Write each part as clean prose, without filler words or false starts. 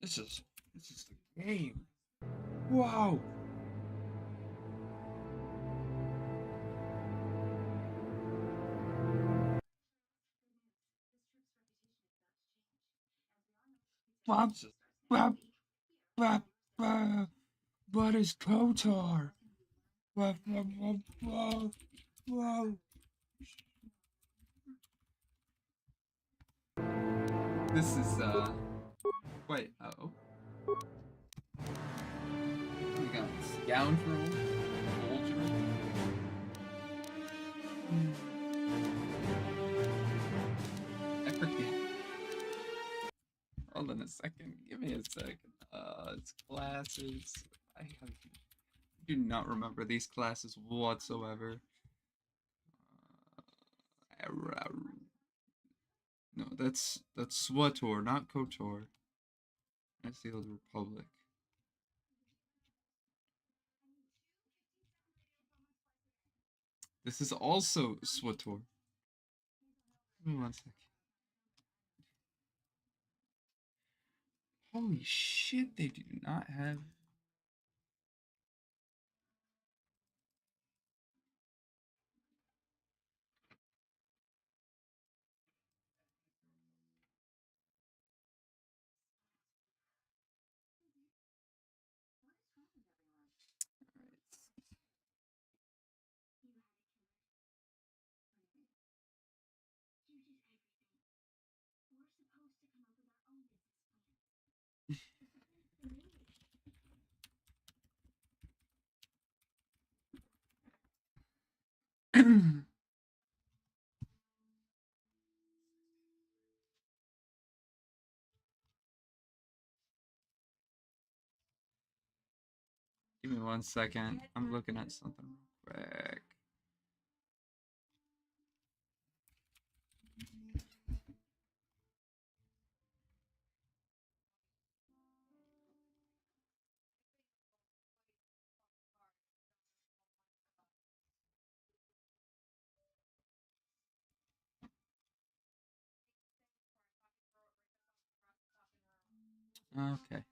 This is the game. Wow. Bob, Bob, Bob, what is Kotor? Whoa. This is, wait, oh. We got Scoundrel, Soldier. I forget. Hold on a second. Give me a second. It's classes. Do not remember these classes whatsoever. No, that's Swator, not Kotor. That's the Old Republic. This is also Swator. Give me one second. Holy shit, they do not have. Give me one second. I'm looking at something real quick. Okay.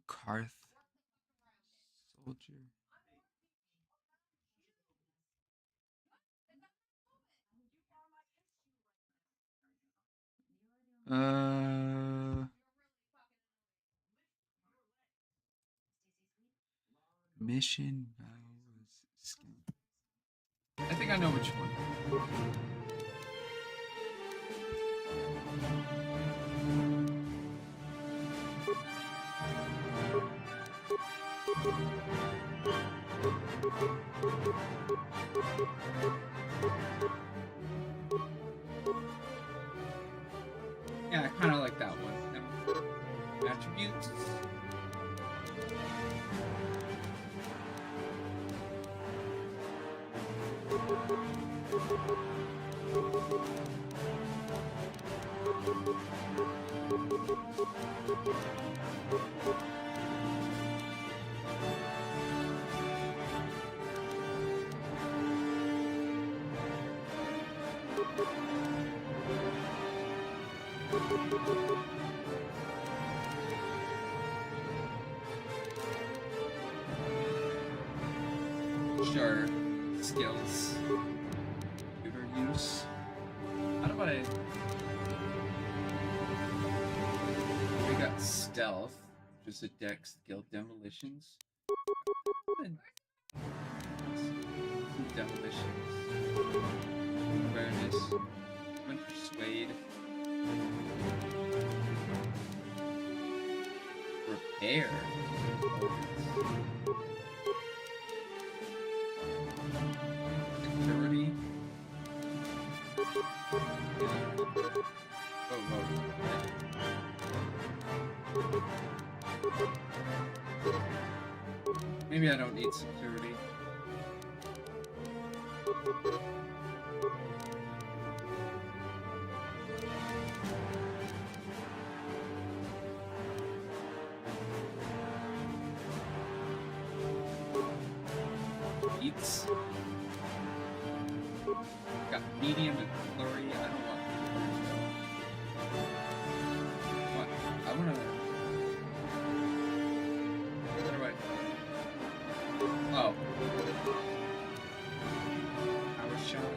Karth Soldier. Mission vows. I think I know which one. Yeah, I kind of like that one. Attributes. Sure. Skills. Computer use. How do I... We got stealth, which is a dex skill. Demolitions. Demolitions. Awareness. Persuade. Repair. Security. Maybe I don't need security. meats. Got medium and flurry. I don't want. What? I wanna. What do I? Oh. Power shot.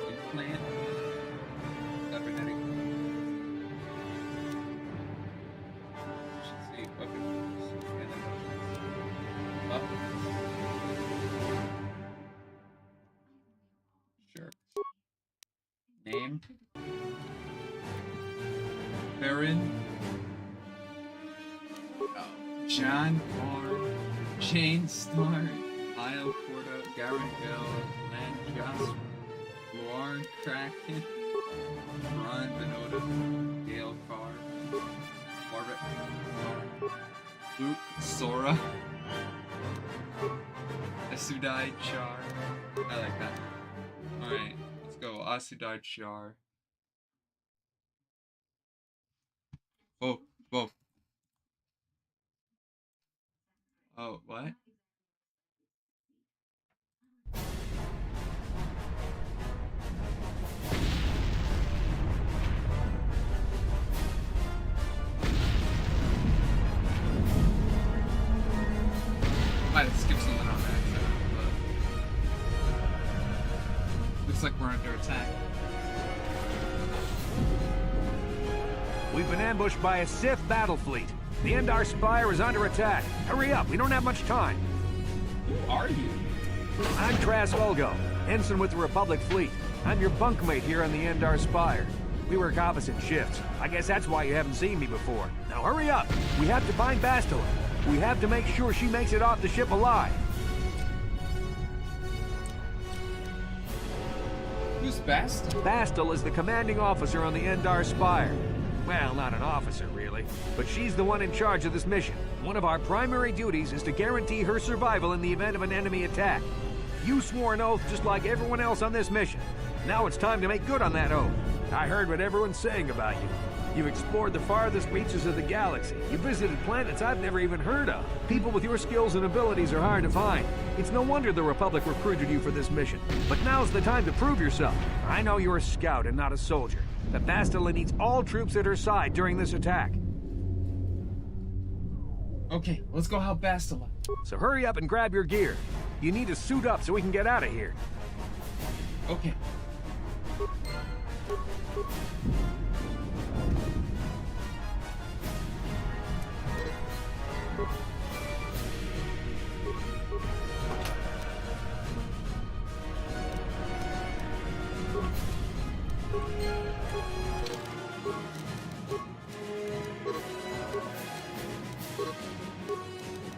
Implant. Cybernetic. Should see weapons. And then up. Sure. Name. Baron. John Barr, Jane Starr, Isle Porta, Garen Bell, Lan Joss, Luar Kraken, Ron Benoda, Gail Carr, Margaret, Luke Sora, Asudai Char. I like that. Alright, let's go. Asudai Char. Whoa, whoa. Oh, what? Might have skipped something on accident, but looks like we're under attack. We've been ambushed by a Sith battle fleet. The Endar Spire is under attack. Hurry up, we don't have much time. Who are you? I'm Tras Volgo, ensign with the Republic fleet. I'm your bunkmate here on the Endar Spire. We work opposite shifts. I guess that's why you haven't seen me before. Now hurry up. We have to find Bastila. We have to make sure she makes it off the ship alive. Who's Bastila? Bastila is the commanding officer on the Endar Spire. Well, not an officer, really, but she's the one in charge of this mission. One of our primary duties is to guarantee her survival in the event of an enemy attack. You swore an oath just like everyone else on this mission. Now it's time to make good on that oath. I heard what everyone's saying about you. You've explored the farthest reaches of the galaxy. You visited planets I've never even heard of. People with your skills and abilities are hard to find. It's no wonder the Republic recruited you for this mission. But now's the time to prove yourself. I know you're a scout and not a soldier. But Bastila needs all troops at her side during this attack. Okay, let's go help Bastila. So hurry up and grab your gear. You need to suit up so we can get out of here. Okay.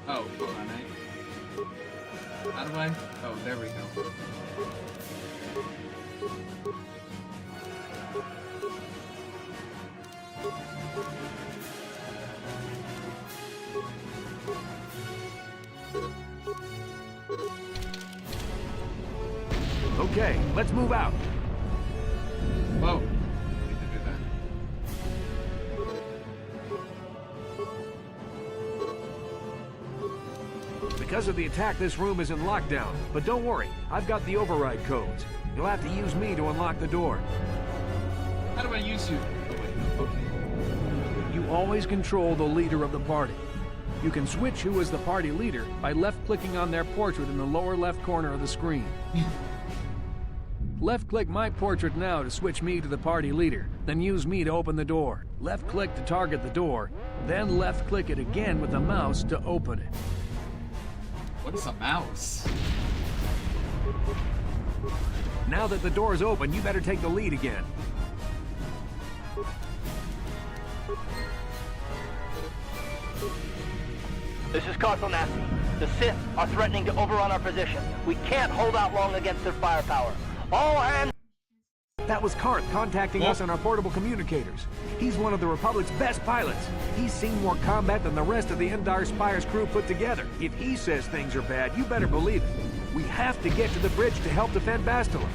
Oh, hold on, how do I? Oh, there we go. Okay, let's move out. Whoa. I need to do that. Because of the attack, this room is in lockdown. But don't worry, I've got the override codes. You'll have to use me to unlock the door. How do I use you? Oh, wait. Okay. You always control the leader of the party. You can switch who is the party leader by left-clicking on their portrait in the lower left corner of the screen. Left-click my portrait now to switch me to the party leader, then use me to open the door. Left-click to target the door, then left-click it again with the mouse to open it. What is a mouse? Now that the door's open, you better take the lead again. This is Kotor. The Sith are threatening to overrun our position. We can't hold out long against their firepower. All hands... That was Karth contacting us on our portable communicators. He's one of the Republic's best pilots. He's seen more combat than the rest of the Endar Spire's crew put together. If he says things are bad, you better believe it. We have to get to the bridge to help defend Bastila.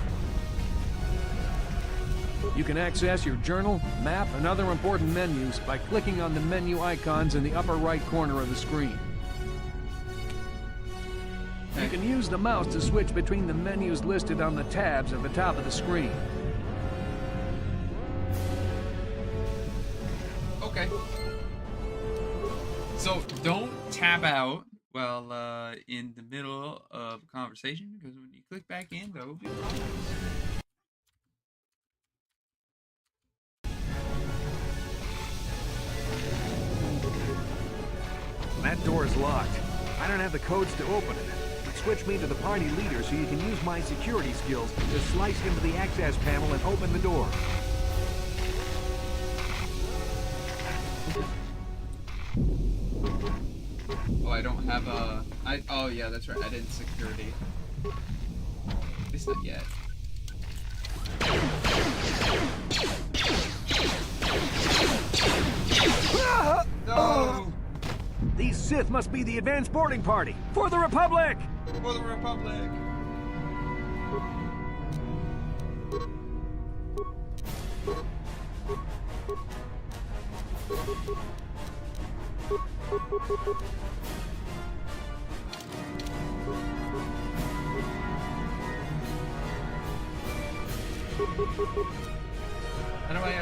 You can access your journal, map, and other important menus by clicking on the menu icons in the upper right corner of the screen. You can use the mouse to switch between the menus listed on the tabs at the top of the screen. Okay. So don't tab out while in the middle of a conversation, because when you click back in, there will be problems. That door is locked. I don't have the codes to open it. But switch me to the party leader so you can use my security skills to slice into the access panel and open the door. Oh, I don't have a... oh, yeah, that's right. I didn't security. At least not yet. No! These Sith must be the advanced boarding party! For the Republic! For the Republic! How do I,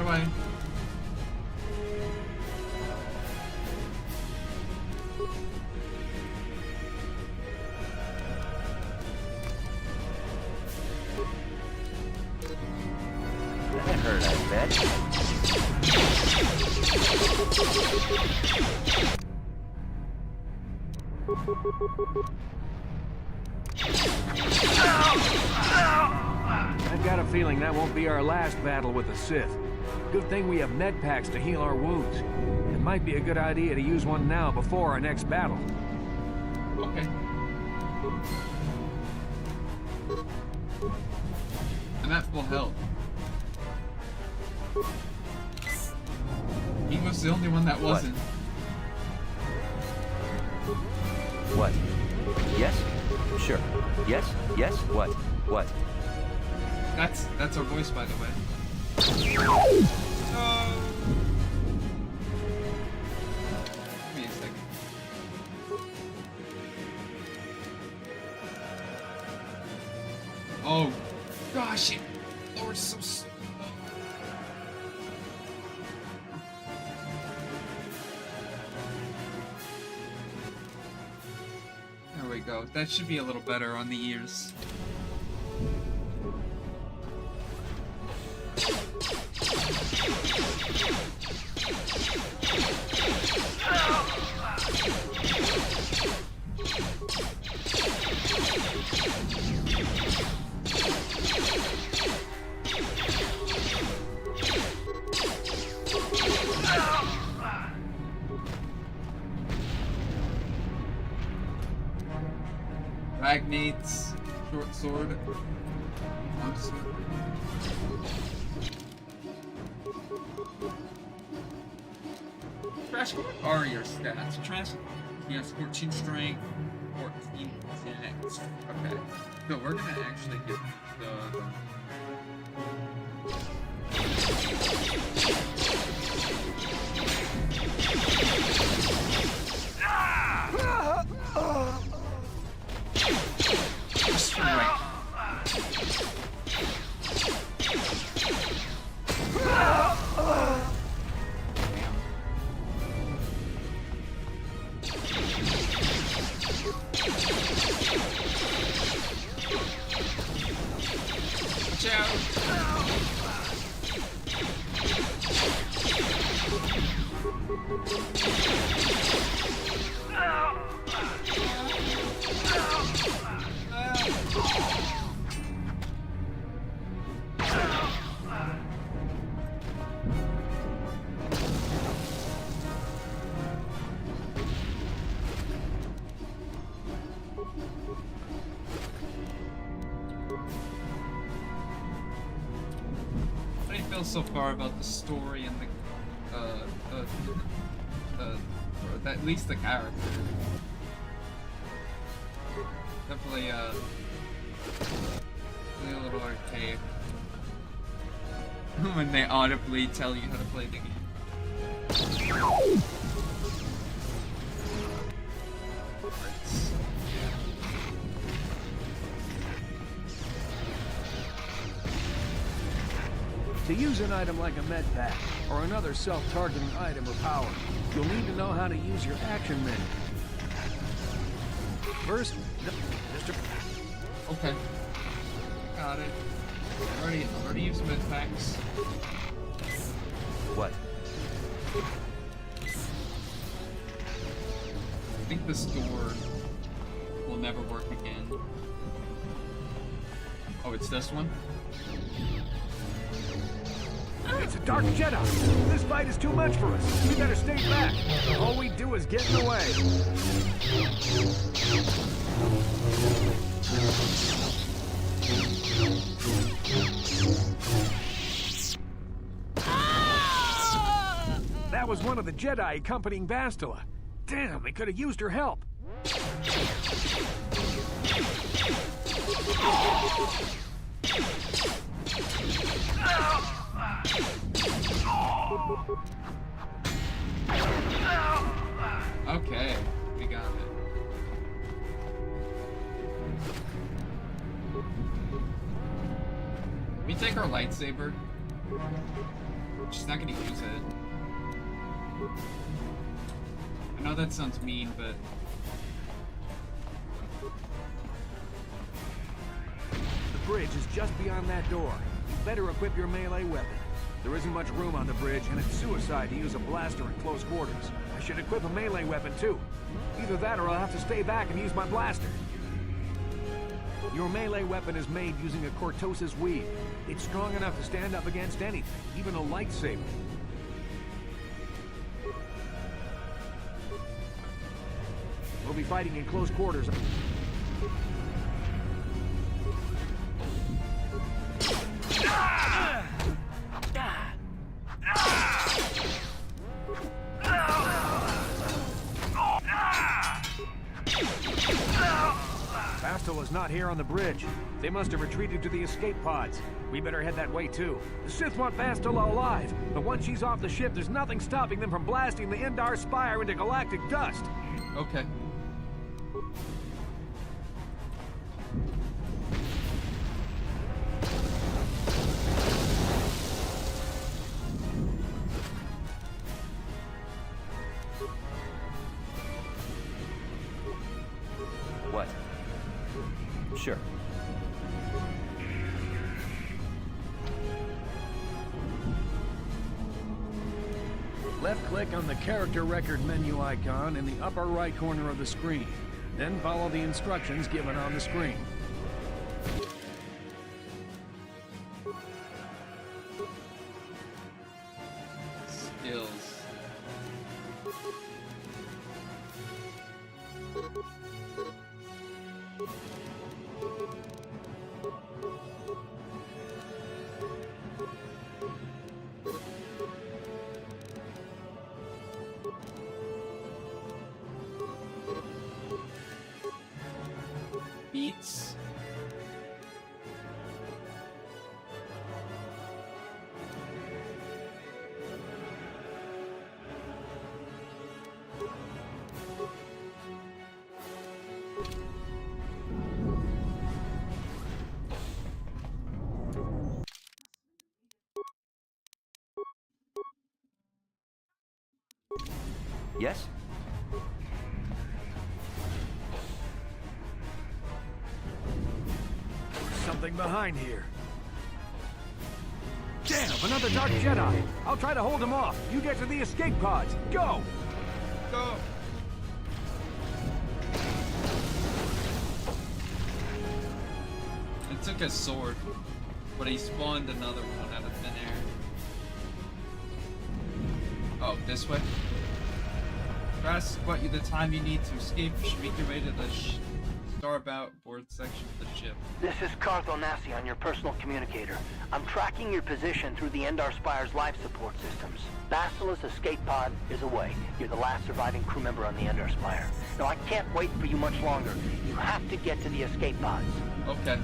How do I... That hurt, I bet. I've got a feeling that won't be our last battle with the Sith. Good thing we have med packs to heal our wounds. It might be a good idea to use one now before our next battle. Okay. I'm at full health. He was the only one that wasn't. What? Yes? Sure. Yes? Yes? What? What? That's our voice, by the way. Give me a second. Oh, gosh, it lowered so slow. There we go. That should be a little better on the ears. Magnates, short sword, long sword. Crash, what are your stats? Trash, he has 14 strength, 14 dex. Okay, so we're gonna actually get the... Just for right. Watch out. How do you feel so far about the story and or at least the character? Definitely, a little archaic. When they audibly tell you how to play the game. To use an item like a med pack, or another self-targeting item or power, you'll need to know how to use your action menu. First, Mr. Okay. Got it. I already used med packs. What? I think this door will never work again. Oh, it's this one? It's a Dark Jedi! This fight is too much for us! We better stay back! All we do is get in the way! That was one of the Jedi accompanying Bastila. Damn, they could have used her help! Okay, we got it. We take our lightsaber. She's not gonna use it. I know that sounds mean, but The bridge is just beyond that door. You better equip your melee weapon. There isn't much room on the bridge, and it's suicide to use a blaster in close quarters. I should equip a melee weapon, too. Either that or I'll have to stay back and use my blaster. Your melee weapon is made using a Cortosis weave. It's strong enough to stand up against anything, even a lightsaber. We'll be fighting in close quarters. Bastila's not here on the bridge. They must have retreated to the escape pods. We better head that way too. The Sith want Bastila alive, but once she's off the ship, there's nothing stopping them from blasting the Endar Spire into galactic dust. okay. What? Sure. Left-click on the character record menu icon in the upper right corner of the screen. Then follow the instructions given on the screen. Skills. Beats. Yes? Something behind here. Damn, another Dark Jedi! I'll try to hold him off. You get to the escape pods. Go! Go! It took a sword, but he spawned another one out of thin air. Oh, this way? Press what you the time you need to escape. You should make your way to the starboard board section of the ship. This is Kotor on your personal communicator. I'm tracking your position through the Endar Spire's life support systems. Bastila's escape pod is away. You're the last surviving crew member on the Endar Spire. Now, I can't wait for you much longer. You have to get to the escape pods. Okay.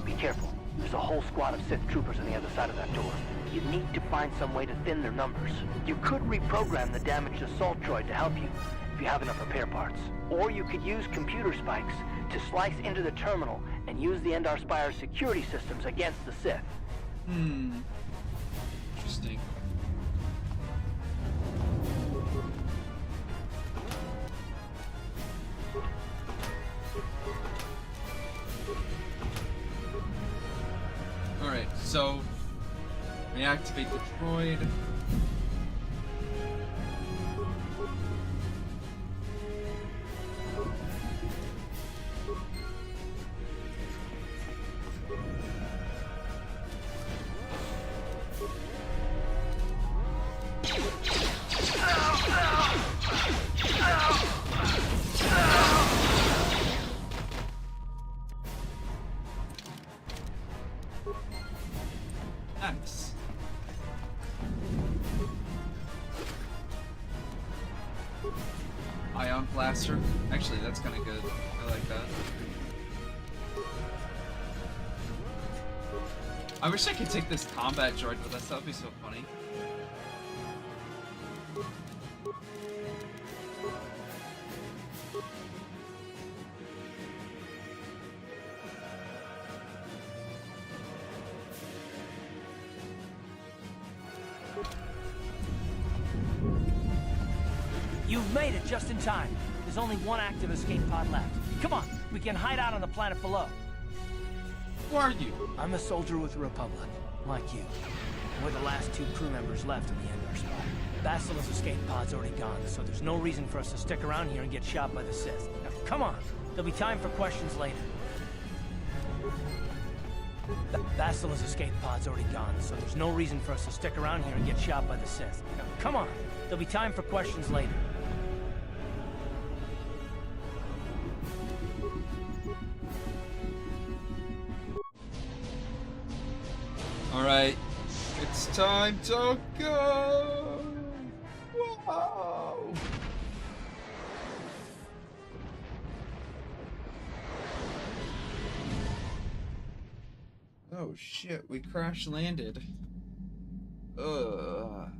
Be careful. There's a whole squad of Sith troopers on the other side of that door. You need to find some way to thin their numbers. You could reprogram the damaged assault droid to help you, if you have enough repair parts. Or you could use computer spikes to slice into the terminal and use the Endar Spire's security systems against the Sith. Interesting. Alright, so we activate the droid. Nice. Ion blaster. Actually, that's kind of good. I like that. I wish I could take this combat droid with us. That would be so funny. You've made it just in time. There's only one active escape pod left. Come on, we can hide out on the planet below. Who are you? I'm a soldier with the Republic, like you. We're the last two crew members left in the Endar Spire. Basila's escape pod's already gone, so there's no reason for us to stick around here and get shot by the Sith. Now, come on, there'll be time for questions later. Basila's escape pod's already gone, so there's no reason for us to stick around here and get shot by the Sith. Now, come on, there'll be time for questions later. Alright, it's time to go! Whoa! Oh shit, we crash landed. Ugh.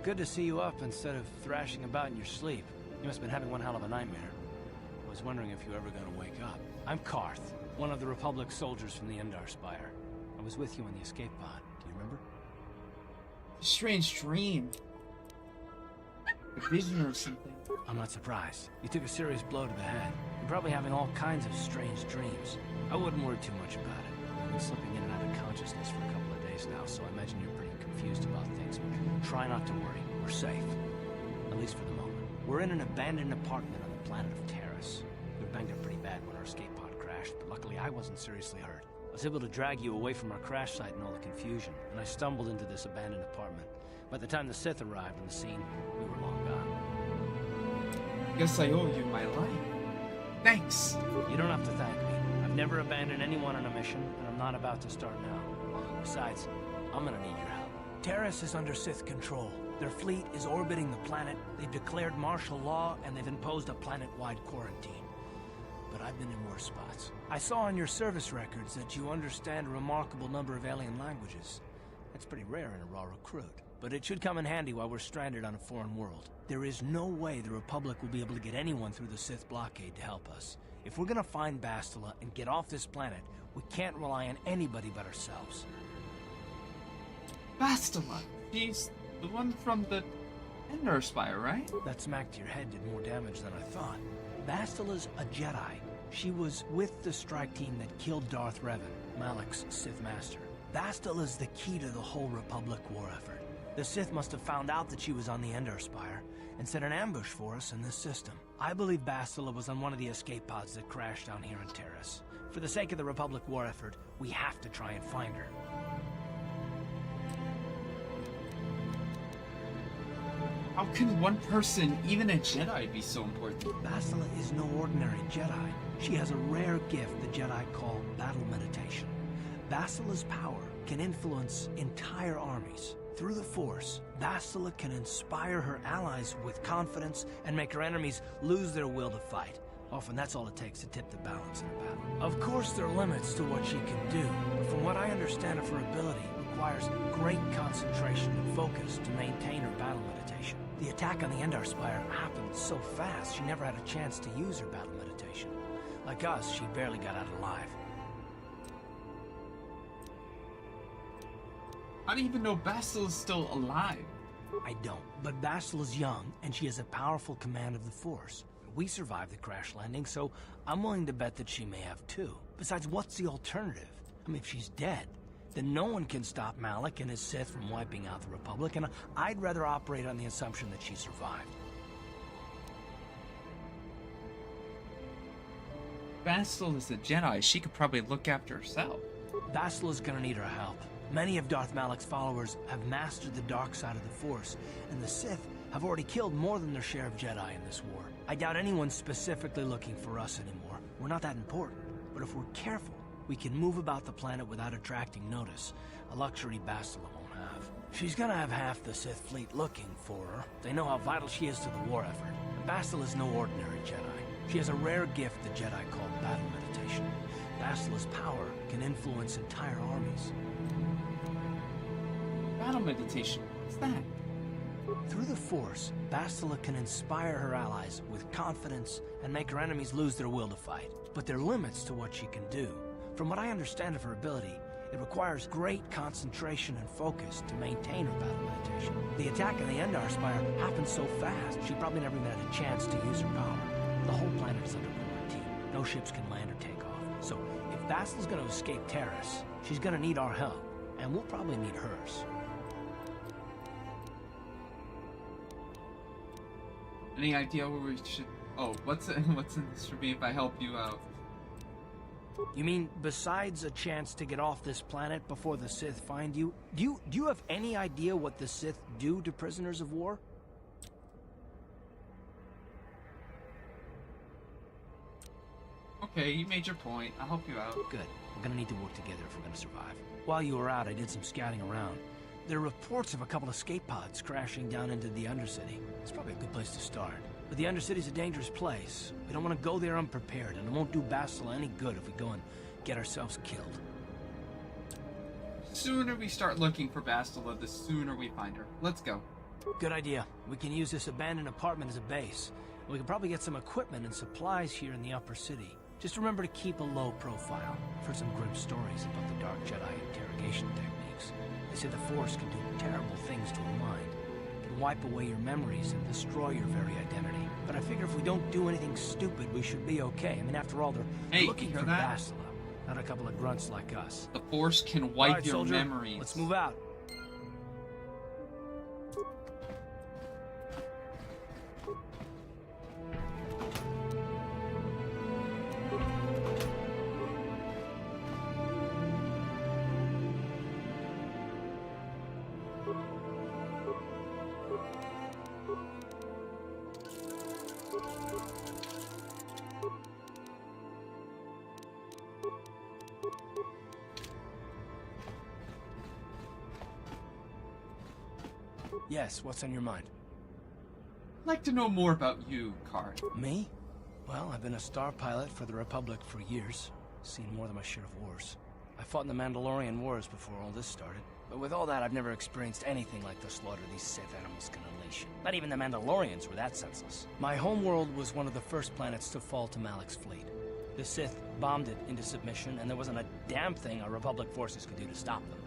Good to see you up instead of thrashing about in your sleep. You must have been having one hell of a nightmare. I was wondering if you were ever going to wake up. I'm Karth, one of the Republic soldiers from the Endar Spire. I was with you in the escape pod. Do you remember? Strange dream. A vision or something. I'm not surprised. You took a serious blow to the head. You're probably having all kinds of strange dreams. I wouldn't worry too much about it. I've been slipping in and out of consciousness for a couple of days now, so I imagine you're pretty confused about things. But try not to worry. We're safe. At least for the moment. We're in an abandoned apartment on the planet of Terrace. We were banged up pretty bad when our escape pod crashed, but luckily I wasn't seriously hurt. I was able to drag you away from our crash site and all the confusion, and I stumbled into this abandoned apartment. By the time the Sith arrived on the scene, we were long gone. Guess I owe you my life. Thanks. You don't have to thank me. I've never abandoned anyone on a mission, and I'm not about to start now. Besides, I'm gonna need your help. Terrace is under Sith control. Their fleet is orbiting the planet, they've declared martial law, and they've imposed a planet-wide quarantine. But I've been in worse spots. I saw on your service records that you understand a remarkable number of alien languages. That's pretty rare in a raw recruit. But it should come in handy while we're stranded on a foreign world. There is no way the Republic will be able to get anyone through the Sith blockade to help us. If we're gonna find Bastila and get off this planet, We can't rely on anybody but ourselves. Bastila. She's the one from the Ender Spire, right? That smack to your head did more damage than I thought. Bastila's a Jedi. She was with the strike team that killed Darth Revan, Malak's Sith Master. Bastila's the key to the whole Republic war effort. The Sith must have found out that she was on the Ender Spire and set an ambush for us in this system. I believe Bastila was on one of the escape pods that crashed down here on Terrace. For the sake of the Republic war effort, we have to try and find her. How can one person, even a Jedi, be so important? Bastila is no ordinary Jedi. She has a rare gift the Jedi call battle meditation. Bastila's power can influence entire armies. Through the Force, Bastila can inspire her allies with confidence and make her enemies lose their will to fight. Often that's all it takes to tip the balance in a battle. Of course there are limits to what she can do, but from what I understand of her ability, it requires great concentration and focus to maintain her battle meditation. The attack on the Endar Spire happened so fast she never had a chance to use her battle meditation. Like us, she barely got out alive. How do you even know Bastila is still alive? I don't, but Bastila's young, and she has a powerful command of the Force. We survived the crash landing, so I'm willing to bet that she may have too. Besides, what's the alternative? I mean, if she's dead, then no one can stop Malak and his Sith from wiping out the Republic, and I'd rather operate on the assumption that she survived. Bastila is a Jedi. She could probably look after herself. Bastila's gonna need our help. Many of Darth Malak's followers have mastered the dark side of the Force, and the Sith have already killed more than their share of Jedi in this war. I doubt anyone's specifically looking for us anymore. We're not that important. But if we're careful, we can move about the planet without attracting notice, a luxury Bastila won't have. She's gonna have half the Sith fleet looking for her. They know how vital she is to the war effort. And Bastila's no ordinary Jedi. She has a rare gift the Jedi call battle meditation. Bastila's power can influence entire armies. Battle meditation. What's that? Through the Force, Bastila can inspire her allies with confidence and make her enemies lose their will to fight. But there are limits to what she can do. From what I understand of her ability, it requires great concentration and focus to maintain her battle meditation. The attack on the Endar Spire happened so fast, she probably never even had a chance to use her power. The whole planet is under quarantine. No ships can land or take off. So, if Bastila's gonna escape Terrace, she's gonna need our help, and we'll probably need hers. Any idea where we should... Oh, what's in this for me if I help you out? You mean, besides a chance to get off this planet before the Sith find you, do you have any idea what the Sith do to prisoners of war? Okay, you made your point. I'll help you out. Good. We're gonna need to work together if we're gonna survive. While you were out, I did some scouting around. There are reports of a couple of escape pods crashing down into the Undercity. It's probably a good place to start. But the Undercity's a dangerous place. We don't want to go there unprepared, and it won't do Bastila any good if we go and get ourselves killed. The sooner we start looking for Bastila, the sooner we find her. Let's go. Good idea. We can use this abandoned apartment as a base. We can probably get some equipment and supplies here in the upper city. Just remember to keep a low profile. I've heard some grim stories about the Dark Jedi interrogation techniques. They say the Force can do terrible things to a mind. It can wipe away your memories and destroy your very identity. But I figure if we don't do anything stupid, we should be okay. I mean, after all, they're looking for Bastila, not a couple of grunts like us. The Force can wipe right, your soldier, memories. Let's move out. Yes, what's on your mind? I'd like to know more about you, Card. Me? Well, I've been a star pilot for the Republic for years. Seen more than my share of wars. I fought in the Mandalorian Wars before all this started. But with all that, I've never experienced anything like the slaughter these Sith animals can unleash. Not even the Mandalorians were that senseless. My homeworld was one of the first planets to fall to Malak's fleet. The Sith bombed it into submission, and there wasn't a damn thing our Republic forces could do to stop them.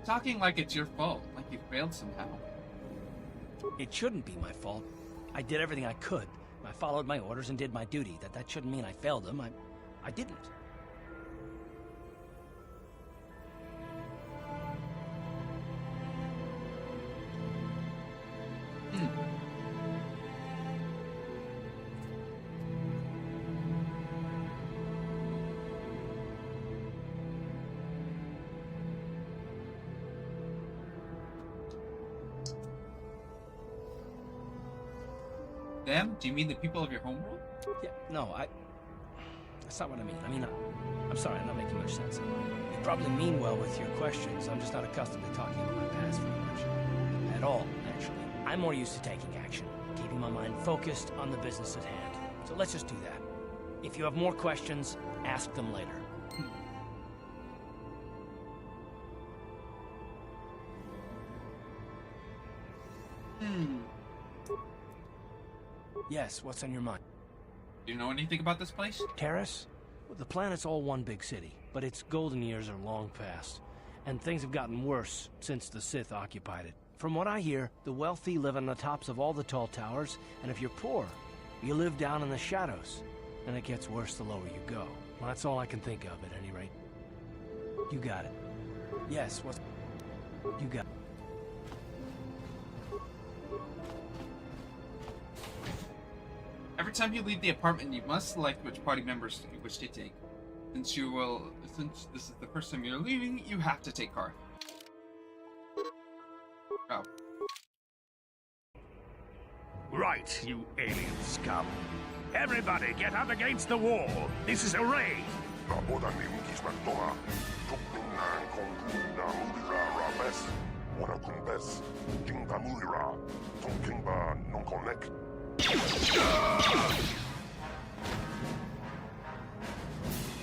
Talking like it's your fault, like you failed somehow. It shouldn't be my fault. I did everything I could. I followed my orders and did my duty. That shouldn't mean I failed them. I didn't. Them? Do you mean the people of your homeworld? Yeah, no, that's not what I mean. I mean, I'm sorry, I'm not making much sense. You probably mean well with your questions. I'm just not accustomed to talking about my past very much. At all, actually. I'm more used to taking action, keeping my mind focused on the business at hand. So let's just do that. If you have more questions, ask them later. Yes, what's on your mind? Do you know anything about this place? Terrace? Well, the planet's all one big city, but its golden years are long past. And things have gotten worse since the Sith occupied it. From what I hear, the wealthy live on the tops of all the tall towers, and if you're poor, you live down in the shadows. And it gets worse the lower you go. Well, that's all I can think of, at any rate. You got it. Yes, what's... You got it. Every time you leave the apartment, you must select which party members you wish to take. Since this is the first time you're leaving, you have to take Car. Oh. Right, you alien scum. Everybody get up against the wall. This is a raid.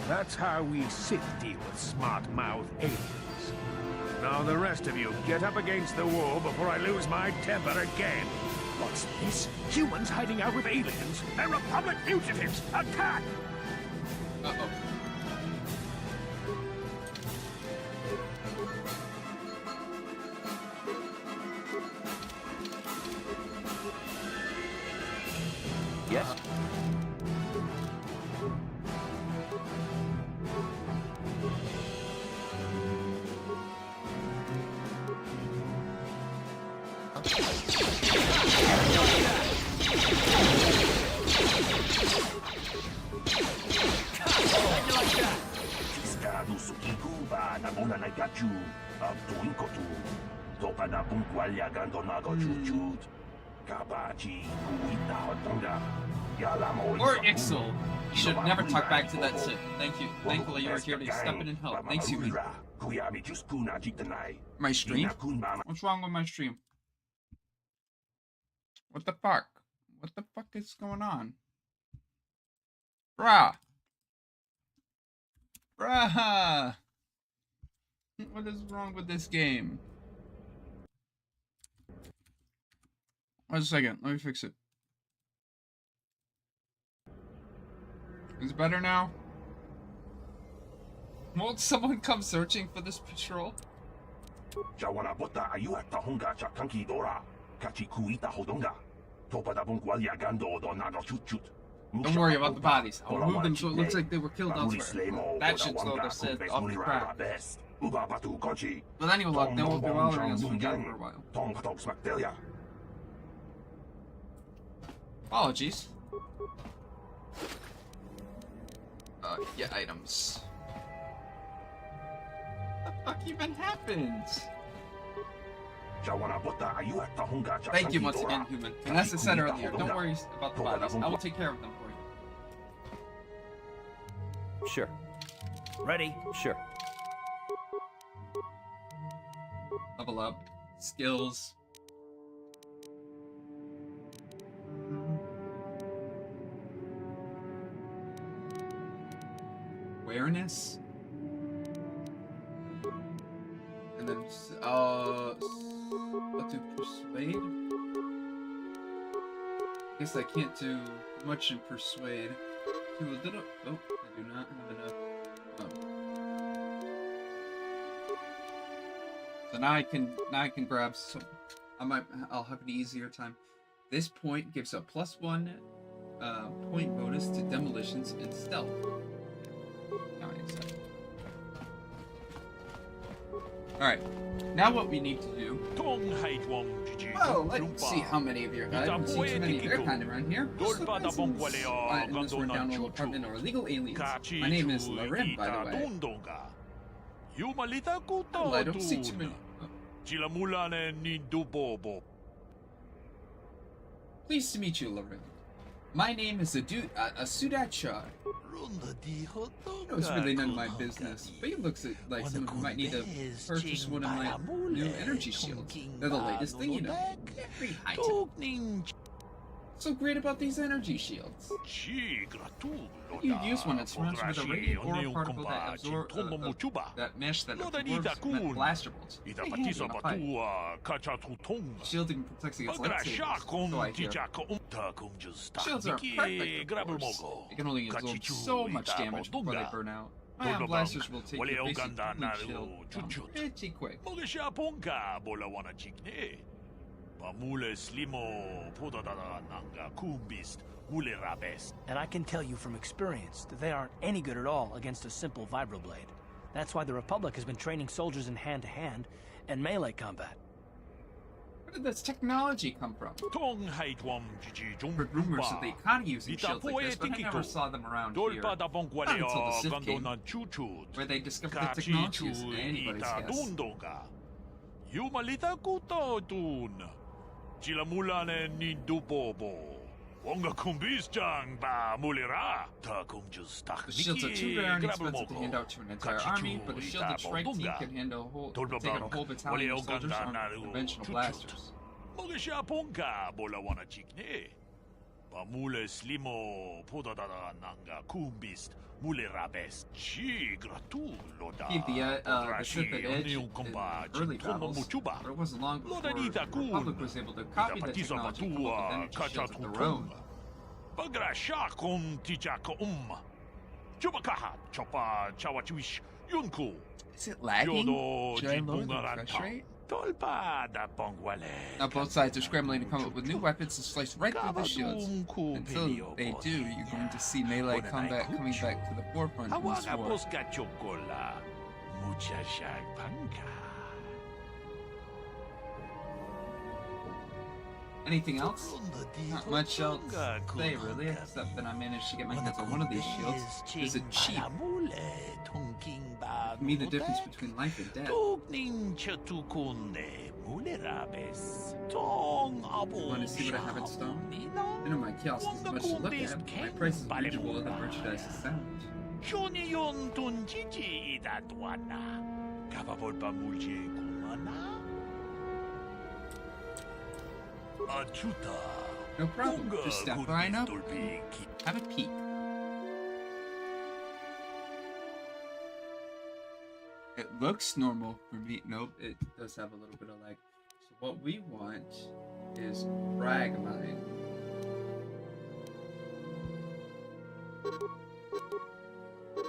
That's how we Sith deal with smart-mouthed aliens. Now the rest of you, get up against the wall before I lose my temper again. What's this? Humans hiding out with aliens? They're Republic fugitives! Attack! Uh-oh. Yes? Ciscado sukikuba na muna na gachu. Abduin ko tu. Topa na bungkwalya gando na go chuchut. Kabachi kuita hotonga. Or Ixel. You should never talk back to that Sith. Thank you. Thankfully, you are here to step in and help. Thanks, human. My stream? What's wrong with my stream? What the fuck? What the fuck is going on? Bruh! Bruh! What is wrong with this game? Wait a second, let me fix it. Is it better now? Won't someone come searching for this patrol? Don't worry about the bodies. I'll remove them so it looks like they were killed elsewhere. That should slow the Sith off the track. With any luck, they won't be bothering us again for a while. Apologies. Yeah, items. What the fuck even happened? Thank you once again, human. And as I said earlier, don't worry about the bodies. I will take care of them for you. Sure. Ready? Sure. Level up. Skills. Awareness. And then, let's do persuade. Guess I can't do much in persuade. Do a little. Oh, I do not have enough. Oh. So now I can grab some. I'll have an easier time. This point gives a +1 point bonus to demolitions and stealth. Alright, now what we need to do. Well, let's see how many of you I don't see too many of your kind around here. Just look at some in this rundown little apartment or illegal aliens. My name is Larim, by the way. Well, I don't see too many. Pleased to meet you, Larim. My name is Sudacha. No, it's really none of my business, but he looks like someone who might need to purchase one of my new energy shields. They're the latest thing, you know. Very high-tech. So great about these energy shields. You use one that surrounds with a radiant aura particle that absorbs that mesh that absorbs blaster bolts. Shielding protects against lightsabers, so I hear. Shields are perfect, of course. They can only absorb so much damage before they burn out. Ion blasters will take your basic shield down pretty quick. And I can tell you from experience that they aren't any good at all against a simple vibroblade. That's why the Republic has been training soldiers in hand-to-hand and melee combat. Where did this technology come from? Heard rumors of the economy using shields like this, but I never saw them around here. Not until the Sith came, where they discovered the technology is anybody's guess. The shields are too rare and expensive to hand out to an entire army, but a shielded strike team can handle take out a whole battalion of soldiers armed with conventional blasters. Keep the Sith at edge in early battles, but it wasn't long before the Republic was able to copy the technology and come up with energy shields of their own. Is it lagging? Should I lower the refresh rate? Now both sides are scrambling to come up with new weapons to slice right through the shields. Until they do, you're going to see melee combat coming back to the forefront in this war. Anything else? Not much else to say, really, except that I managed to get my hands on one of these shields. It's a cheap. For me, the difference between life and death. Want to see what I have in stone? I know my kiosk is much to look at, but my price is reachable and the merchandise is sound. No problem, just step right up and have a peek. It looks normal for me. Nope, it does have a little bit of lag. So what we want is Fragmine.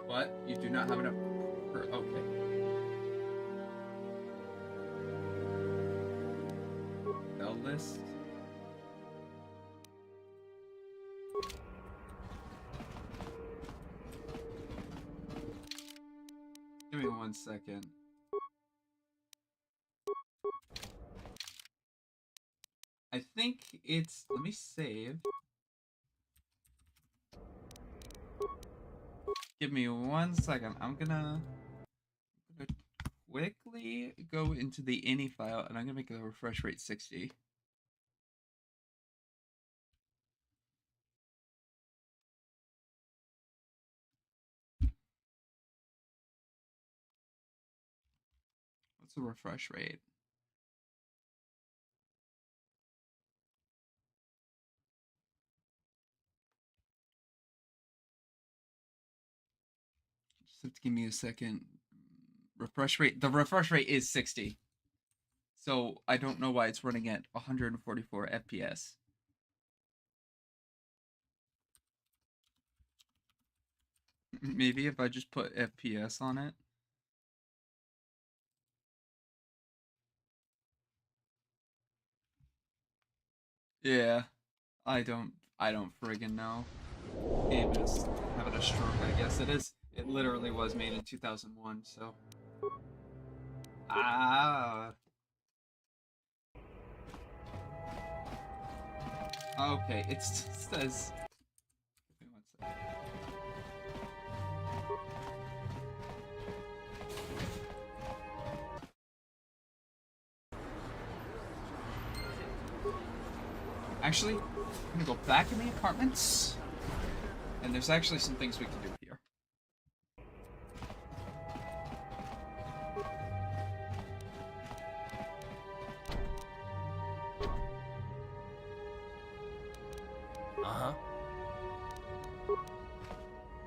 But you do not have enough for okay. Bell list. Give me 1 second. I think it's... Let me save. Give me 1 second. I'm gonna quickly go into the ini file and I'm gonna make the refresh rate 60. What's the refresh rate? Just have to give me a second. Refresh rate. The refresh rate is 60. So I don't know why it's running at 144 FPS. Maybe if I just put FPS on it. Yeah, I don't friggin' know. Game is having a stroke, I guess. It literally was made in 2001, so. Ah. Okay, it says. Wait one second. Actually, I'm gonna go back in the apartments. And there's actually some things we can do here. Uh-huh.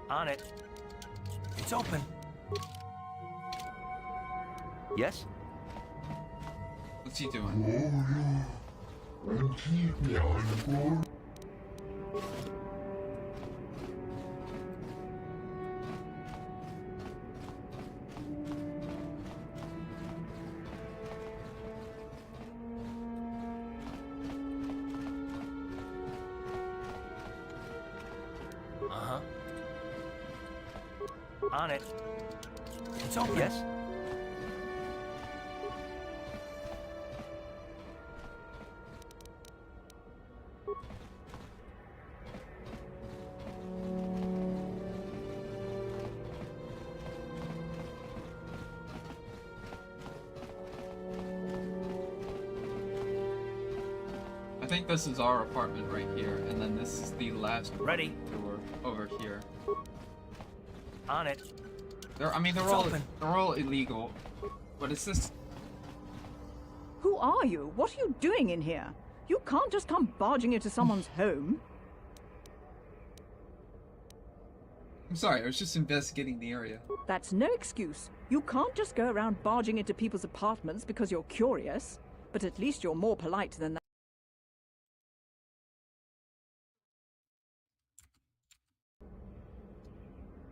On it. It's open. Yes? What's he doing? Uh-huh. On it. It's open. Yes? I think this is our apartment right here, and then this is the last Ready. door over here. On it. They're all illegal. But it's this. Who are you? What are you doing in here? You can't just come barging into someone's home. I'm sorry, I was just investigating the area. That's no excuse. You can't just go around barging into people's apartments because you're curious. But at least you're more polite than that.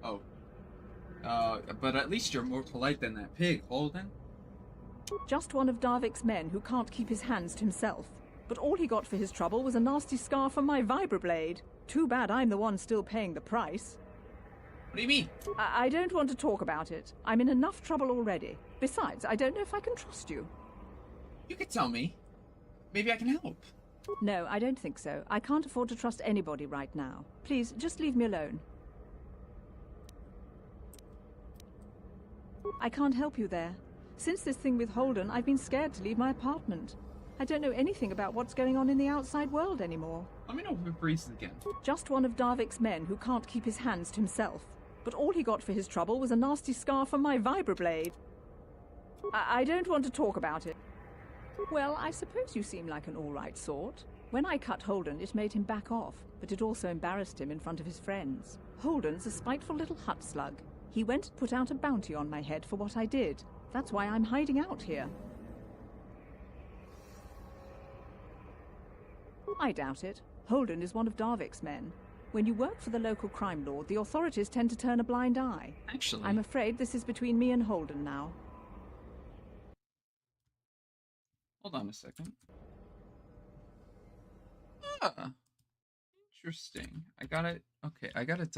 Oh. But at least you're more polite than that pig, Holden. Just one of Darvik's men who can't keep his hands to himself. But all he got for his trouble was a nasty scar from my vibroblade. Too bad I'm the one still paying the price. What do you mean? I don't want to talk about it. I'm in enough trouble already. Besides, I don't know if I can trust you. You could tell me. Maybe I can help. No, I don't think so. I can't afford to trust anybody right now. Please, just leave me alone. I can't help you there. Since this thing with Holden, I've been scared to leave my apartment. I don't know anything about what's going on in the outside world anymore. Let me know if it breathes again. Just one of Darvik's men who can't keep his hands to himself. But all he got for his trouble was a nasty scar from my vibroblade. I don't want to talk about it. Well, I suppose you seem like an all-right sort. When I cut Holden, it made him back off, but it also embarrassed him in front of his friends. Holden's a spiteful little hut slug. He went and put out a bounty on my head for what I did. That's why I'm hiding out here. I doubt it. Holden is one of Darvik's men. When you work for the local crime lord, the authorities tend to turn a blind eye. Actually, I'm afraid this is between me and Holden now. hold on a second. Ah, interesting. I got it. Okay, I got it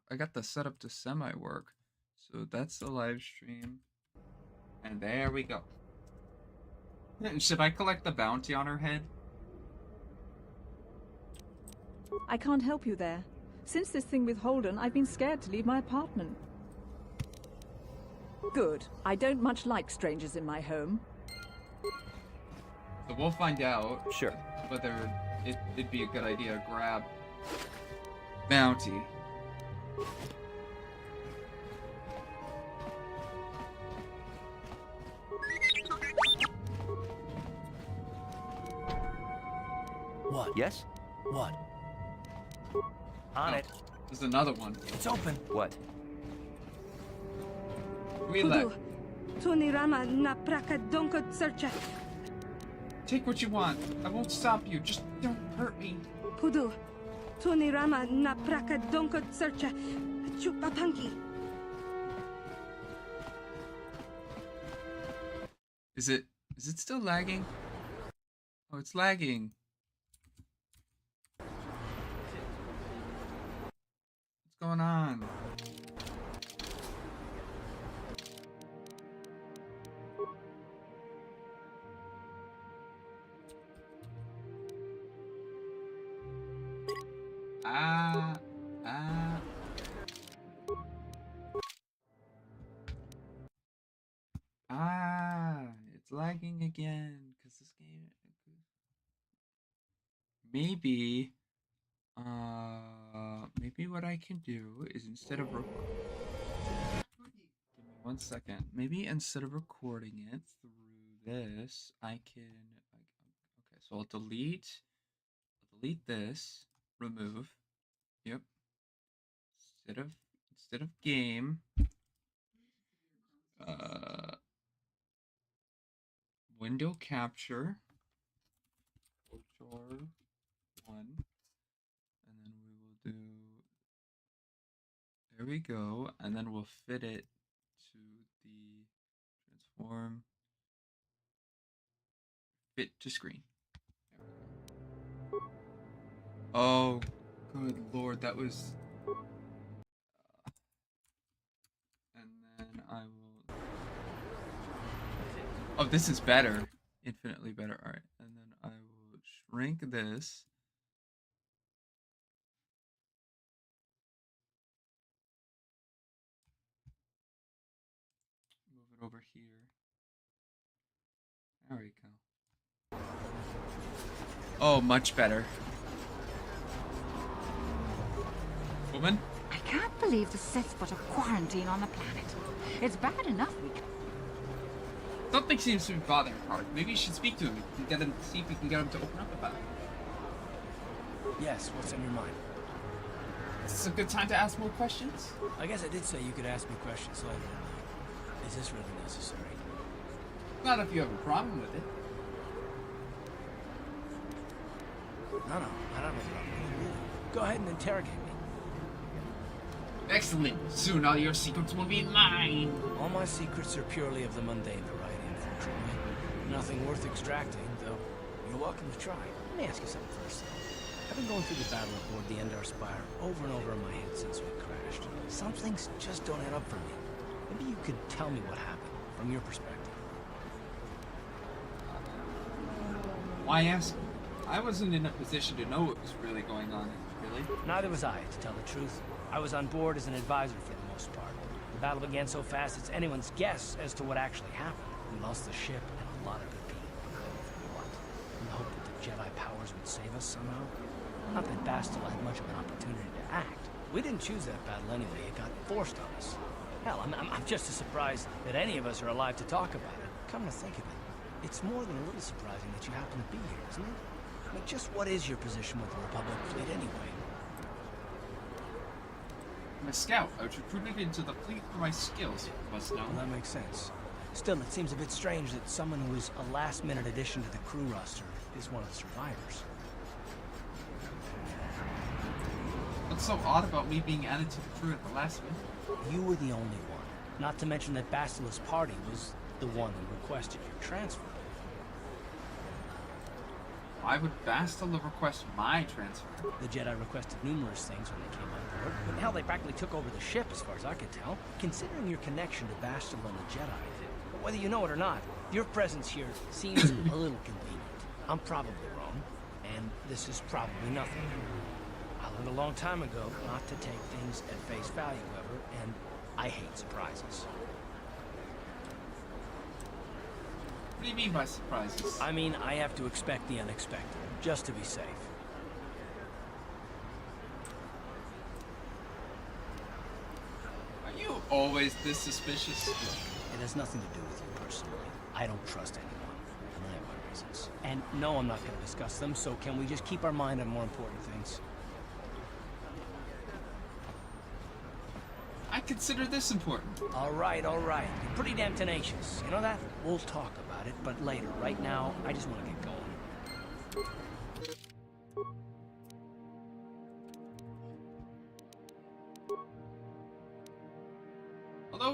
I got the setup to semi-work. So that's the live stream. And there we go. Should I collect the bounty on her head? I can't help you there. Since this thing with Holden, I've been scared to leave my apartment. Good. I don't much like strangers in my home. So we'll find out Sure. whether it'd be a good idea to grab bounty. What? Yes? What? On it. There's another one. It's open. What? Relax. Tunirama na praka donko searcha. Take what you want. I won't stop you. Just don't hurt me. Pudu. Tunirama na praka donko searcha. Chupapanki. Is it still lagging? Oh, it's lagging. What's going on? It's lagging again because this game. Maybe what I can do is instead of give me 1 second. Maybe instead of recording it through this, I can. Okay, so I'll delete this, remove. Yep. Instead of game. Window capture. Kotor 1. And then we will do. There we go. And then we'll fit it to the transform. Fit to screen. There we go. Oh, good lord, that was. And then I will. Oh, this is better. Infinitely better. Alright. And then I will shrink this. Move it over here. There we go. Oh, much better. Woman? I can't believe the Sith's put a quarantine on the planet. It's bad enough we can... Something seems to be bothering Hart. Maybe you should speak to him. We can get him, see if we can get him to open up about it. Yes, what's on your mind? Is this a good time to ask more questions? I guess I did say you could ask me questions later tonight. Is this really necessary? Not if you have a problem with it. No, I don't have a problem. Go ahead and interrogate me. Excellent. Soon all your secrets will be mine. All my secrets are purely of the mundane variety, unfortunately. Nothing worth extracting, though you're welcome to try. Let me ask you something first, though. I've been going through the battle aboard the Endar Spire over and over in my head since we crashed. Some things just don't add up for me. Maybe you could tell me what happened, from your perspective. Why ask? I wasn't in a position to know what was really going on, really. Neither was I, to tell the truth. I was on board as an advisor for the most part. The battle began so fast it's anyone's guess as to what actually happened. We lost the ship and a lot of good people. What? In the hope that the Jedi powers would save us somehow? Not that Bastila had much of an opportunity to act. We didn't choose that battle anyway. It got forced on us. Hell, I'm just as surprised that any of us are alive to talk about it. Come to think of it, it's more than a little surprising that you happen to be here, isn't it? I mean, just what is your position with the Republic fleet anyway? I'm a scout. I was recruited into the fleet for my skills, you must know. Well, that makes sense. Still, it seems a bit strange that someone who is a last-minute addition to the crew roster is one of the survivors. What's so odd about me being added to the crew at the last minute? You were the only one. Not to mention that Bastila's party was the one who requested your transfer. Why would Bastila request my transfer? The Jedi requested numerous things when they came on board, but hell, they practically took over the ship as far as I could tell. Considering your connection to Bastila and the Jedi, whether you know it or not, your presence here seems a little convenient. I'm probably wrong, and this is probably nothing. I learned a long time ago not to take things at face value, ever, and I hate surprises. What do you mean by surprises? I mean, I have to expect the unexpected, just to be safe. Are you always this suspicious? It has nothing to do with you personally. I don't trust anyone, and I have my reasons. And no, I'm not going to discuss them, so can we just keep our mind on more important things? I consider this important. All right, all right. You're pretty damn tenacious. You know that? We'll talk about it, but later. Right now, I just want to get going.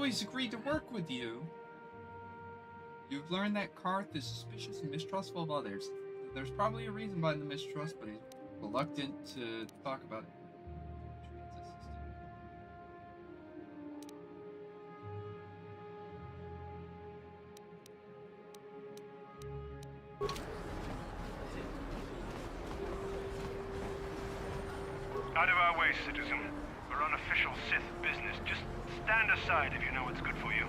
always agreed to work with you. You've learned that Karth is suspicious and mistrustful of others. There's probably a reason behind the mistrust, but he's reluctant to talk about it. Out of our way, citizen. We're on official Sith business. Just stand aside if you know what's good for you.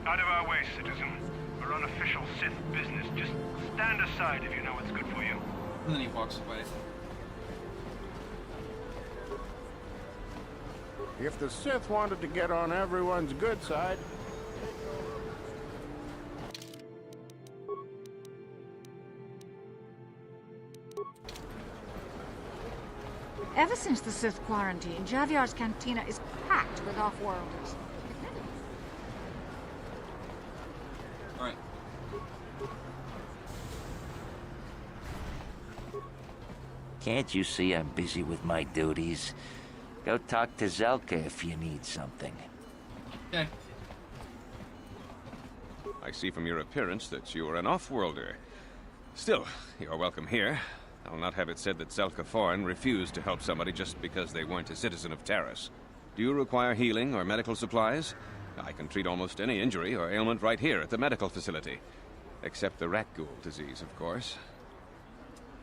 Out of our way, citizen. We're on official Sith business. Just stand aside if you know what's good for you. And then he walks away. If the Sith wanted to get on everyone's good side... Ever since the Sith quarantine, Javier's cantina is packed with off-worlders. Alright. Can't you see I'm busy with my duties? Go talk to Zelka if you need something. Okay. I see from your appearance that you are an off-worlder. Still, you're welcome here. I'll not have it said that Zelka Foreign refused to help somebody just because they weren't a citizen of Taris. Do you require healing or medical supplies? I can treat almost any injury or ailment right here at the medical facility. Except the rat ghoul disease, of course.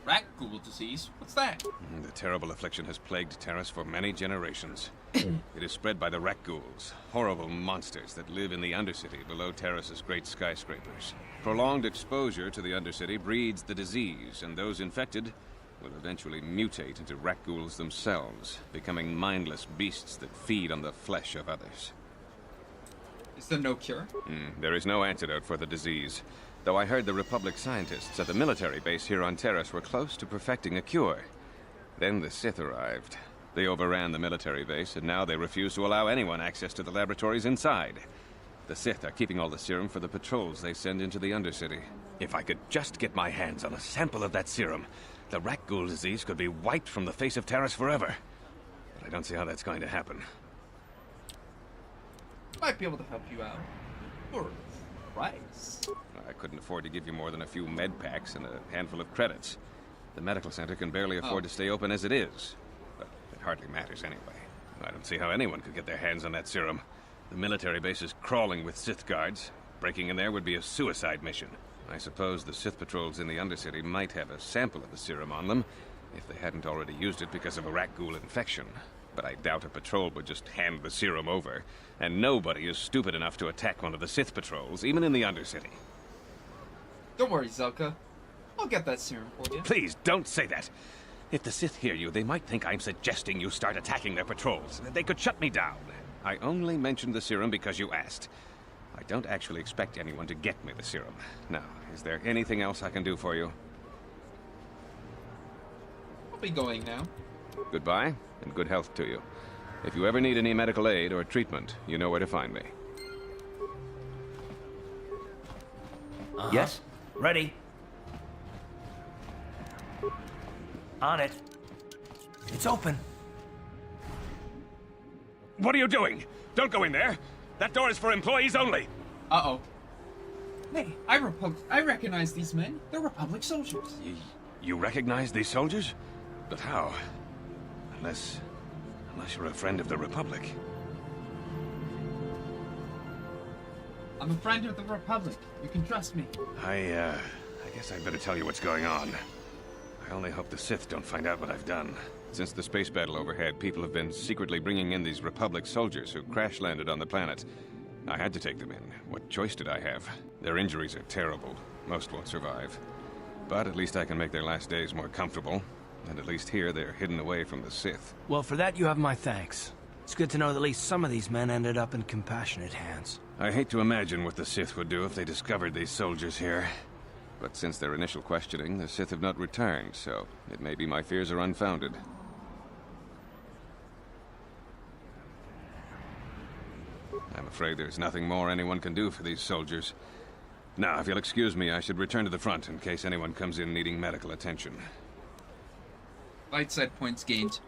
Rat ghoul disease? What's that? The terrible affliction has plagued Taris for many generations. It is spread by the rat ghouls, horrible monsters that live in the Undercity below Taris's great skyscrapers. Prolonged exposure to the Undercity breeds the disease, and those infected will eventually mutate into rat ghouls themselves, becoming mindless beasts that feed on the flesh of others. Is there no cure? There is no antidote for the disease, though I heard the Republic scientists at the military base here on Taris were close to perfecting a cure. Then the Sith arrived. They overran the military base, and now they refuse to allow anyone access to the laboratories inside. The Sith are keeping all the serum for the patrols they send into the Undercity. If I could just get my hands on a sample of that serum, the rat ghoul disease could be wiped from the face of Taris forever. But I don't see how that's going to happen. Might be able to help you out. For a price. I couldn't afford to give you more than a few med packs and a handful of credits. The medical center can barely afford to stay open as it is. But it hardly matters anyway. I don't see how anyone could get their hands on that serum. The military base is crawling with Sith guards. Breaking in there would be a suicide mission. I suppose the Sith patrols in the Undercity might have a sample of the serum on them, if they hadn't already used it because of a rat ghoul infection. But I doubt a patrol would just hand the serum over, and nobody is stupid enough to attack one of the Sith patrols, even in the Undercity. Don't worry, Zelka. I'll get that serum for you. Please, don't say that. If the Sith hear you, they might think I'm suggesting you start attacking their patrols. They could shut me down. I only mentioned the serum because you asked. I don't actually expect anyone to get me the serum. Now, is there anything else I can do for you? I'll be going now. Goodbye, and good health to you. If you ever need any medical aid or treatment, you know where to find me. Yes? Ready. On it. It's open. What are you doing? Don't go in there! That door is for employees only! Uh-oh. Hey, I recognize these men. They're Republic soldiers. You recognize these soldiers? But how? Unless you're a friend of the Republic. I'm a friend of the Republic. You can trust me. I guess I'd better tell you what's going on. I only hope the Sith don't find out what I've done. Since the space battle overhead, people have been secretly bringing in these Republic soldiers who crash-landed on the planet. I had to take them in. What choice did I have? Their injuries are terrible. Most won't survive. But at least I can make their last days more comfortable. And at least here, they're hidden away from the Sith. Well, for that you have my thanks. It's good to know that at least some of these men ended up in compassionate hands. I hate to imagine what the Sith would do if they discovered these soldiers here. But since their initial questioning, the Sith have not returned, so it may be my fears are unfounded. I'm afraid there's nothing more anyone can do for these soldiers. Now, if you'll excuse me, I should return to the front in case anyone comes in needing medical attention. Light side points gained.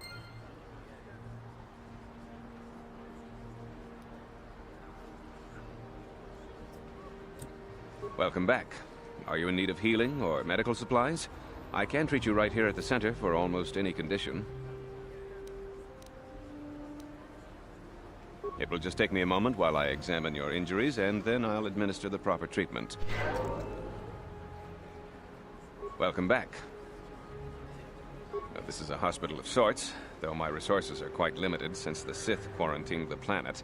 Welcome back. Are you in need of healing or medical supplies? I can treat you right here at the center for almost any condition. It will just take me a moment while I examine your injuries, and then I'll administer the proper treatment. Welcome back. Now, this is a hospital of sorts, though my resources are quite limited since the Sith quarantined the planet.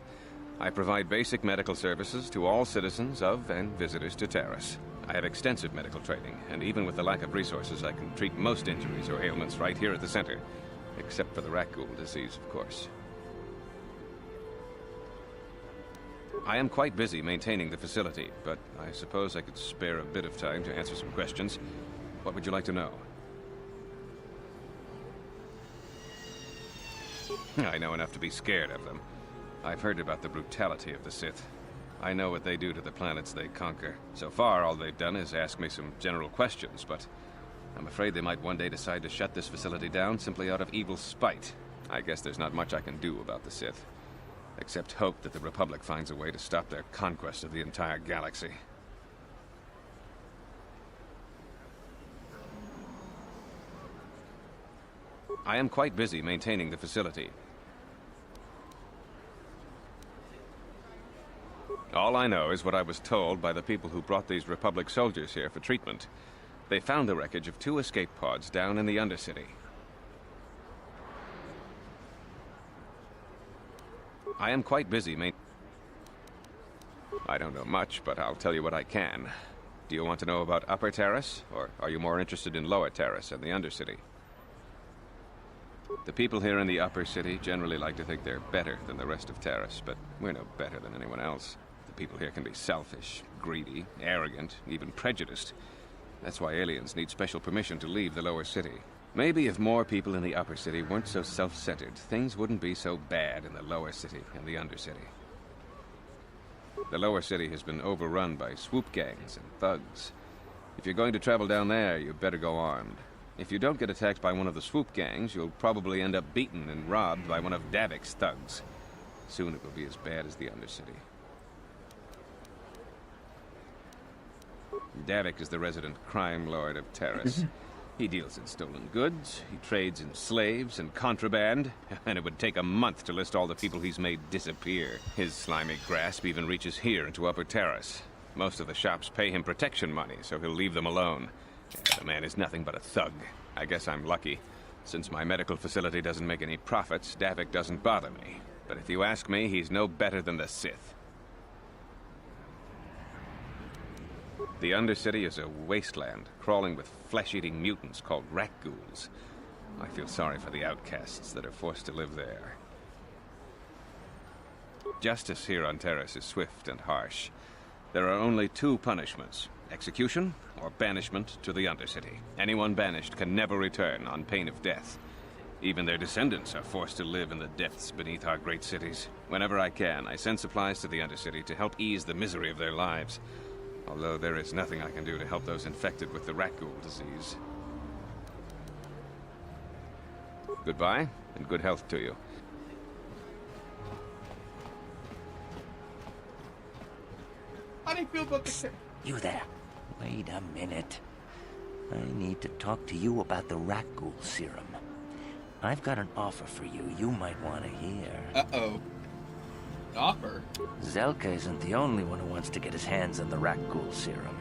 I provide basic medical services to all citizens of and visitors to Taris. I have extensive medical training, and even with the lack of resources, I can treat most injuries or ailments right here at the center. Except for the rat ghoul disease, of course. I am quite busy maintaining the facility, but I suppose I could spare a bit of time to answer some questions. What would you like to know? I know enough to be scared of them. I've heard about the brutality of the Sith. I know what they do to the planets they conquer. So far, all they've done is ask me some general questions, but I'm afraid they might one day decide to shut this facility down simply out of evil spite. I guess there's not much I can do about the Sith, except hope that the Republic finds a way to stop their conquest of the entire galaxy. I am quite busy maintaining the facility. All I know is what I was told by the people who brought these Republic soldiers here for treatment. They found the wreckage of 2 escape pods down in the Undercity. I am quite busy I don't know much, but I'll tell you what I can. Do you want to know about Upper Taris, or are you more interested in Lower Taris and the Undercity? The people here in the Upper City generally like to think they're better than the rest of Taris, but we're no better than anyone else. The people here can be selfish, greedy, arrogant, even prejudiced. That's why aliens need special permission to leave the Lower City. Maybe if more people in the Upper City weren't so self-centered, things wouldn't be so bad in the Lower City and the Undercity. The Lower City has been overrun by swoop gangs and thugs. If you're going to travel down there, you better go armed. If you don't get attacked by one of the swoop gangs, you'll probably end up beaten and robbed by one of Davik's thugs. Soon it will be as bad as the Undercity. Davik is the resident crime lord of Taris. He deals in stolen goods, he trades in slaves and contraband, and it would take a month to list all the people he's made disappear. His slimy grasp even reaches here into Upper Taris. Most of the shops pay him protection money, so he'll leave them alone. The man is nothing but a thug. I guess I'm lucky. Since my medical facility doesn't make any profits, Davik doesn't bother me. But if you ask me, he's no better than the Sith. The Undercity is a wasteland, crawling with flesh-eating mutants called rat ghouls. I feel sorry for the outcasts that are forced to live there. Justice here on Taris is swift and harsh. There are only 2 punishments: execution or banishment to the Undercity. Anyone banished can never return on pain of death. Even their descendants are forced to live in the depths beneath our great cities. Whenever I can, I send supplies to the Undercity to help ease the misery of their lives. Although there is nothing I can do to help those infected with the rat ghoul disease. Goodbye, and good health to you. How do you feel about the... You there. Wait a minute. I need to talk to you about the rat ghoul serum. I've got an offer for you might want to hear. Uh-oh. Offer? Zelka isn't the only one who wants to get his hands on the rat ghoul serum.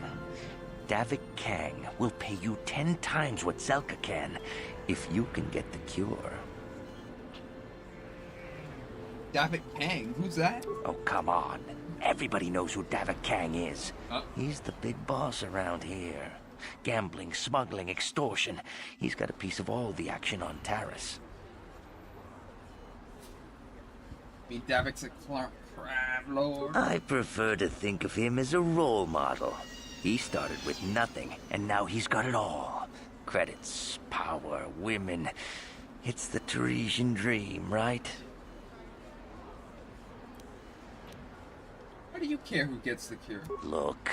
Davik Kang will pay you 10 times what Zelka can if you can get the cure. Davik Kang? Who's that? Oh, come on. Everybody knows who Davik Kang is. He's the big boss around here. Gambling, smuggling, extortion. He's got a piece of all the action on Taris. Davik's a crab lord. I prefer to think of him as a role model. He started with nothing, and now he's got it all. Credits, power, women. It's the Tarisian dream, right? Why do you care who gets the cure? Look,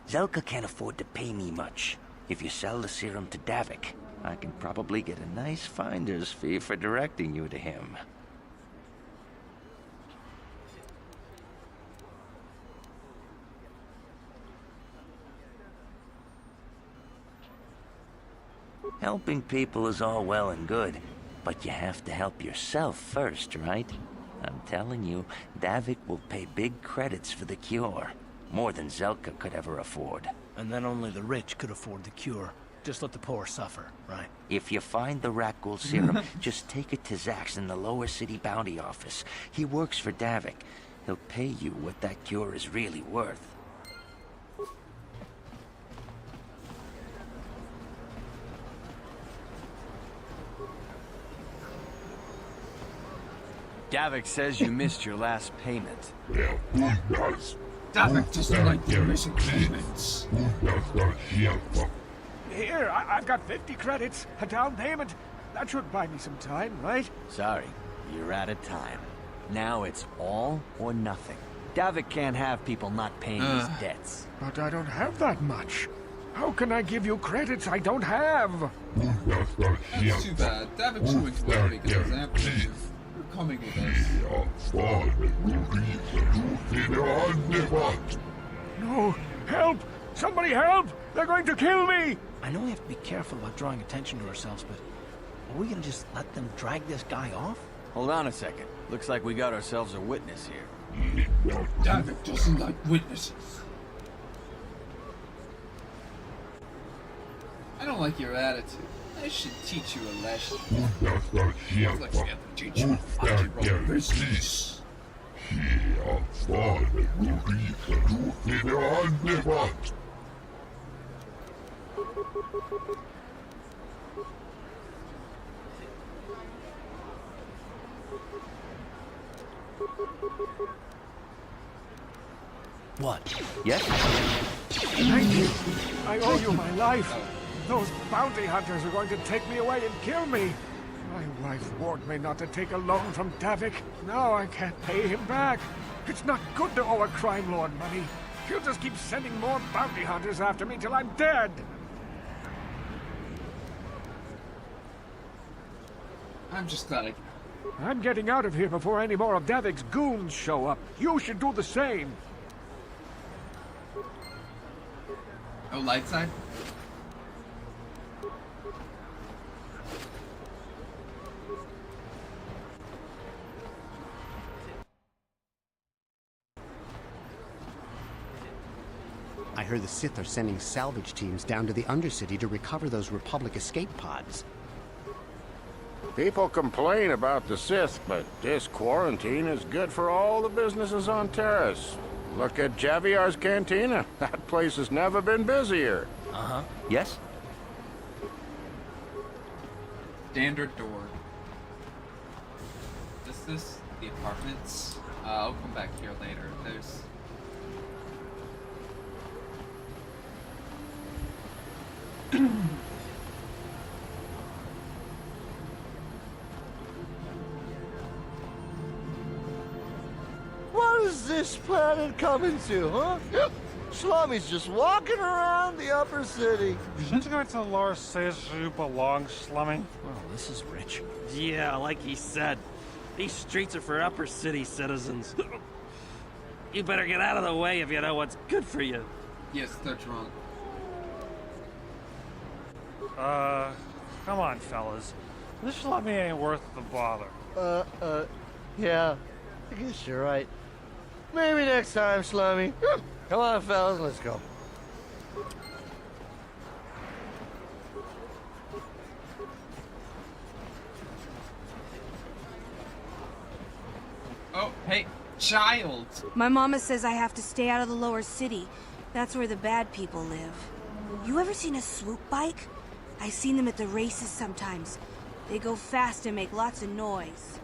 Zelka can't afford to pay me much. If you sell the serum to Davik, I can probably get a nice finder's fee for directing you to him. Helping people is all well and good, but you have to help yourself first, right? I'm telling you, Davik will pay big credits for the cure. More than Zelka could ever afford. And then only the rich could afford the cure. Just let the poor suffer, right? If you find the Rakghoul serum, just take it to Zax in the lower city bounty office. He works for Davik. He'll pay you what that cure is really worth. Davik says you missed your last payment. Davik doesn't like the missing payments. Here, I've got 50 credits, a down payment. That should buy me some time, right? Sorry, you're out of time. Now it's all or nothing. Davik can't have people not paying his debts. But I don't have that much. How can I give you credits I don't have? That's too bad. Davik's going to work because his ambition. You're coming with us. No, help! Somebody help! They're going to kill me! I know we have to be careful about drawing attention to ourselves, but are we gonna just let them drag this guy off? Hold on a second. Looks like we got ourselves a witness here. Davik doesn't like witnesses. I don't like your attitude. I should teach you a lesson. Looks like we have to teach you a business. What? Yes? Thank you. I owe you my life. Those bounty hunters are going to take me away and kill me. My wife warned me not to take a loan from Davik. Now I can't pay him back. It's not good to owe a crime lord money. He'll just keep sending more bounty hunters after me till I'm dead. I'm just glad I'm getting out of here before any more of Davik's goons show up. You should do the same. Oh, light side? I heard the Sith are sending salvage teams down to the Undercity to recover those Republic escape pods. People complain about the Sith, but this quarantine is good for all the businesses on Terrace. Look at Javiar's Cantina. That place has never been busier. Uh-huh. Yes? Standard door. Is this the apartments? I'll come back here later. There's... What is this planet coming to, huh? Slummy's just walking around the upper city. Shouldn't you go to the lower cities where you belong, Slummy? Well, this is rich. Yeah, like he said. These streets are for upper city citizens. You better get out of the way if you know what's good for you. Yes, they're drunk. Come on, fellas. This Slummy ain't worth the bother. Yeah. I guess you're right. Maybe next time, Slummy. Come on, fellas, let's go. Oh, hey, child! My mama says I have to stay out of the lower city. That's where the bad people live. You ever seen a swoop bike? I've seen them at the races sometimes. They go fast and make lots of noise.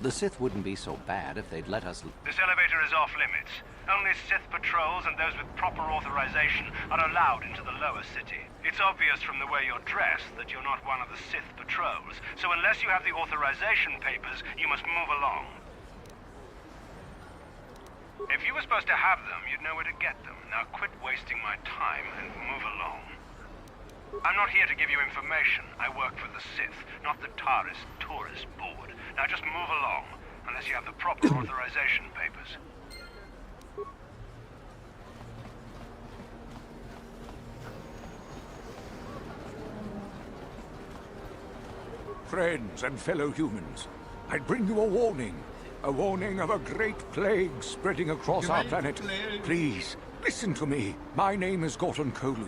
The Sith wouldn't be so bad if they'd let us... This elevator is off limits. Only Sith patrols and those with proper authorization are allowed into the lower city. It's obvious from the way you're dressed that you're not one of the Sith patrols, so unless you have the authorization papers, you must move along. If you were supposed to have them, you'd know where to get them. Now quit wasting my time and move along. I'm not here to give you information. I work for the Sith, not the Taris Tourist Board. Now just move along, unless you have the proper authorization papers. friends and fellow humans. I bring you a warning. A warning of a great plague spreading across our planet. Please, listen to me. My name is Gorton Kolu.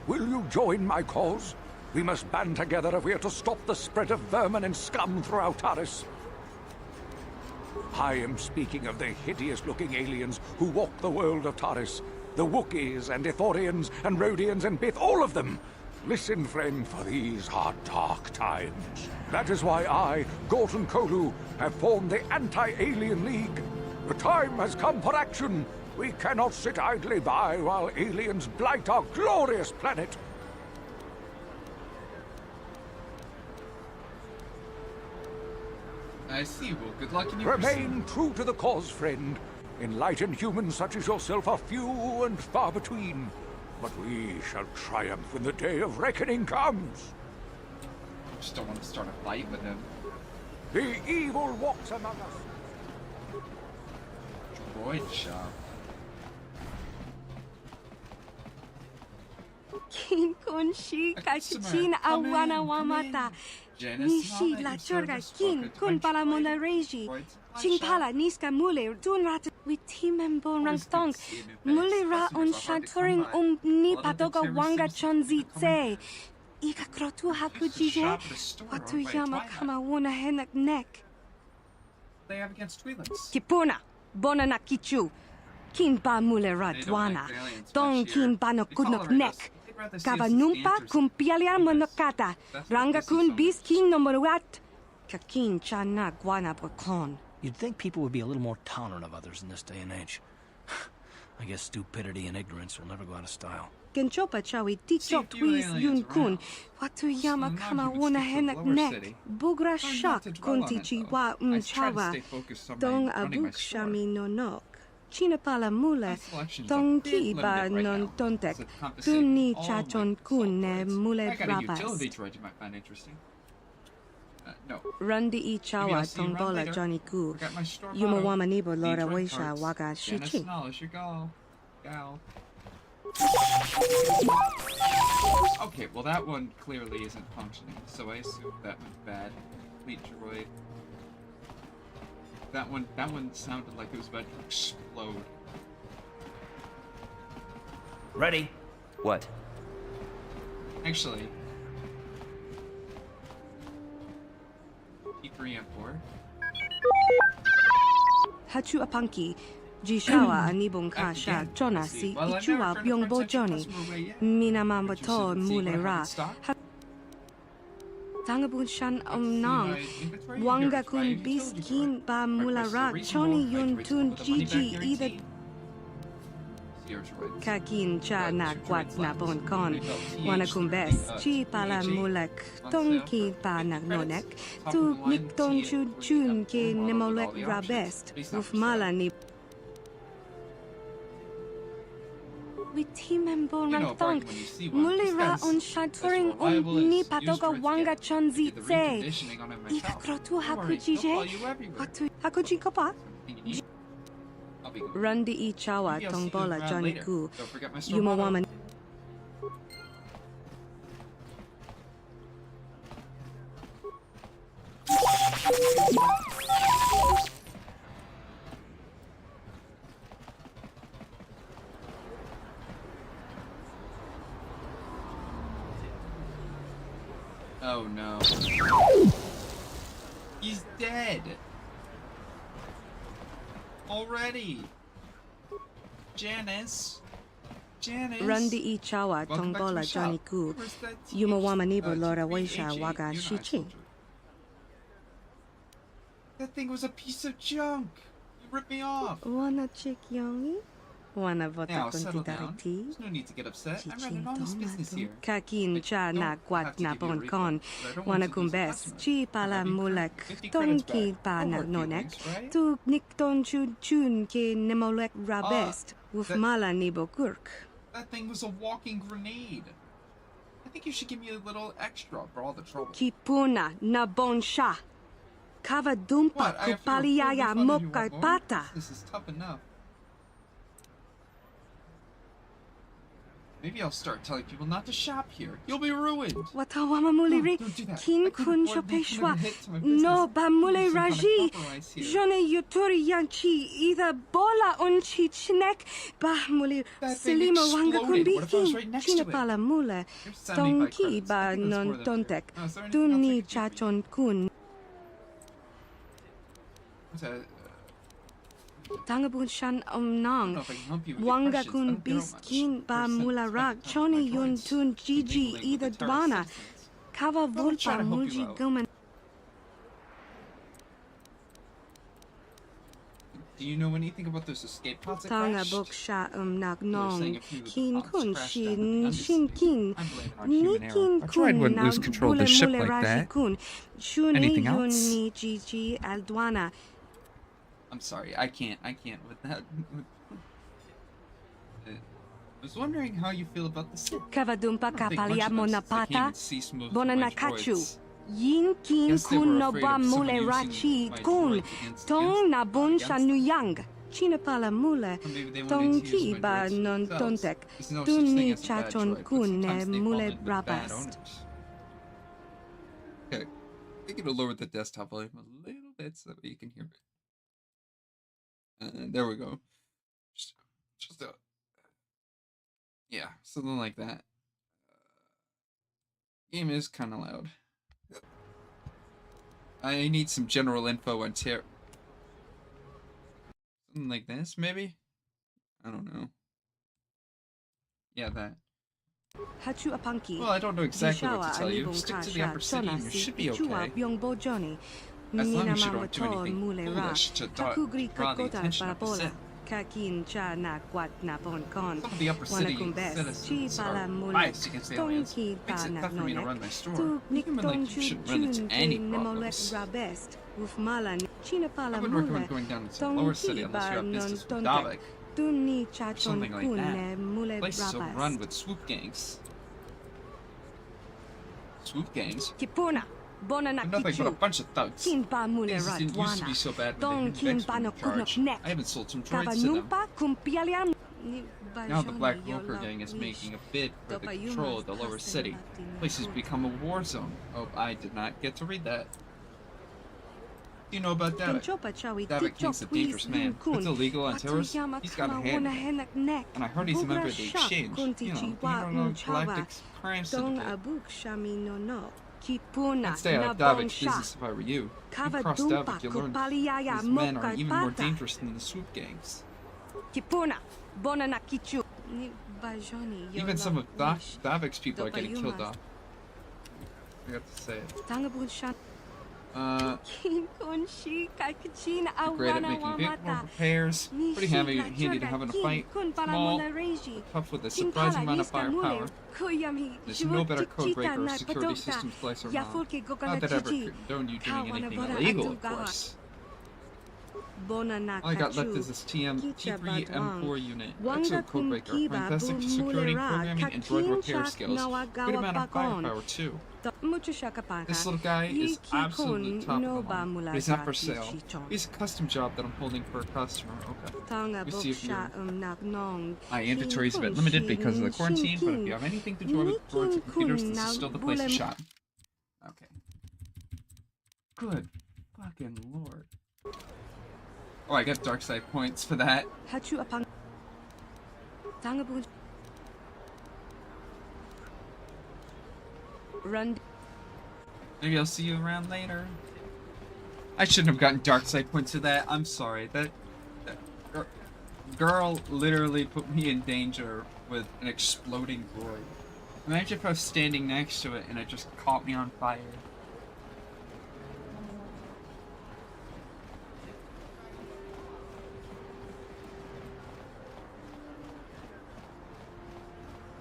Will you join my cause? We must band together if we are to stop the spread of vermin and scum throughout Taris. I am speaking of the hideous-looking aliens who walk the world of Taris. The Wookiees and Ithorians and Rhodians and Bith, all of them. Listen, friend, for these are dark times. That is why I, Gorton Kolu, have formed the Anti-Alien League. The time has come for action. We cannot sit idly by while aliens blight our glorious planet. I see. Well, good luck in your Remain true to the cause, friend. Enlightened humans such as yourself are few and far between. But we shall triumph when the day of reckoning comes. Just don't want to start a fight with him. The evil walks among us. Droid shop. Kin kon shi ka chin awana wamata. Ni shi la chorga kin kun pala mona reji. Ching pala niska mule dun rat with timembo rang tong. Mule ra on shanturing ni patoga wanga chonzi tse. Ika krotu hakujije. Watu yama kama wona henak neck. They have against Twi'leks. Kipuna, bona na kichu. Kin ba mule ra dwana. Tong kin ba no kudnok neck. Kava numpa kun pialia monokata. Ranga kun bis kin no moruat. Kakin chana guana bokon. You'd think people would be a little more tolerant of others in this day and age. I guess stupidity and ignorance will never go out of style. Genchopa chawi tichok twis yun kun. Watu yama kama wona henak neck. Bugra shak kunti chiwa chawa. Dong abuk shami no nok. China pala mule. Dong ki ba non tontek. Tuni chachon kun ne mule rabas. No. Rundi I chawa tombola Johnny Ku. Yuma wama nibo lora weisha waga shichi. Okay, well that one clearly isn't functioning, so I assume that went bad. Fleet droid. That one sounded like it was about to explode. Ready? What? Actually. E3 and 4. Hachu apanki. Jishawa anibong kasha Jonasi ichua byongbo Johnny. Minamambato mule ra. Tangabun shan omnang. Wanga kun biskin ba mula ra. Choni yun tun gigi either. Kakin cha na kwat na bon kon. Wana kumbes. Chi pala mulak. Tong ki pa na nonek. Tu nik ton chun chun ke nemolek ra best. Uf mala ni. With timembo rangtong. Mulira on shanturing ni patoga wanga chonzi tse. Ika krotu hakujije. Watu hakuji kopa. Rundi I chawa tongbola Johnny Ku. Yuma waman. Oh no. He's dead. Already. Janice. Rundi I chawa tongbola Johnny Ku. Yuma wamanibo lora weisha waga shichi. That thing was a piece of junk. You ripped me off. Wanna chick yongi? Wanna vota Now, settle down. contidariti? There's no need to get upset. I'm running all this business here. Kakin cha na kwat na bon kon. But I don't want Wana to lose kumbes. customers. Chi pala mulak. 50 Ton credits ki back. pa I'll na work you nonek. links, right? Tu nik ton chun chun ke nemolek rabest. Wuf that- mala nibo gurk. That thing was a walking grenade. I think you should give me a little extra for all the trouble. Kipuna na bon sha. Kava dumpa What? I have to go kupaliaya full refund if you moka want more? pata. This is tough enough. Maybe I'll start telling people not to shop here. You'll be ruined. Watawama muliri kin kun chopeshwa no ba mule raji jone yuturi yanchi either bola unchi chinek ba muli selima wanga kumbiki chinapala mule tonki ba non tontek tuni chachon kun Tangabun shan omnang wanga kun biskin ba mula rak choni yun tun gigi either dwana kava volpa mulji guman. Do you know anything about those escape pods that Tanga crashed? boksha nak nong kin kun shin shin kin nikin kun na bule mule raji kun shuni yun ni gigi aldwana. I'm sorry, I can't with that. I was wondering how you feel about the Sith. Kavadumpa kapalia monapata bonanakachu. droids. Yin kin kun no ba mule rachi kun tong na bun shanuyang. Chinapala mule tong ki ba non tontek. Tuni chachon kun ne mule rabast. Okay, I'm gonna lower the desktop volume a little bit so that way you can hear it. There we go. Just yeah, something like that. Game is kind of loud. I need some general info on something like this, maybe? I don't know. Yeah, that. Well, I don't know exactly what to tell you. Stick to the upper city and you should be okay. As long as you don't do anything foolish to draw the attention of the Sith. Some of the upper city citizens are biased against the aliens. Makes it tough for me to run my store. Even when you shouldn't run into any problems. I wouldn't recommend going down into the lower city unless you have business with Davik. Something like that. Places are run with swoop gangs. Swoop gangs? Nothing but a bunch of thugs. Things didn't used to be so bad when they had Vex in charge. I haven't sold some droids to them. Now the Black Broker Gang is making a bid for the control of the lower city. The place has become a war zone. Oh, I did not get to read that. Do you know about Davik? Davik King's a dangerous man. It's illegal on Terrace. He's got a hand in it. And I heard he's a member of the Exchange. You know, the Intergalactic Crime Syndicate. I'd stay out of Davik's business if I were you. If you cross Davik, you'll learn these men are even more dangerous than the swoop gangs. Even some of Davik's people are getting killed off. I have to say it. Great at making vehicle repairs. Pretty handy to have in a fight. Small, tough with a surprising amount of firepower. There's no better code breaker or security systems place around. Not that I ever condone you doing anything illegal, of course. All I got left is this T3 M4 unit. Excellent codebreaker, fantastic security programming, and droid repair skills. Good amount of firepower too. This little guy is absolutely top of the line, but he's not for sale. He's a custom job that I'm holding for a customer. Okay. Let me see if you're... My inventory is a bit limited because of the quarantine, but if you have anything to do with droids and computers, this is still the place to shop. Okay. Good fucking lord. Oh, I got dark side points for that. Maybe I'll see you around later. I shouldn't have gotten dark side points for that. I'm sorry. That girl literally put me in danger with an exploding droid. Imagine if I was standing next to it and it just caught me on fire.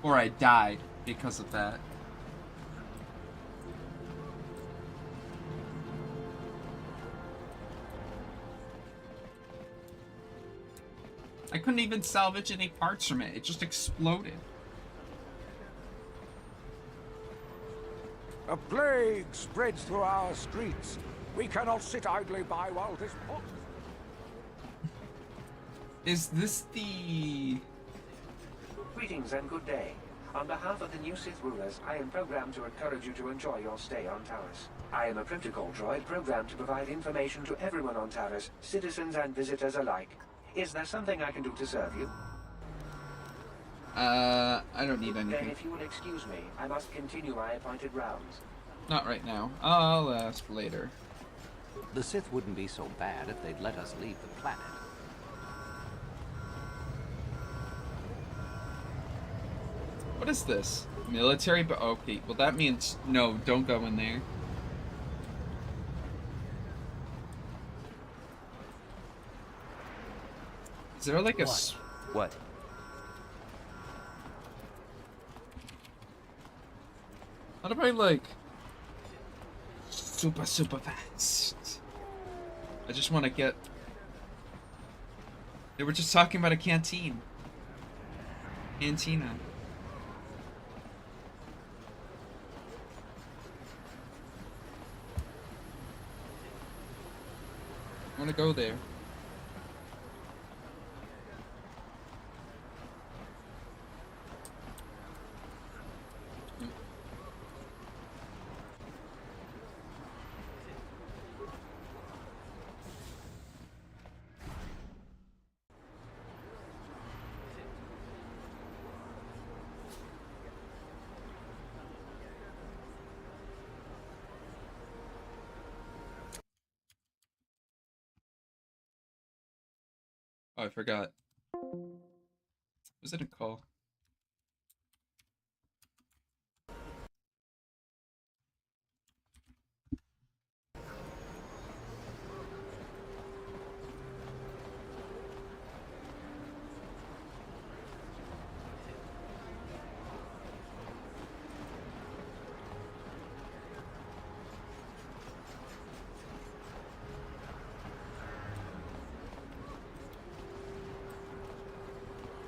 Or I died because of that. I couldn't even salvage any parts from it. It just exploded. A plague spreads through our streets. We cannot sit idly by while this... Is this the... Greetings and good day. On behalf of the new Sith rulers, I am programmed to encourage you to enjoy your stay on Taris. I am a protocol droid programmed to provide information to everyone on Taris, citizens and visitors alike. Is there something I can do to serve you? I don't need anything. Then if you will excuse me, I must continue my appointed rounds. Not right now. I'll ask later. The Sith wouldn't be so bad if they'd let us leave the planet. What is this? Military, but okay. Well, that means no. Don't go in there. Is there like a what? How do I like super fast? I just want to get. They were just talking about a cantina. I want to go there. Oh, I forgot. Was it a call?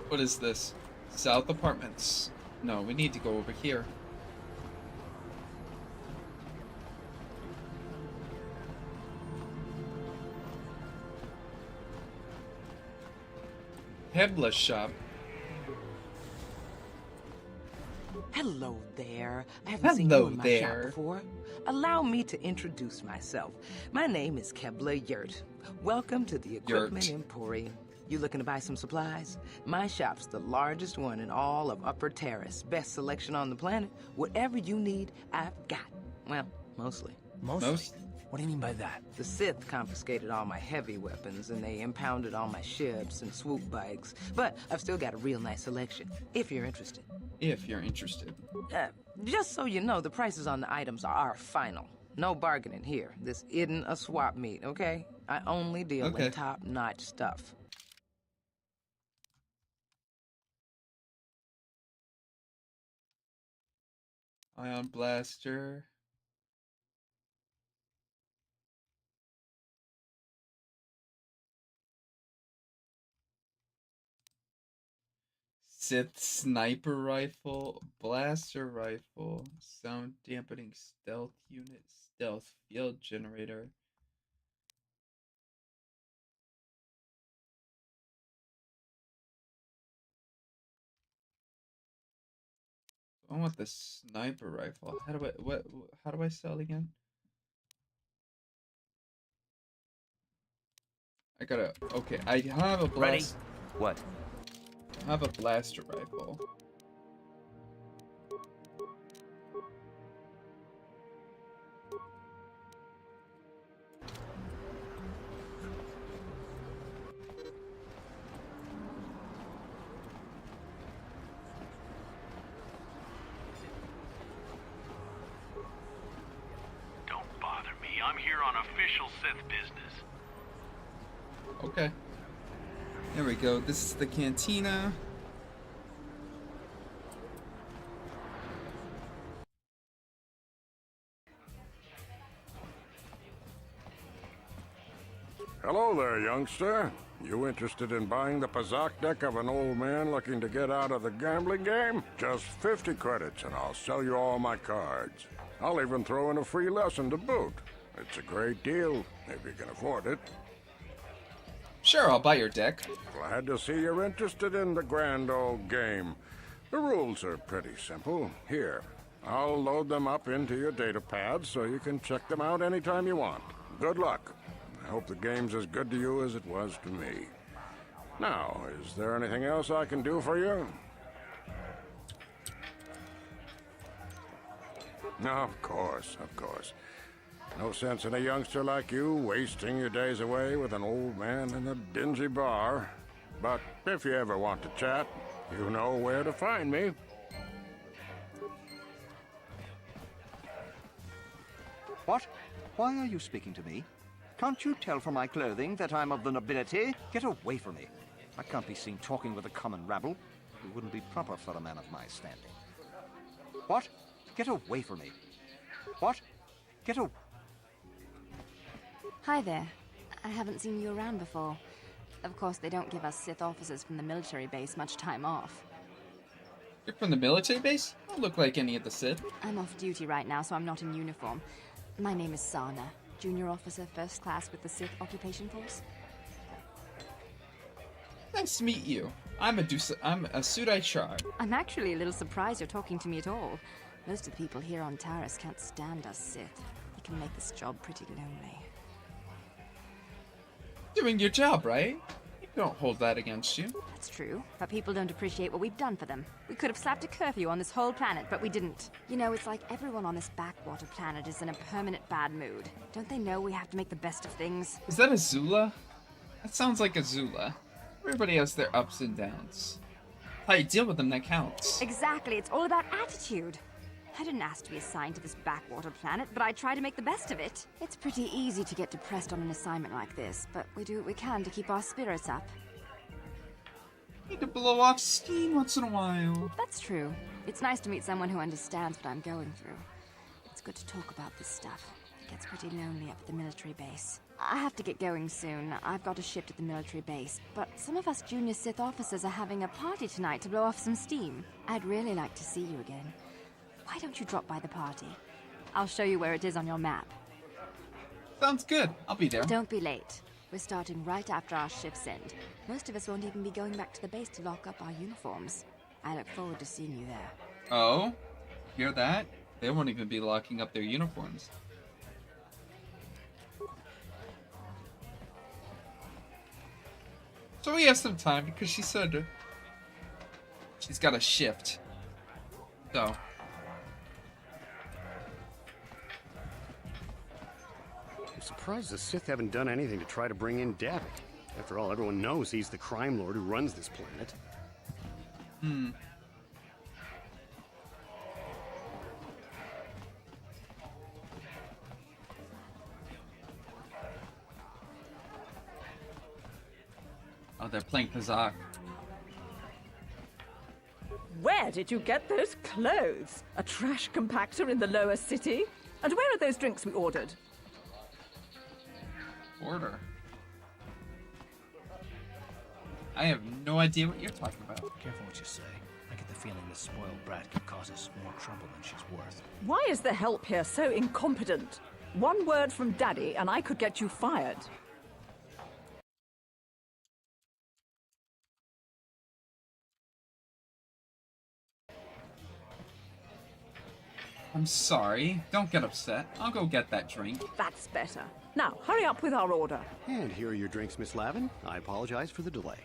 What is this? South Apartments. No, we need to go over here. Hebla shop. Hello there. I haven't seen you in my shop before. Allow me to introduce myself. My name is Kebla Yurt. Welcome to the Equipment Emporium. You looking to buy some supplies? My shop's the largest one in all of Upper Terrace. Best selection on the planet. Whatever you need, I've got. Well, mostly. Mostly? What do you mean by that? The Sith confiscated all my heavy weapons, and they impounded all my ships and swoop bikes. But I've still got a real nice selection, if you're interested. If you're interested. Just so you know, the prices on the items are final. No bargaining here. This isn't a swap meet, okay? I only deal in top-notch stuff. Ion blaster. Sith sniper rifle, blaster rifle, sound dampening stealth unit, stealth field generator. I want the sniper rifle. How do I how do I sell again? I gotta okay, I have a blast. What? I have a blaster rifle. Don't bother me. I'm here on official Sith business. Okay. There we go. This is the cantina. Hello there, youngster. You interested in buying the Pazak deck of an old man looking to get out of the gambling game? Just 50 credits and I'll sell you all my cards. I'll even throw in a free lesson to boot. It's a great deal, if you can afford it. Sure, I'll buy your deck. Glad to see you're interested in the grand old game. The rules are pretty simple. Here, I'll load them up into your data pad so you can check them out anytime you want. Good luck. I hope the game's as good to you as it was to me. Now, is there anything else I can do for you? Of course, of course. No sense in a youngster like you wasting your days away with an old man in a dingy bar. But if you ever want to chat, you know where to find me. What? Why are you speaking to me? Can't you tell from my clothing that I'm of the nobility? Get away from me. I can't be seen talking with a common rabble. It wouldn't be proper for a man of my standing. What? Get away from me. What? Get away. Hi there. I haven't seen you around before. Of course, they don't give us Sith officers from the military base much time off. You're from the military base? You don't look like any of the Sith. I'm off duty right now, so I'm not in uniform. My name is Sana, junior officer, first class with the Sith occupation force. Nice to meet you. I'm a Sudai Shard. I'm actually a little surprised you're talking to me at all. Most of the people here on Taris can't stand us Sith. They can make this job pretty lonely. Doing your job, right? You don't hold that against you. That's true, but people don't appreciate what we've done for them. We could have slapped a curfew on this whole planet, but we didn't. You know, it's like everyone on this backwater planet is in a permanent bad mood. Don't they know we have to make the best of things? Is that a Zula? That sounds like a Zula. Everybody has their ups and downs. How you deal with them that counts. Exactly, it's all about attitude. I didn't ask to be assigned to this backwater planet, but I try to make the best of it. It's pretty easy to get depressed on an assignment like this, but we do what we can to keep our spirits up. Need to blow off steam once in a while. That's true. It's nice to meet someone who understands what I'm going through. It's good to talk about this stuff. It gets pretty lonely up at the military base. I have to get going soon. I've got a shift at the military base, but some of us junior Sith officers are having a party tonight to blow off some steam. I'd really like to see you again. Why don't you drop by the party? I'll show you where it is on your map. Sounds good. I'll be there. Don't be late. We're starting right after our shifts end. Most of us won't even be going back to the base to lock up our uniforms. I look forward to seeing you there. Oh? Hear that? They won't even be locking up their uniforms. So we have some time because she said she's got a shift. So. I'm surprised the Sith haven't done anything to try to bring in Davik. After all, everyone knows he's the crime lord who runs this planet. Oh, they're playing Kazakh. Where did you get those clothes? A trash compactor in the lower city? And where are those drinks we ordered? Order. I have no idea what you're talking about. Careful what you say. I get the feeling this spoiled brat could cause us more trouble than she's worth. Why is the help here so incompetent? One word from Daddy and I could get you fired. I'm sorry. Don't get upset. I'll go get that drink. That's better. Now, hurry up with our order. And here are your drinks, Miss Lavin. I apologize for the delay.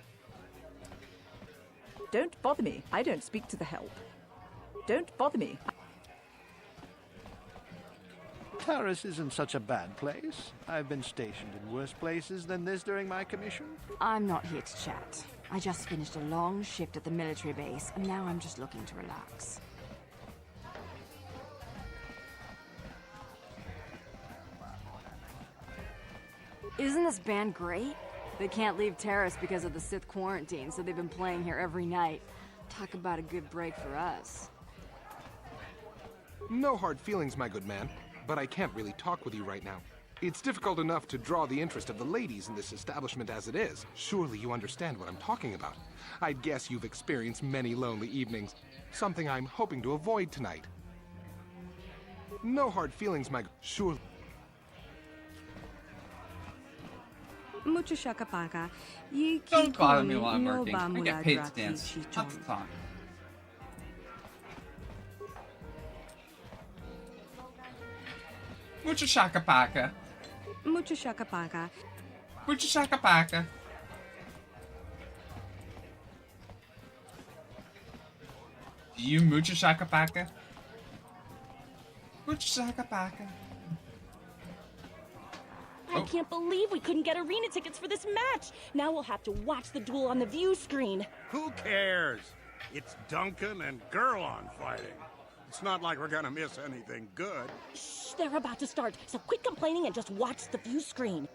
Don't bother me. I don't speak to the help. Don't bother me. Taris isn't such a bad place. I've been stationed in worse places than this during my commission. I'm not here to chat. I just finished a long shift at the military base, and now I'm just looking to relax. Isn't this band great? They can't leave Taris because of the Sith quarantine, so they've been playing here every night. Talk about a good break for us. No hard feelings, my good man, but I can't really talk with you right now. It's difficult enough to draw the interest of the ladies in this establishment as it is. Surely you understand what I'm talking about. I'd guess you've experienced many lonely evenings, something I'm hoping to avoid tonight. No hard feelings, my... Surely... Mucho Don't bother me while I'm working. I get paid to dance, not to talk. Mucha shaka paka. Mucha shaka paka. Mucha shaka paka. Do you mucha shaka paka? Mucha shaka paka. I can't believe we couldn't get arena tickets for this match. Now we'll have to watch the duel on the view screen. Who cares? It's Duncan and Gerlon fighting. It's not like we're gonna miss anything good. Shh, they're about to start, so quit complaining and just watch the view screen.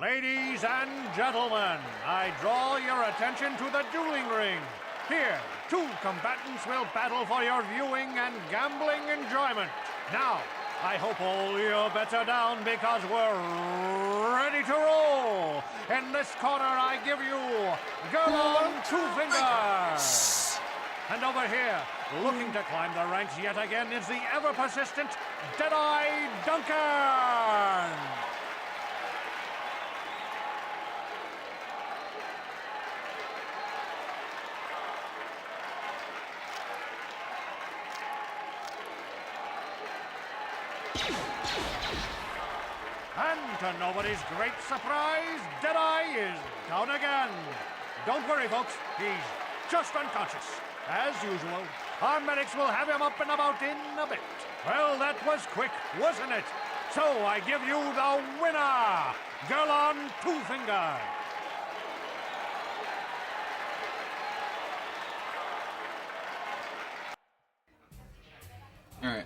Ladies and gentlemen, I draw your attention to the dueling ring. Here, two combatants will battle for your viewing and gambling enjoyment. Now, I hope all your bets are down because we're ready to roll. In this corner, I give you Gerlon Two Fingers. And over here, looking to climb the ranks yet again, is the ever-persistent Deadeye Duncan. And to nobody's great surprise, Deadeye is down again. Don't worry, folks. He's just unconscious. As usual, our medics will have him up and about in a bit. Well, that was quick, wasn't it? So I give you the winner, Gerlon Two Fingers. All right.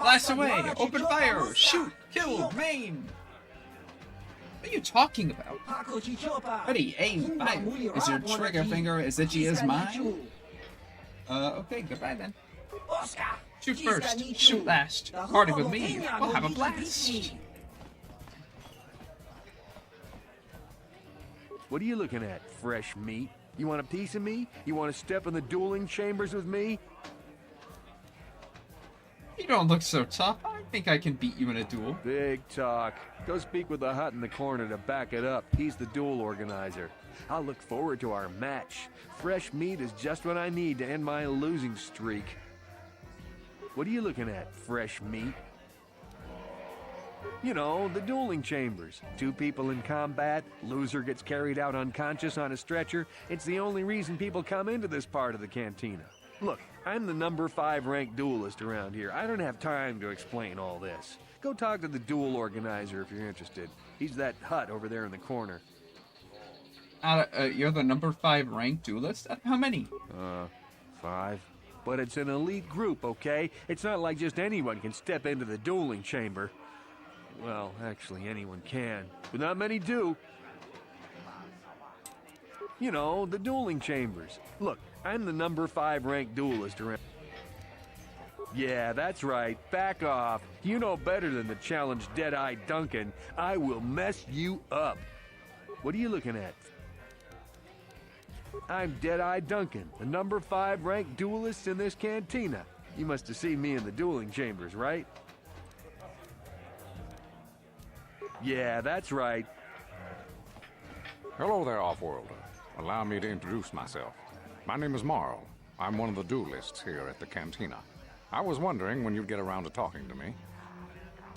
Blast away! Open fire! Shoot! Kill! Maim! What are you talking about? Ready, aim, fire! Is your trigger finger as itchy as mine? Okay, goodbye then. Shoot first, shoot last. Party with me, we'll have a blast! What are you looking at, fresh meat? You want a piece of me? You want to step in the dueling chambers with me? You don't look so tough. I think I can beat you in a duel. Big talk. Go speak with the hut in the corner to back it up. He's the duel organizer. I'll look forward to our match. Fresh meat is just what I need to end my losing streak. What are you looking at, fresh meat? You know, the dueling chambers. Two people in combat, loser gets carried out unconscious on a stretcher. It's the only reason people come into this part of the cantina. Look, I'm the number 5 ranked duelist around here. I don't have time to explain all this. Go talk to the duel organizer if you're interested. He's that hut over there in the corner. You're the number 5 ranked duelist? How many? 5. But it's an elite group, okay? It's not like just anyone can step into the dueling chamber. Well, actually, anyone can, but not many do. You know, the dueling chambers. Look, I'm the number 5 ranked duelist around. Yeah, that's right. Back off. You know better than to challenge Deadeye Duncan. I will mess you up. What are you looking at? I'm Deadeye Duncan, the number 5 ranked duelist in this cantina. You must have seen me in the dueling chambers, right? Yeah, that's right. Hello there, Offworlder. Allow me to introduce myself. My name is Marl. I'm one of the duelists here at the cantina. I was wondering when you'd get around to talking to me.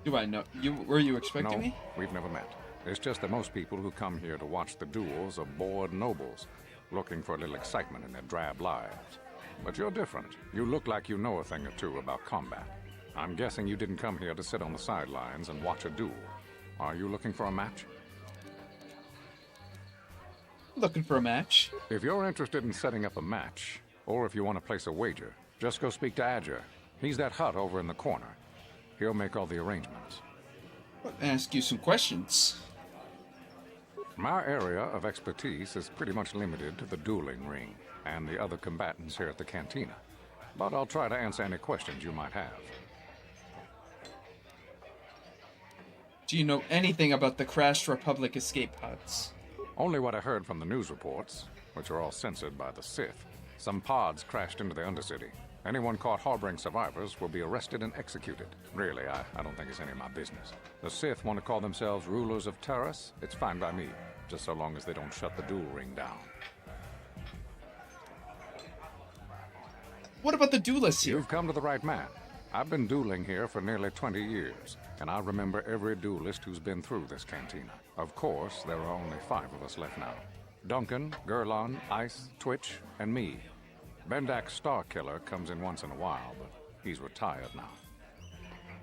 Do I know? Were you expecting me? No, we've never met. It's just that most people who come here to watch the duels are bored nobles, looking for a little excitement in their drab lives. But you're different. You look like you know a thing or two about combat. I'm guessing you didn't come here to sit on the sidelines and watch a duel. Are you looking for a match? Looking for a match. If you're interested in setting up a match, or if you want to place a wager, just go speak to Adger. He's that hut over in the corner. He'll make all the arrangements. I'll ask you some questions. My area of expertise is pretty much limited to the dueling ring and the other combatants here at the cantina. But I'll try to answer any questions you might have. Do you know anything about the crashed Republic escape pods? Only what I heard from the news reports, which are all censored by the Sith. Some pods crashed into the Undercity. Anyone caught harboring survivors will be arrested and executed. Really, I don't think it's any of my business. The Sith want to call themselves rulers of Taris. It's fine by me, just so long as they don't shut the duel ring down. What about the duelists here? You've come to the right man. I've been dueling here for nearly 20 years, and I remember every duelist who's been through this cantina. Of course, there are only 5 of us left now. Duncan, Gurlon, Ice, Twitch, and me. Bendak's Starkiller comes in once in a while, but he's retired now.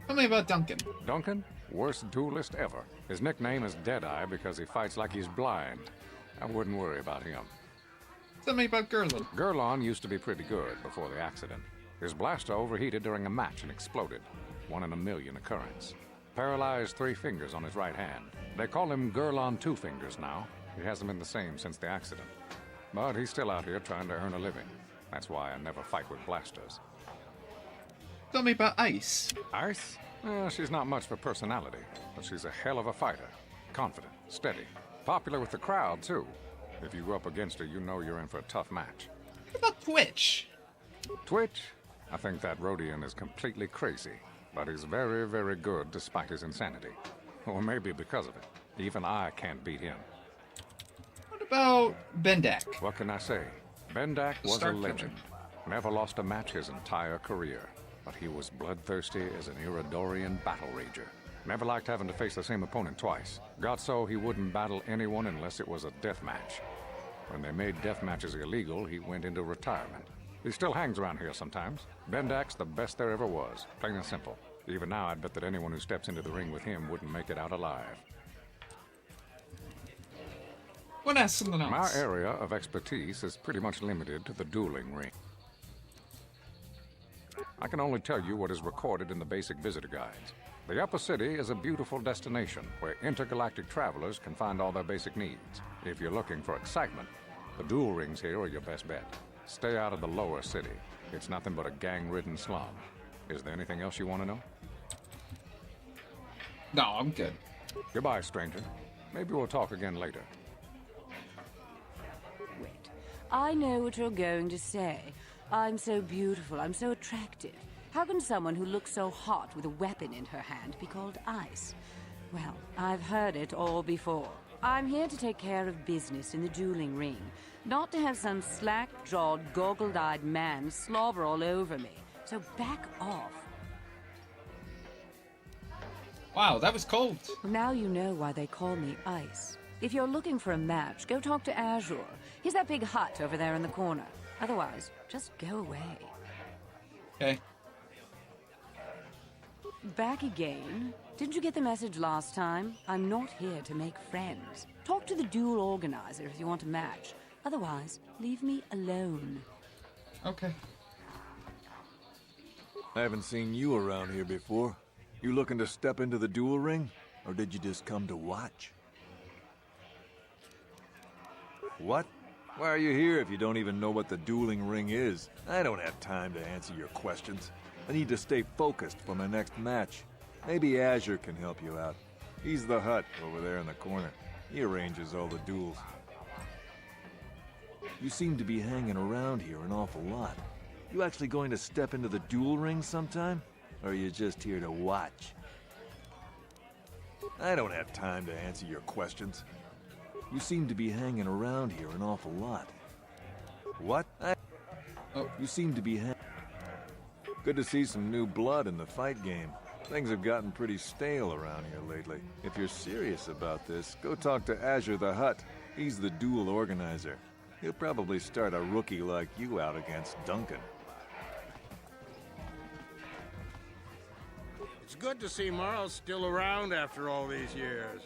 Tell me about Duncan. Duncan? Worst duelist ever. His nickname is Deadeye because he fights like he's blind. I wouldn't worry about him. Tell me about Gurlon. Gurlon used to be pretty good before the accident. His blaster overheated during a match and exploded. 1 in a million occurrence. Paralyzed 3 fingers on his right hand. They call him Gurlon Two Fingers now. He hasn't been the same since the accident. But he's still out here trying to earn a living. That's why I never fight with blasters. Tell me about Ice. Ice? She's not much for personality, but she's a hell of a fighter. Confident, steady, popular with the crowd, too. If you go up against her, you know you're in for a tough match. What about Twitch? Twitch? I think that Rhodian is completely crazy, but he's very, very good despite his insanity. Or maybe because of it. Even I can't beat him. What about Bendak? What can I say? Bendak was a legend. Never lost a match his entire career. But he was bloodthirsty as an Iridorian battle rager. Never liked having to face the same opponent twice. Got so he wouldn't battle anyone unless it was a death match. When they made death matches illegal, he went into retirement. He still hangs around here sometimes. Bendak's the best there ever was, plain and simple. Even now, I'd bet that anyone who steps into the ring with him wouldn't make it out alive. What else? Something else? My area of expertise is pretty much limited to the dueling ring. I can only tell you what is recorded in the basic visitor guides. The Upper City is a beautiful destination where intergalactic travelers can find all their basic needs. If you're looking for excitement, the duel rings here are your best bet. Stay out of the Lower City. It's nothing but a gang-ridden slum. Is there anything else you want to know? No, I'm good. Goodbye, stranger. Maybe we'll talk again later. Wait. I know what you're going to say. I'm so beautiful, I'm so attractive. How can someone who looks so hot with a weapon in her hand be called Ice? Well, I've heard it all before. I'm here to take care of business in the dueling ring, not to have some slack-jawed, goggled-eyed man slobber all over me. So back off. Wow, that was cold. Now you know why they call me Ice. If you're looking for a match, go talk to Azure. He's that big hut over there in the corner. Otherwise, just go away. Okay. Back again? Didn't you get the message last time? I'm not here to make friends. Talk to the duel organizer if you want a match. Otherwise, leave me alone. Okay. I haven't seen you around here before. You looking to step into the duel ring? Or did you just come to watch? What? Why are you here if you don't even know what the dueling ring is? I don't have time to answer your questions. I need to stay focused for my next match. Maybe Azure can help you out. He's the hut over there in the corner. He arranges all the duels. You seem to be hanging around here an awful lot. You actually going to step into the duel ring sometime? Or are you just here to watch? I don't have time to answer your questions. You seem to be hanging around here an awful lot. What? You seem to be Good to see some new blood in the fight game. Things have gotten pretty stale around here lately. If you're serious about this, go talk to Azure the Hutt. He's the duel organizer. He'll probably start a rookie like you out against Duncan. It's good to see Marl's still around after all these years.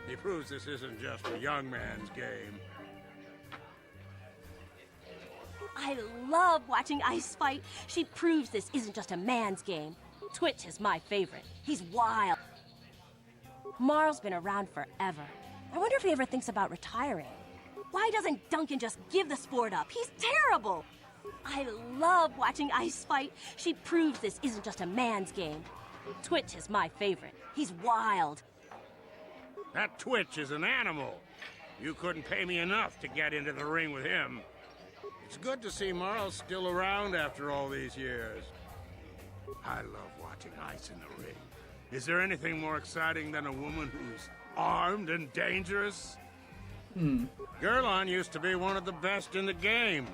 He proves this isn't just a young man's game. I love watching Ice fight. She proves this isn't just a man's game. Twitch is my favorite. He's wild. Marl's been around forever. I wonder if he ever thinks about retiring. Why doesn't Duncan just give the sport up? He's terrible. I love watching Ice fight. She proves this isn't just a man's game. Twitch is my favorite. He's wild. That Twitch is an animal. You couldn't pay me enough to get into the ring with him. It's good to see Marl still around after all these years. I love watching Ice in the ring. Is there anything more exciting than a woman who's armed and dangerous? Gurlon used to be one of the best in the game.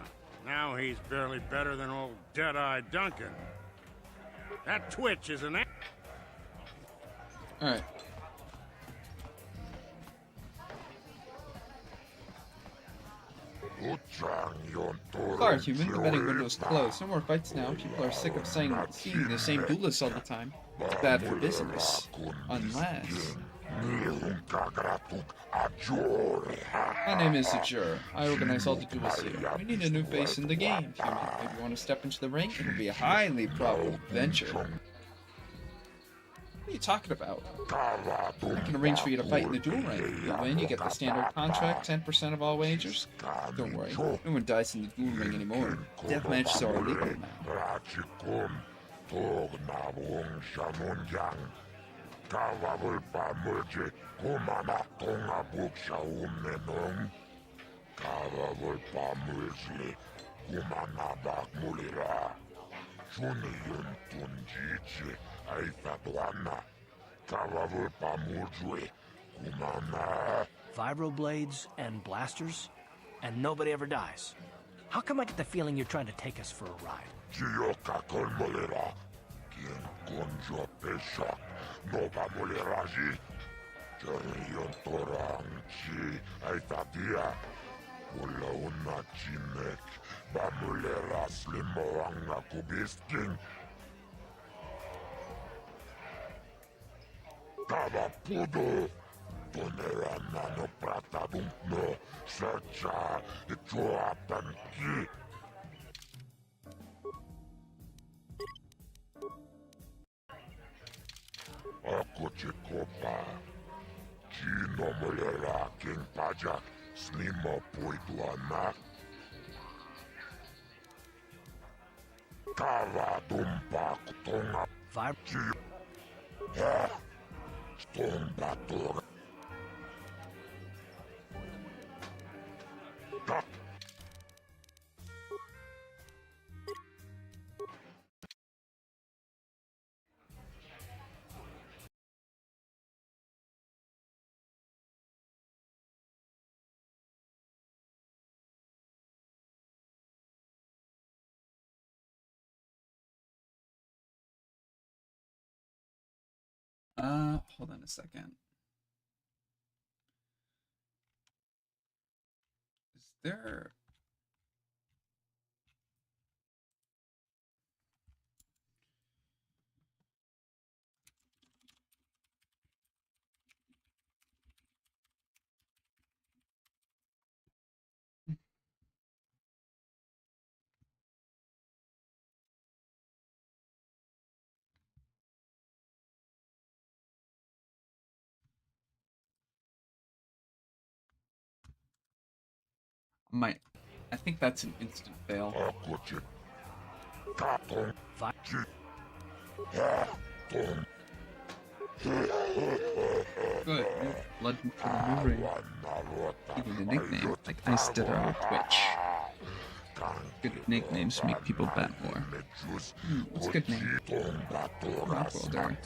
Now he's barely better than old Deadeye Duncan. That Twitch is an... Alright. Sorry, human. The betting window's closed. No more fights now. People are sick of seeing the same duelists all the time. It's bad for business. Unless... My name is Ajur. I organize all the duels here. We need a new face in the game, human. If you want to step into the ring, it will be a highly probable venture. What are you talking about? I can arrange for you to fight in the duel ring. If you win, you get the standard contract, 10% of all wagers. Don't worry, no one dies in the duel ring anymore. Death matches are illegal now. Vibroblades and blasters, and nobody ever dies. How come I get the feeling you're trying to take us for a ride? Hold on a second. Is there... I think that's an instant fail. Good. Blood from the ring. Even a nickname, like Ice Ditto or Twitch. Good nicknames make people bet more. What's a good name? Rockworld.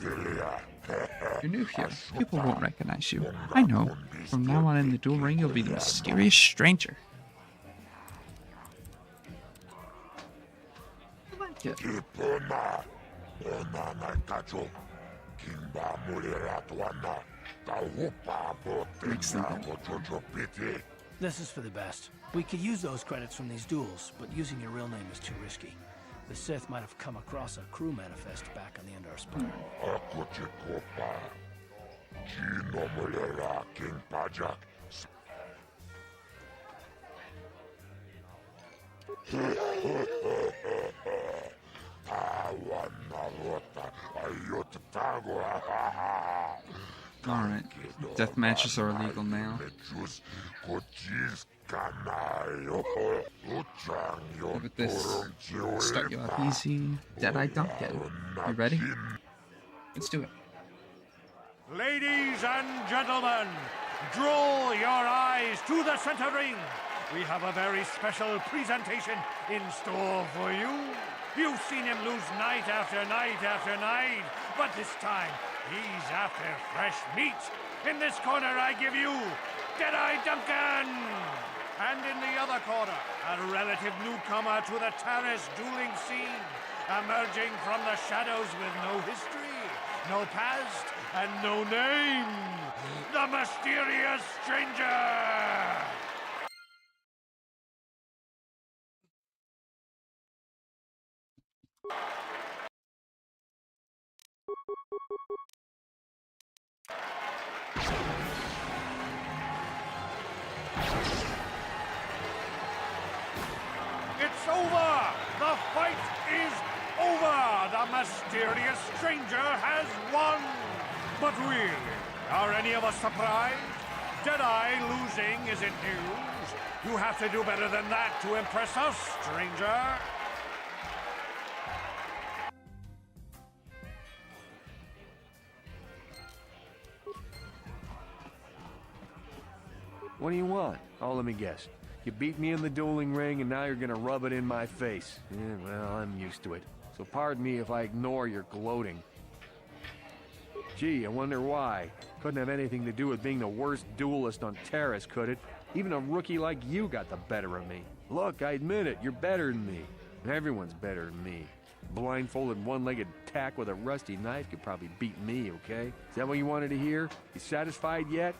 You're new here. People won't recognize you. I know. From now on in the duel ring, you'll be the mysterious stranger. Yeah. This is for the best. We could use those credits from these duels, but using your real name is too risky. The Sith might have come across a crew manifest back on the Endar Spire. Alright, death matches are illegal now. Look at this. Start you off easy. Deadeye Duncan. You ready? Let's do it. Ladies and gentlemen, draw your eyes to the center ring. We have a very special presentation in store for you. You've seen him lose night after night after night, but this time he's after fresh meat. In this corner, I give you Deadeye Duncan. And in the other corner, a relative newcomer to the terrace dueling scene, emerging from the shadows with no history, no past, and no name, the mysterious stranger! It's over! The fight is over! The mysterious stranger has won! But really, are any of us surprised? Deadeye losing isn't news. You have to do better than that to impress us, stranger. What do you want? Oh, let me guess. You beat me in the dueling ring, and now you're gonna rub it in my face. Yeah, well, I'm used to it. So pardon me if I ignore your gloating. Gee, I wonder why. Couldn't have anything to do with being the worst duelist on Terrace, could it? Even a rookie like you got the better of me. Look, I admit it, you're better than me. Everyone's better than me. Blindfolded, one-legged tack with a rusty knife could probably beat me, okay? Is that what you wanted to hear? You satisfied yet?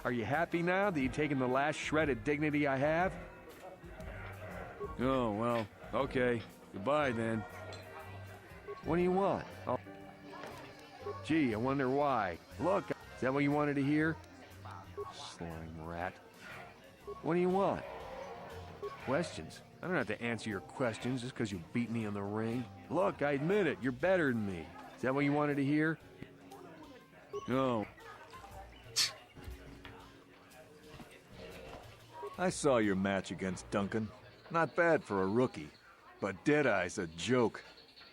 Are you happy now that you've taken the last shred of dignity I have? Oh, well, okay. Goodbye, then. What do you want? Oh. Gee, I wonder why. Look, is that what you wanted to hear? Slime rat. What do you want? Questions? I don't have to answer your questions just because you beat me in the ring. Look, I admit it, you're better than me. Is that what you wanted to hear? No. I saw your match against Duncan. Not bad for a rookie. But Deadeye's a joke.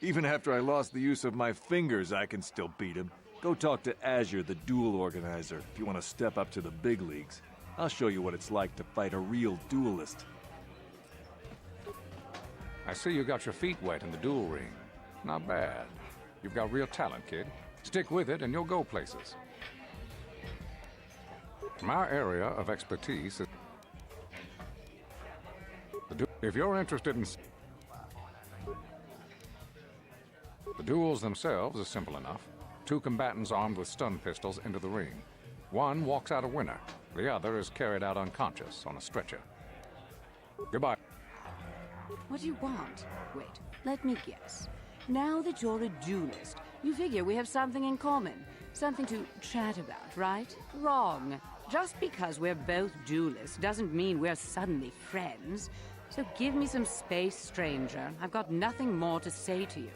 Even after I lost the use of my fingers, I can still beat him. Go talk to Azure, the duel organizer, if you want to step up to the big leagues. I'll show you what it's like to fight a real duelist. I see you got your feet wet in the duel ring. Not bad. You've got real talent, kid. Stick with it and you'll go places. My area of expertise is... If you're interested in... The duels themselves are simple enough. Two combatants armed with stun pistols into the ring. One walks out a winner. The other is carried out unconscious on a stretcher. Goodbye. What do you want? Wait, let me guess. Now that you're a duelist, you figure we have something in common. Something to chat about, right? Wrong. Just because we're both duelists doesn't mean we're suddenly friends. So give me some space, stranger. I've got nothing more to say to you.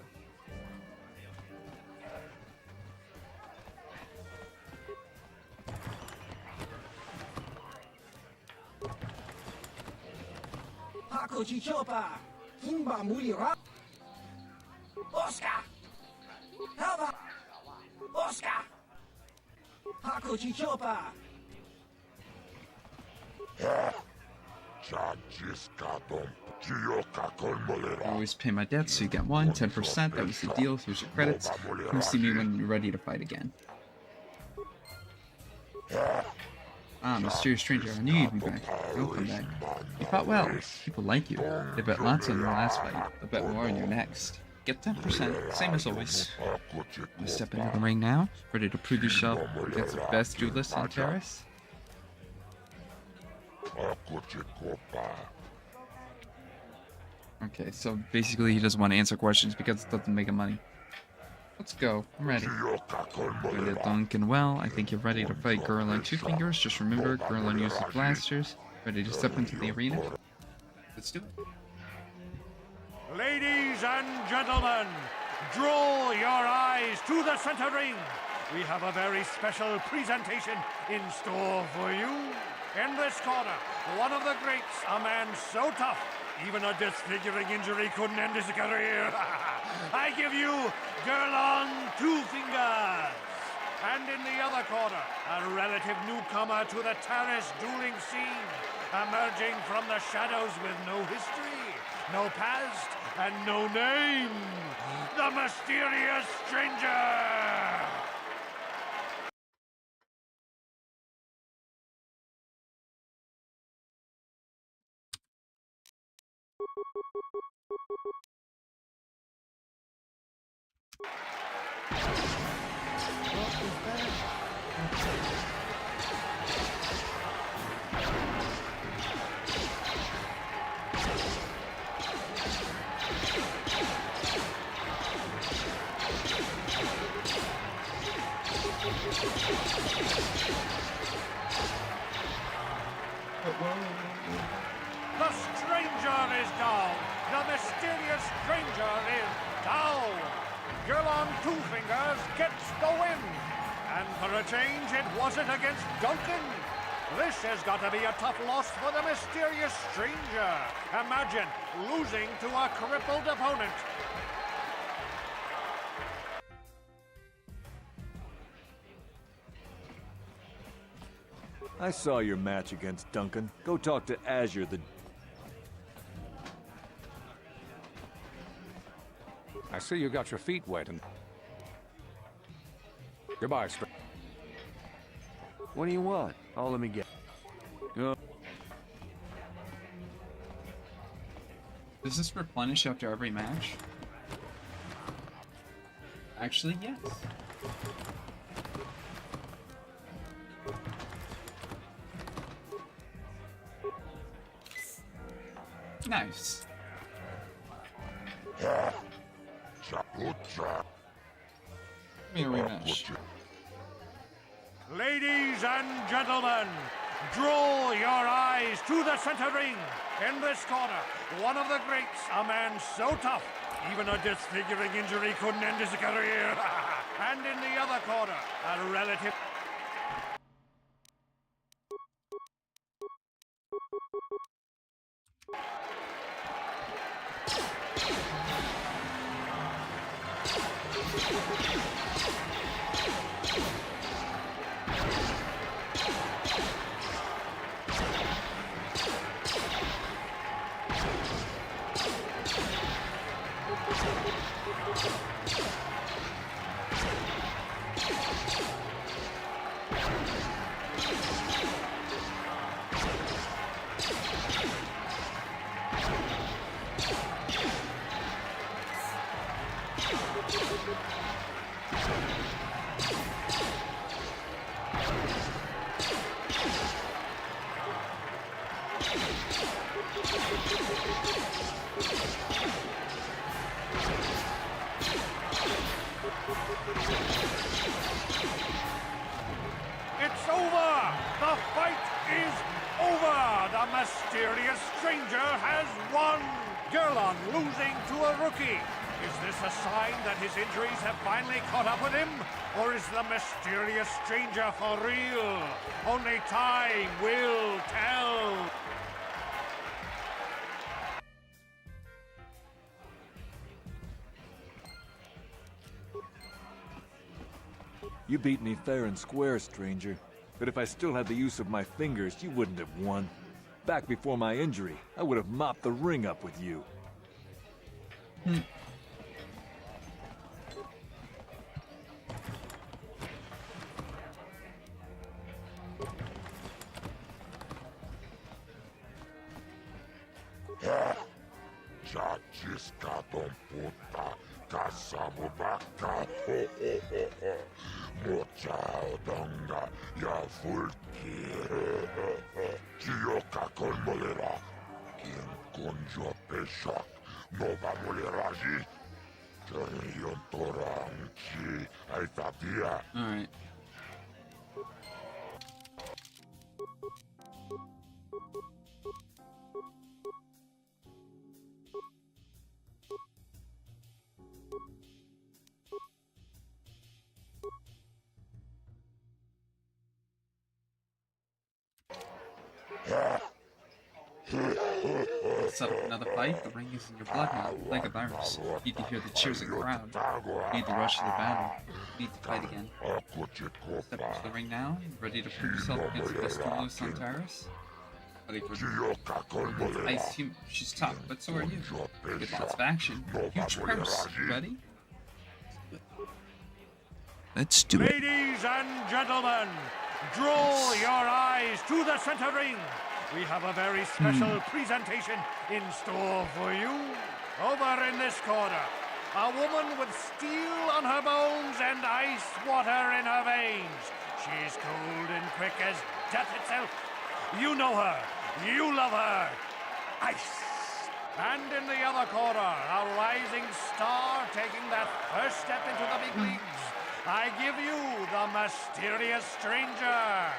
Oscar! Helva! Oscar! Hakuchi Chopa! I always pay my debts, so you get 10%. That was the deal. Here's your credits. Come see me when you're ready to fight again. Ah, mysterious stranger, I knew you'd be back. Welcome back. You fought well. People like you. They bet lots on your last fight. They'll bet more on your next. Get 10%, same as always. You step into the ring now, ready to prove yourself against the best duelist on Terrace? Okay, so basically he doesn't want to answer questions because it doesn't make him money. Let's go. I'm ready. You did Duncan well. I think you're ready to fight Girl on Two Fingers. Just remember, Girl on uses blasters. Ready to step into the arena? Let's do it. Ladies and gentlemen, draw your eyes to the center ring. We have a very special presentation in store for you. In this corner, one of the greats, a man so tough, even a disfiguring injury couldn't end his career. I give you Girl on Two Fingers. And in the other corner, a relative newcomer to the terrace dueling scene, emerging from the shadows with no history, no past, and no name, the mysterious stranger! The stranger is down. The mysterious stranger is down. Girl on Two Fingers gets the win. And for a change, it wasn't against Duncan. This has got to be a tough loss for the mysterious stranger. Imagine losing to a crippled opponent. I saw your match against Duncan. Go talk to Azure, the... I see you got your feet wet and... Goodbye, stranger. What do you want? Oh, let me get. Go. Does this replenish after every match? Actually, yes. Nice. Give me a rematch. Ladies and gentlemen, draw your eyes to the center ring. In this corner, one of the greats, a man so tough, even a disfiguring injury couldn't end his career. And in the other corner, a relative... It's over! The fight is over! The mysterious stranger has won! Gerlon losing to a rookie. Is this a sign that his injuries have finally caught up with him? Or is the mysterious stranger for real? Only time will tell. You beat me fair and square, stranger. But if I still had the use of my fingers, you wouldn't have won. Back before my injury, I would have mopped the ring up with you. Mochaodonga ya fulki Chioka con molera Quien conjo peshak Nova moleraji Charion toranchi Aitapia. Alright. Set up another fight. The ring is in your blood now, like a virus. You need to hear the cheers of the crowd. You need to rush to the battle. You need to fight again. Step into the ring now. Ready to prove yourself against Vistula Santaris? Ready for Ice Human. She's tough, but so are you. With lots of action. Huge purse. Ready? Let's do it. Ladies and gentlemen, draw your eyes to the center ring. We have a very special presentation in store for you. Over in this corner, a woman with steel on her bones and ice water in her veins. She's cold and quick as death itself. You know her. You love her. Ice. And in the other corner, a rising star taking that first step into the big leagues. I give you the mysterious stranger.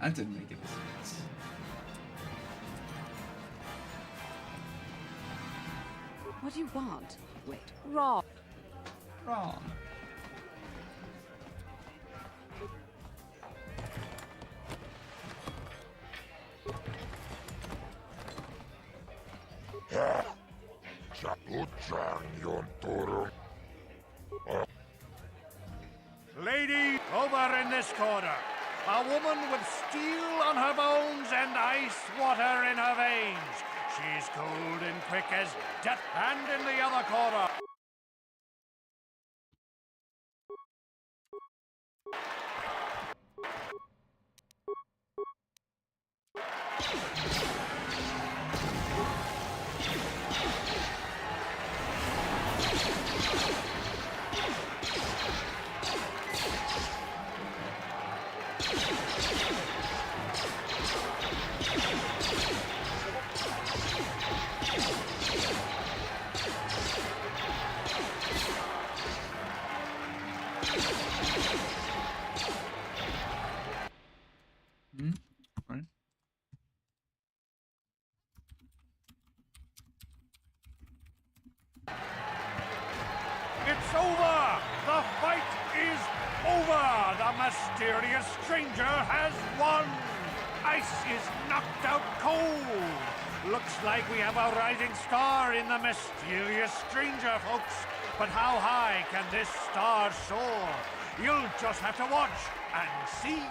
That didn't make any sense. What do you want? Wait, wrong. Wrong. Lady, over in this corner. A woman with steel on her bones and ice water in her veins. She's cold and quick as death. And in the other corner. Right. It's over! The fight is over! The mysterious stranger has won! Ice is knocked out cold! Looks like we have a rising star in the mysterious stranger, folks. But how high can this star soar? You'll just have to watch and see.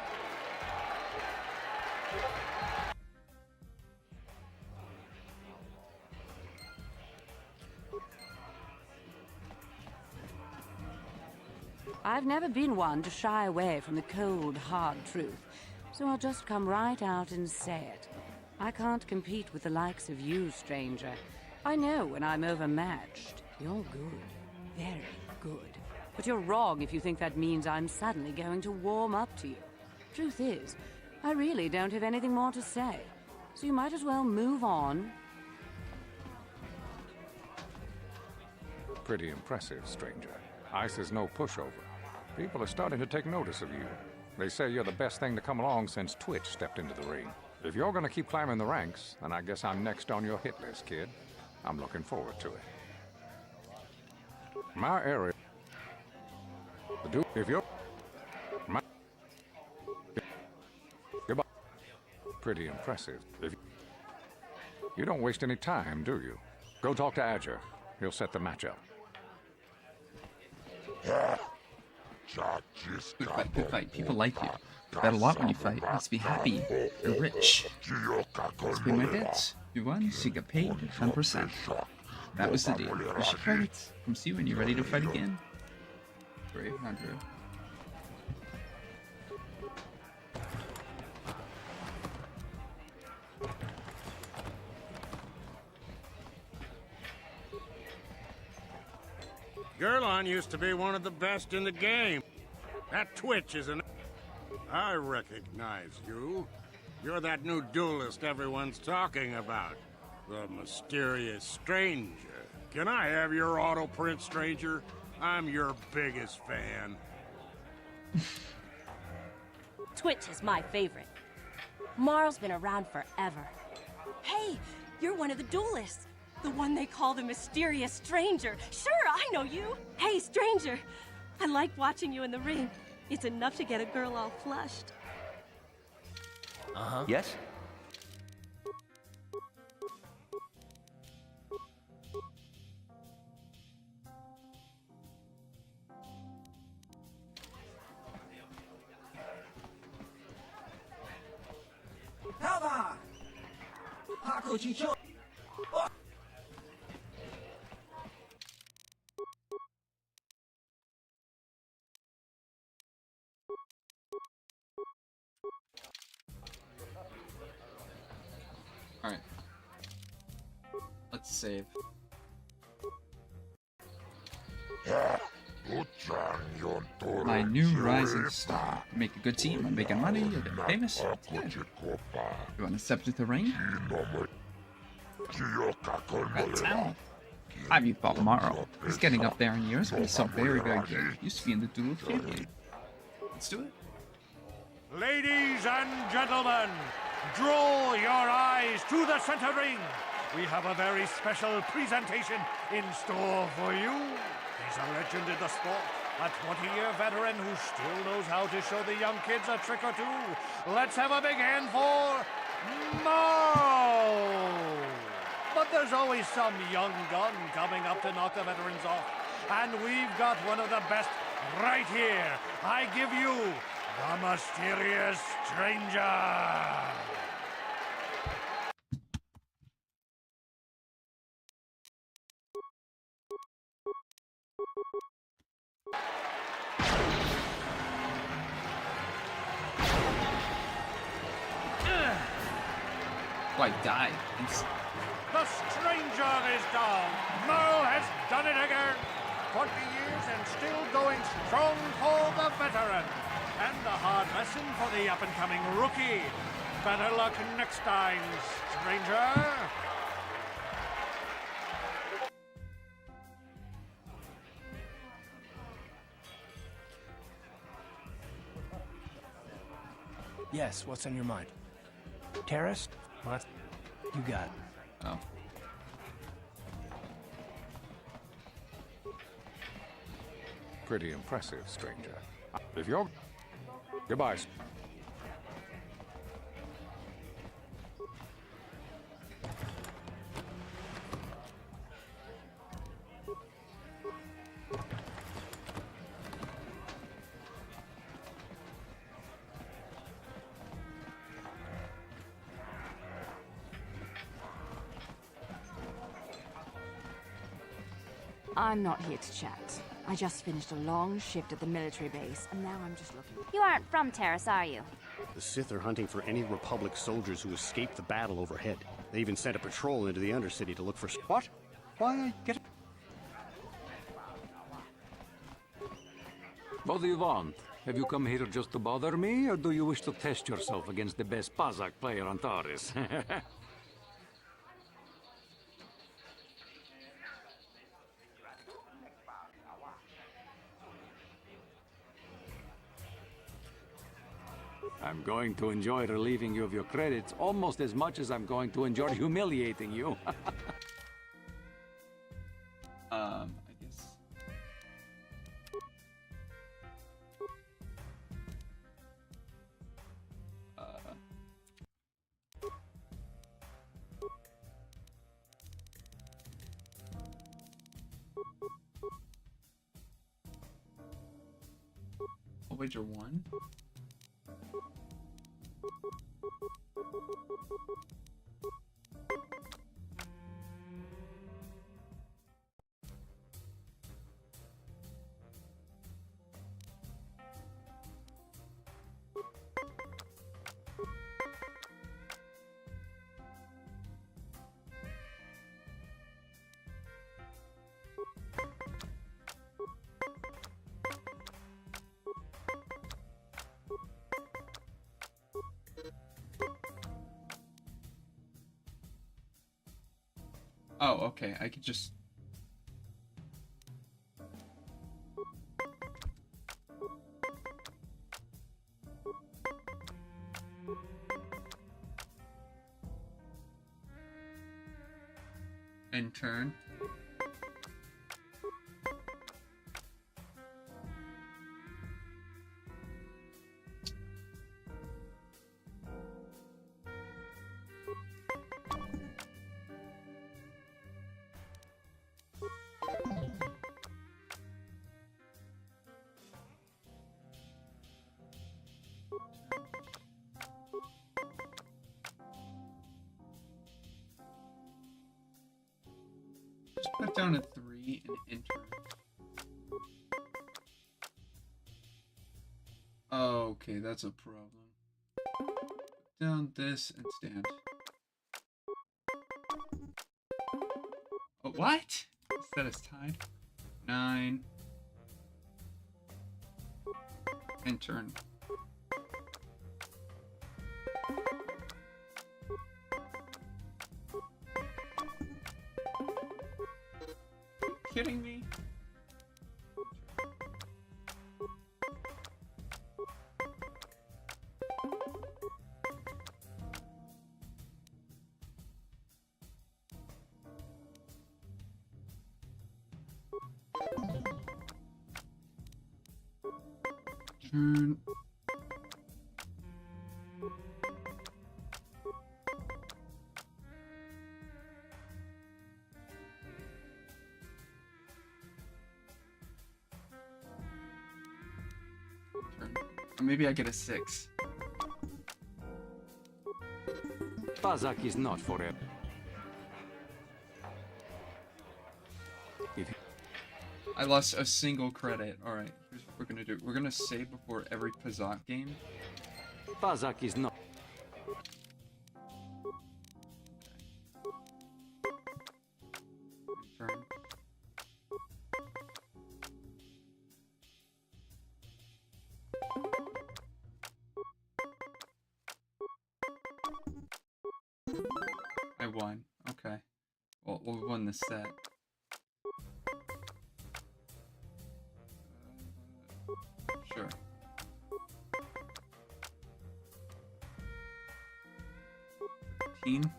I've never been one to shy away from the cold, hard truth, so I'll just come right out and say it. I can't compete with the likes of you, stranger. I know when I'm overmatched. You're good. Very good. But you're wrong if you think that means I'm suddenly going to warm up to you. Truth is, I really don't have anything more to say, so you might as well move on. Pretty impressive, stranger. Ice is no pushover. People are starting to take notice of you. They say you're the best thing to come along since Twitch stepped into the ring. If you're gonna keep climbing the ranks, then I guess I'm next on your hit list, kid. I'm looking forward to it. My area... If you're... Pretty impressive. If you don't waste any time, do you? Go talk to Adger. He'll set the match up. Good fight. People like you. You bet a lot when you fight. Let's be happy and rich. Let's pay my debts. You won, so you get paid 10%. That was the deal. You should credits. Come see when you're ready to fight again. 300. Gerlon used to be one of the best in the game. That Twitch is an... I recognize you. You're that new duelist everyone's talking about. The mysterious stranger. Can I have your auto print, stranger? I'm your biggest fan. Twitch is my favorite. Marl's been around forever. Hey, you're one of the duelists. The one they call the mysterious stranger. Sure, I know you. Hey, stranger. I like watching you in the ring. It's enough to get a girl all flushed. Uh-huh. Yes? Alva! Alright. Let's save. My new rising star. Make a good team, I'm making money, you're getting famous. Yeah. You want to step to the ring? Got talent. I beat Bob Morrow. He's getting up there in years, but he's so very, very good. Used to be in the duel family. Let's do it. Ladies and gentlemen, draw your eyes to the center ring. We have a very special presentation in store for you. He's a legend in the sport, a 20-year veteran who still knows how to show the young kids a trick or two. Let's have a big hand for Marl! But there's always some young gun coming up to knock the veterans off. And we've got one of the best right here. I give you the Mysterious Stranger. Oh, I died. The stranger is down. Merle has done it again. 20 years and still going strong for the veteran. And a hard lesson for the up-and-coming rookie. Better luck next time, stranger. Yes, what's on your mind? Terrorist? What? You got it. Oh. Pretty impressive, stranger. If you're... Goodbye. I'm not here to chat. I just finished a long shift at the military base, and now I'm just looking... You aren't from Terrace, are you? The Sith are hunting for any Republic soldiers who escaped the battle overhead. They even sent a patrol into the Undercity to look for... What? Why, get... What do you want? Have you come here just to bother me, or do you wish to test yourself against the best Pazak player on Taris? I'm going to enjoy relieving you of your credits almost as much as I'm going to enjoy humiliating you. I guess. I'll wager one. Oh, okay. I could just... and turn. Just put down a 3 and enter. Okay, that's a problem. Put down this and stand. Oh, what? That is tied. 9. And turn. Kidding me? Turn. Or maybe I get a 6. Bazak is not forever. I lost a single credit. Alright, here's what we're gonna do. We're gonna save before every Pazak game. Bazak is not. Turn. I won. Okay. Well, we won the set. Sure. Teen.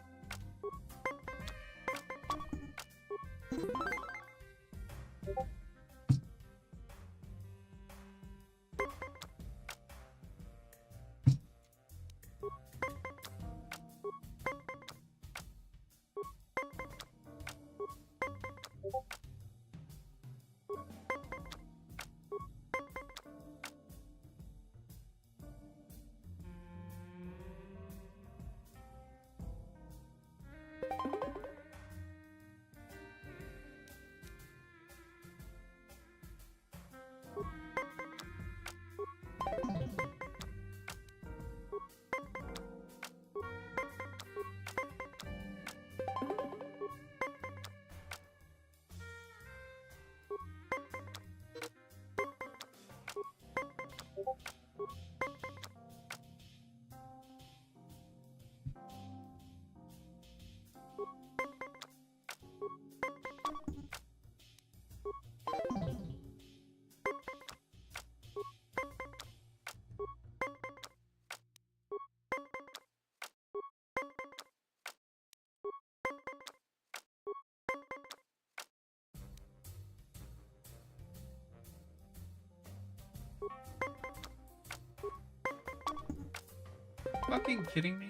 Fucking kidding me?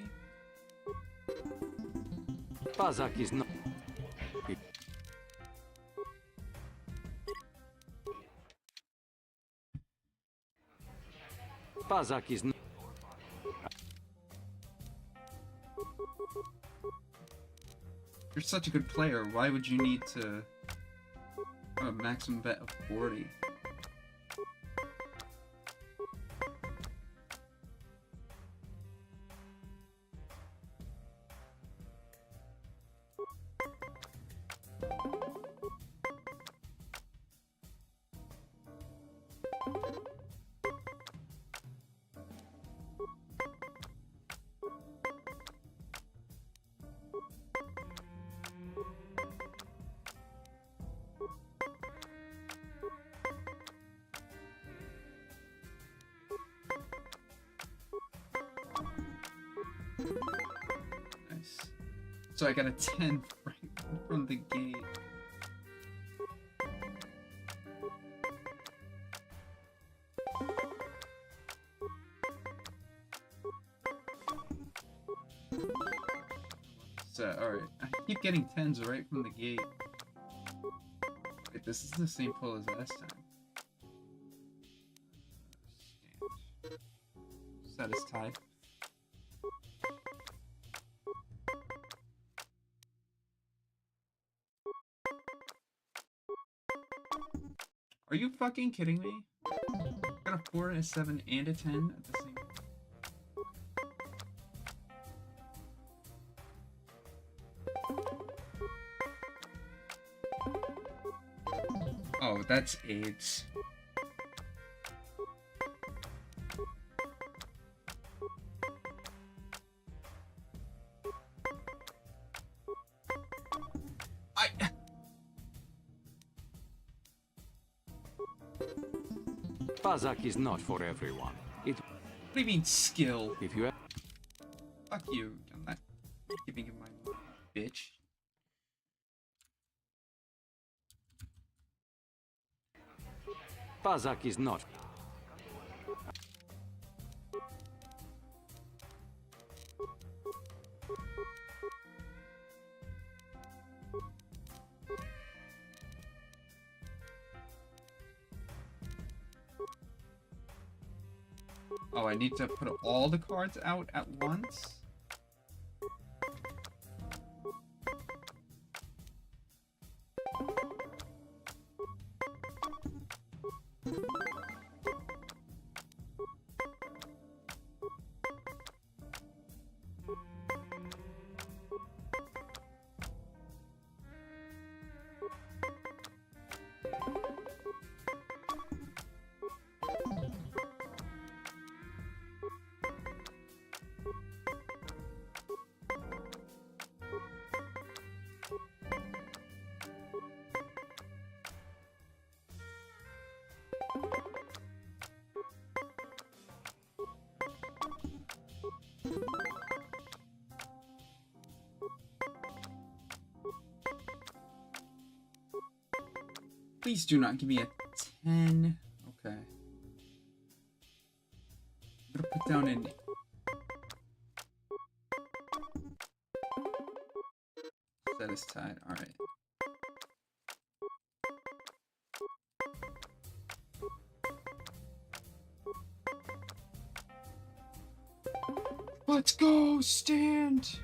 Bazak is not. Bazak is not. You're such a good player. Why would you need to have a maximum bet of 40? Nice. So I got a 10 right from the gate. So, alright. I keep getting 10s right from the gate. Wait, this is the same pull as last time. Set is tied. Are you fucking kidding me? I got a 4 and a 7 and a 10 at the same. Oh, that's AIDS. Bazak is not for everyone. It. What do you mean skill? If you. Fuck you. I'm not giving you my bitch. Bazak is not. Oh, I need to put all the cards out at once? Please do not give me a 10. Okay. I'm gonna put down an... Set aside. Alright. Let's go! Stand!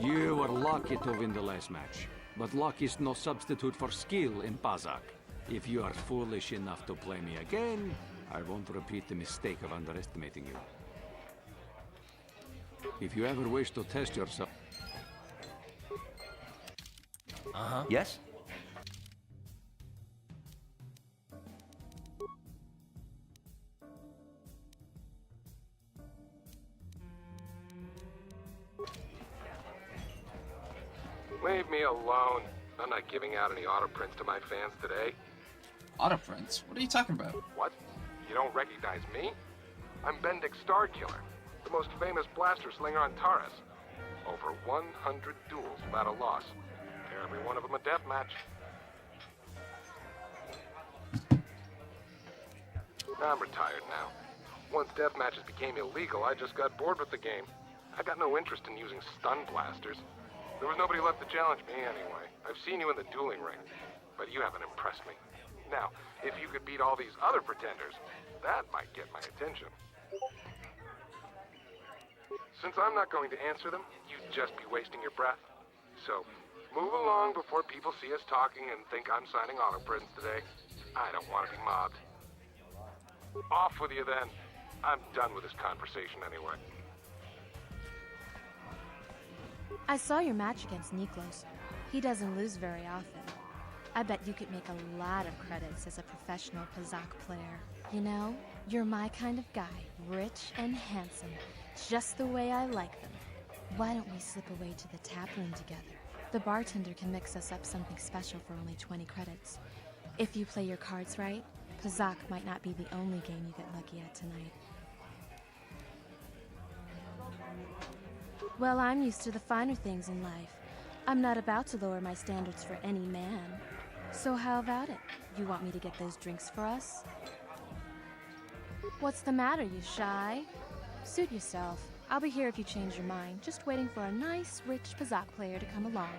You were lucky to win the last match. But luck is no substitute for skill in Pazak. If you are foolish enough to play me again, I won't repeat the mistake of underestimating you. If you ever wish to test yourself... Uh-huh. Yes? Leave me alone. I'm not giving out any auto prints to my fans today. Auto prints? What are you talking about? What? You don't recognize me? I'm Bendick Starkiller, the most famous blaster slinger on Taurus. Over 100 duels without a loss. Every one of them a death match. I'm retired now. Once death matches became illegal, I just got bored with the game. I got no interest in using stun blasters. There was nobody left to challenge me anyway. I've seen you in the dueling ring, but you haven't impressed me. Now, if you could beat all these other pretenders, that might get my attention. Since I'm not going to answer them, you'd just be wasting your breath. So, move along before people see us talking and think I'm signing auto prints today. I don't want to be mobbed. Off with you then. I'm done with this conversation anyway. I saw your match against Niklos. He doesn't lose very often. I bet you could make a lot of credits as a professional Pazak player. You know, you're my kind of guy, rich and handsome, just the way I like them. Why don't we slip away to the tap room together? The bartender can mix us up something special for only 20 credits. If you play your cards right, Pazak might not be the only game you get lucky at tonight. Well, I'm used to the finer things in life. I'm not about to lower my standards for any man. So how about it? You want me to get those drinks for us? What's the matter, you shy? Suit yourself. I'll be here if you change your mind, just waiting for a nice, rich Pazak player to come along.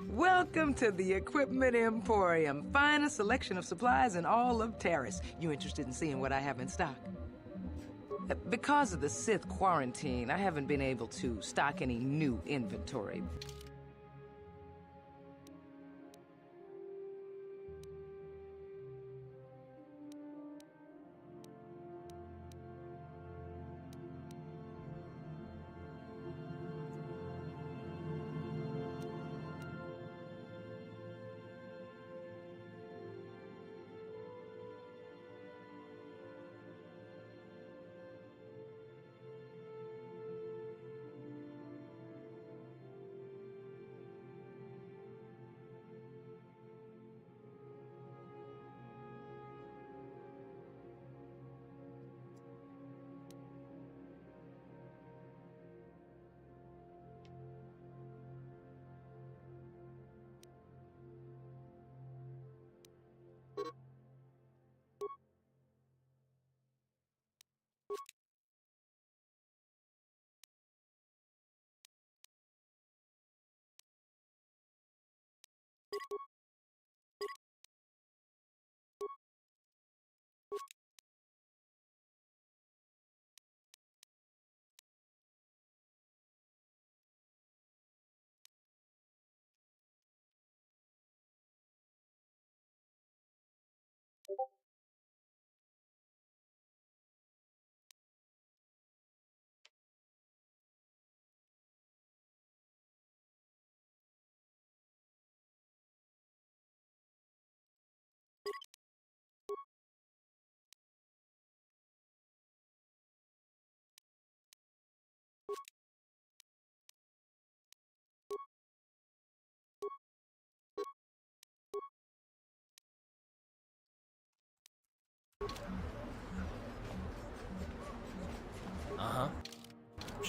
Welcome to the Equipment Emporium. Finest selection of supplies in all of Terrace. You interested in seeing what I have in stock? Because of the Sith quarantine, I haven't been able to stock any new inventory.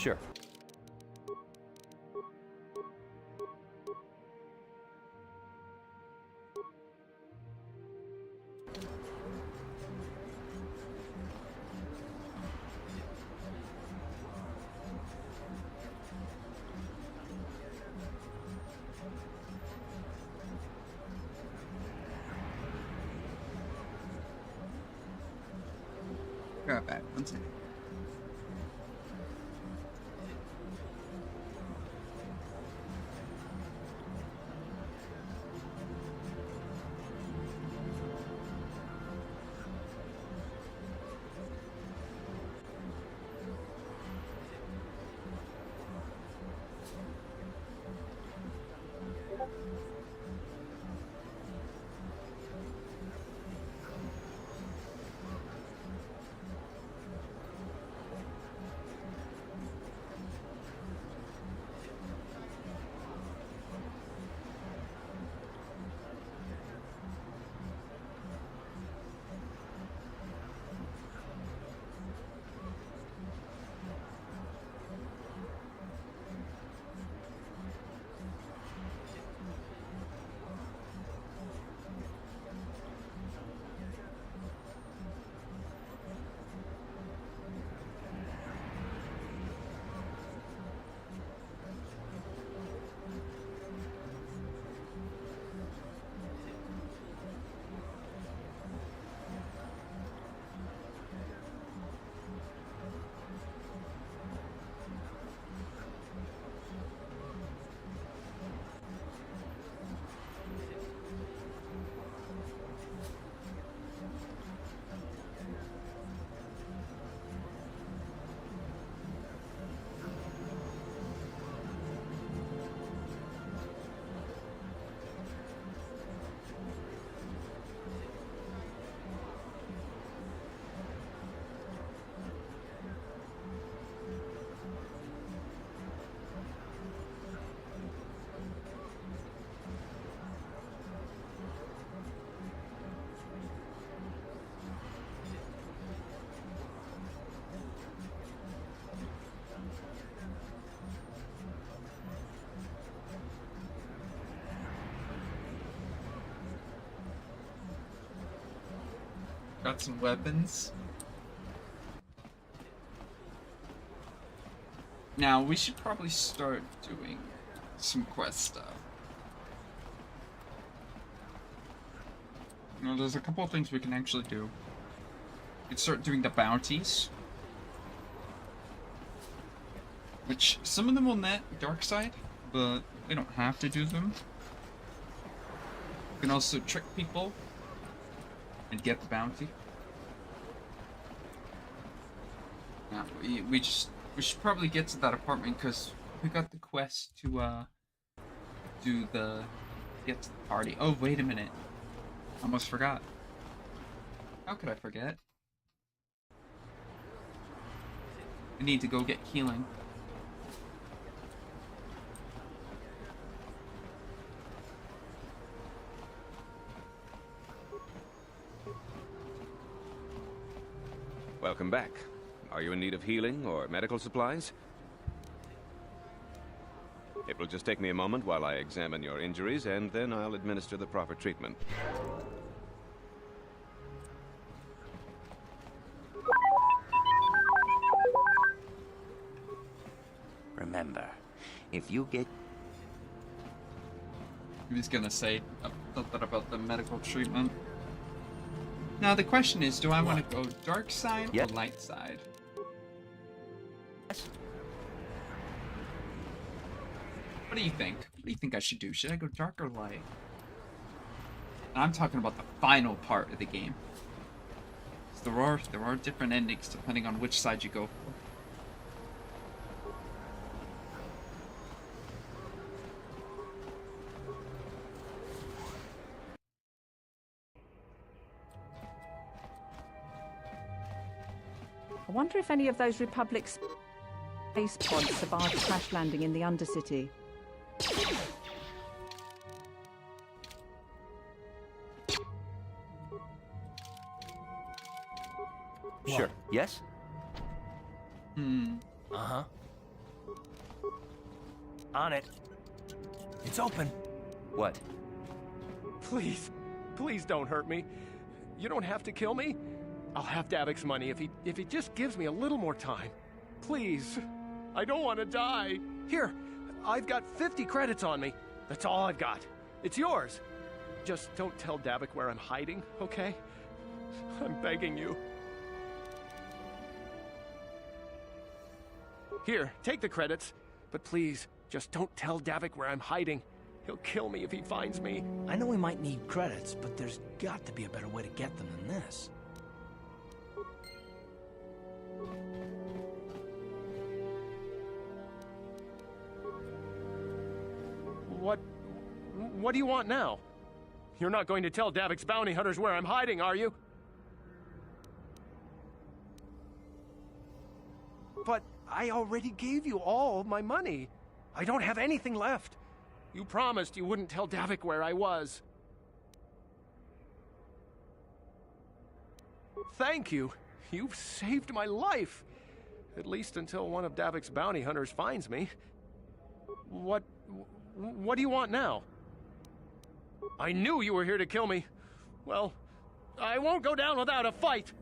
Sure. Grab back. One second. Got some weapons. Now, we should probably start doing some quest stuff. You know, there's a couple of things we can actually do. We can start doing the bounties. Which, some of them will net dark side, but we don't have to do them. We can also trick people and get the bounty. Now, we should probably get to that apartment because we got the quest to get to the party. Oh, wait a minute. Almost forgot. How could I forget? I need to go get healing. Welcome back. Are you in need of healing or medical supplies? It will just take me a moment while I examine your injuries, and then I'll administer the proper treatment. Remember, if you get... He's gonna say something about the medical treatment. Now the question is, do I want to go dark side or light side? Yes. What do you think? What do you think I should do? Should I go dark or light? And I'm talking about the final part of the game. So there are different endings depending on which side you go for. I wonder if any of those Republic space pods survived the crash landing in the Undercity. Sure. Yes? Hmm. Uh-huh. On it. It's open. What? Please. Please don't hurt me. You don't have to kill me. I'll have Davik's money if he just gives me a little more time. Please. I don't want to die. Here, I've got 50 credits on me. That's all I've got. It's yours. Just don't tell Davik where I'm hiding, okay? I'm begging you. Here, take the credits. But please, just don't tell Davik where I'm hiding. He'll kill me if he finds me. I know we might need credits, but there's got to be a better way to get them than this. What do you want now? You're not going to tell Davik's bounty hunters where I'm hiding, are you? But I already gave you all my money. I don't have anything left. You promised you wouldn't tell Davik where I was. Thank you. You've saved my life. At least until one of Davik's bounty hunters finds me. What do you want now? I knew you were here to kill me. Well, I won't go down without a fight.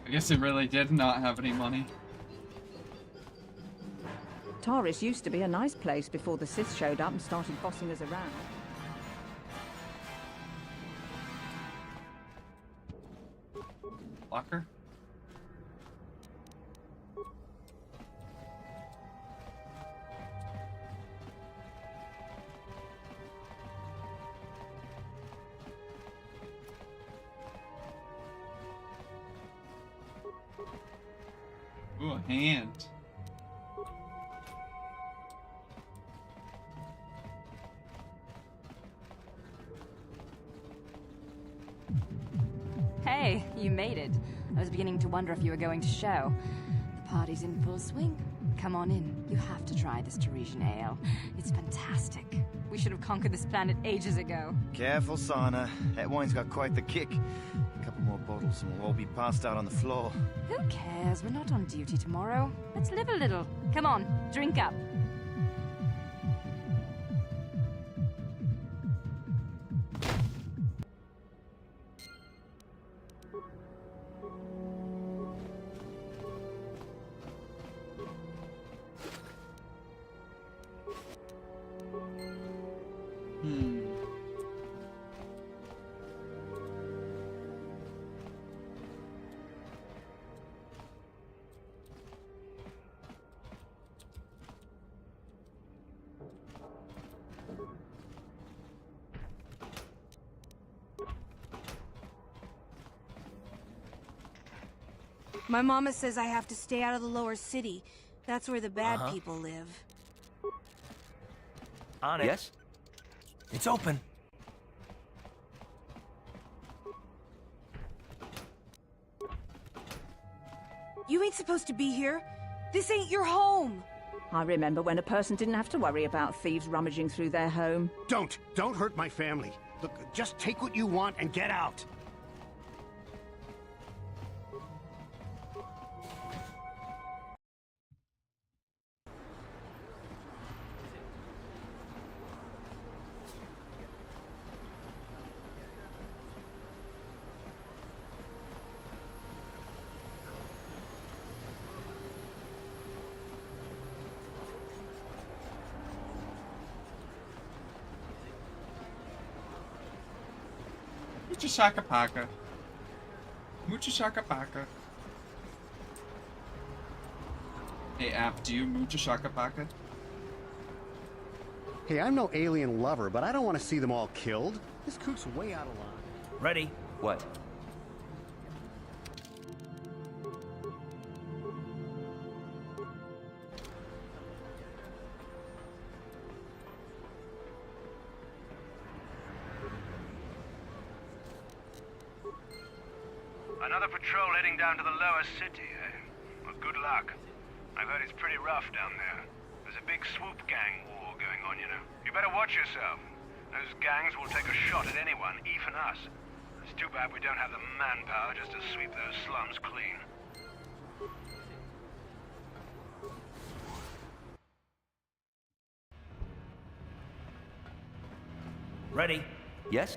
I guess it really did not have any money. Taris used to be a nice place before the Sith showed up and started bossing us around. Locker? Ooh, a hand. Hey, you made it. I was beginning to wonder if you were going to show. The party's in full swing. Come on in. You have to try this Tarisian ale. It's fantastic. We should have conquered this planet ages ago. Careful, Sana. That wine's got quite the kick. A couple more bottles and we'll all be passed out on the floor. Who cares? We're not on duty tomorrow. Let's live a little. Come on, drink up. My mama says I have to stay out of the lower city. That's where the bad people live. On it. Yes? It's open. You ain't supposed to be here. This ain't your home. I remember when a person didn't have to worry about thieves rummaging through their home. Don't hurt my family. Look, just take what you want and get out. Mucha shaka paka. Mucha shaka paka. Hey, App, do you mucha shaka paka? Hey, I'm no alien lover, but I don't want to see them all killed. This kook's way out of line. Ready? What? Another patrol heading down to the lower city, eh? Well, good luck. I've heard it's pretty rough down there. There's a big swoop gang war going on, you know. You better watch yourself. Those gangs will take a shot at anyone, even us. It's too bad we don't have the manpower just to sweep those slums clean. Ready? Yes?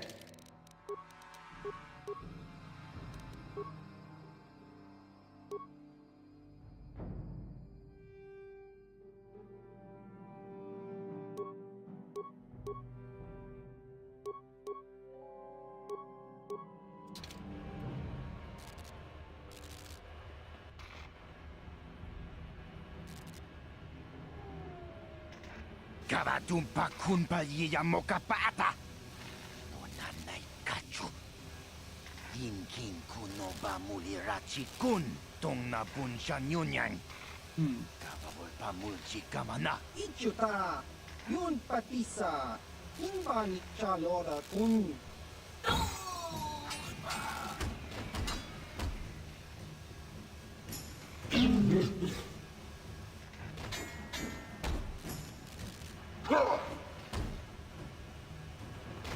Kavadumpa kunpalyiya mokapata. Onanay kachu. Yinkin kunoba mulirachi kun. Tong na bunsha nyunyang. Kavabol pamulchi kamana. Ichuta, yun patisa, imbani chalora kun.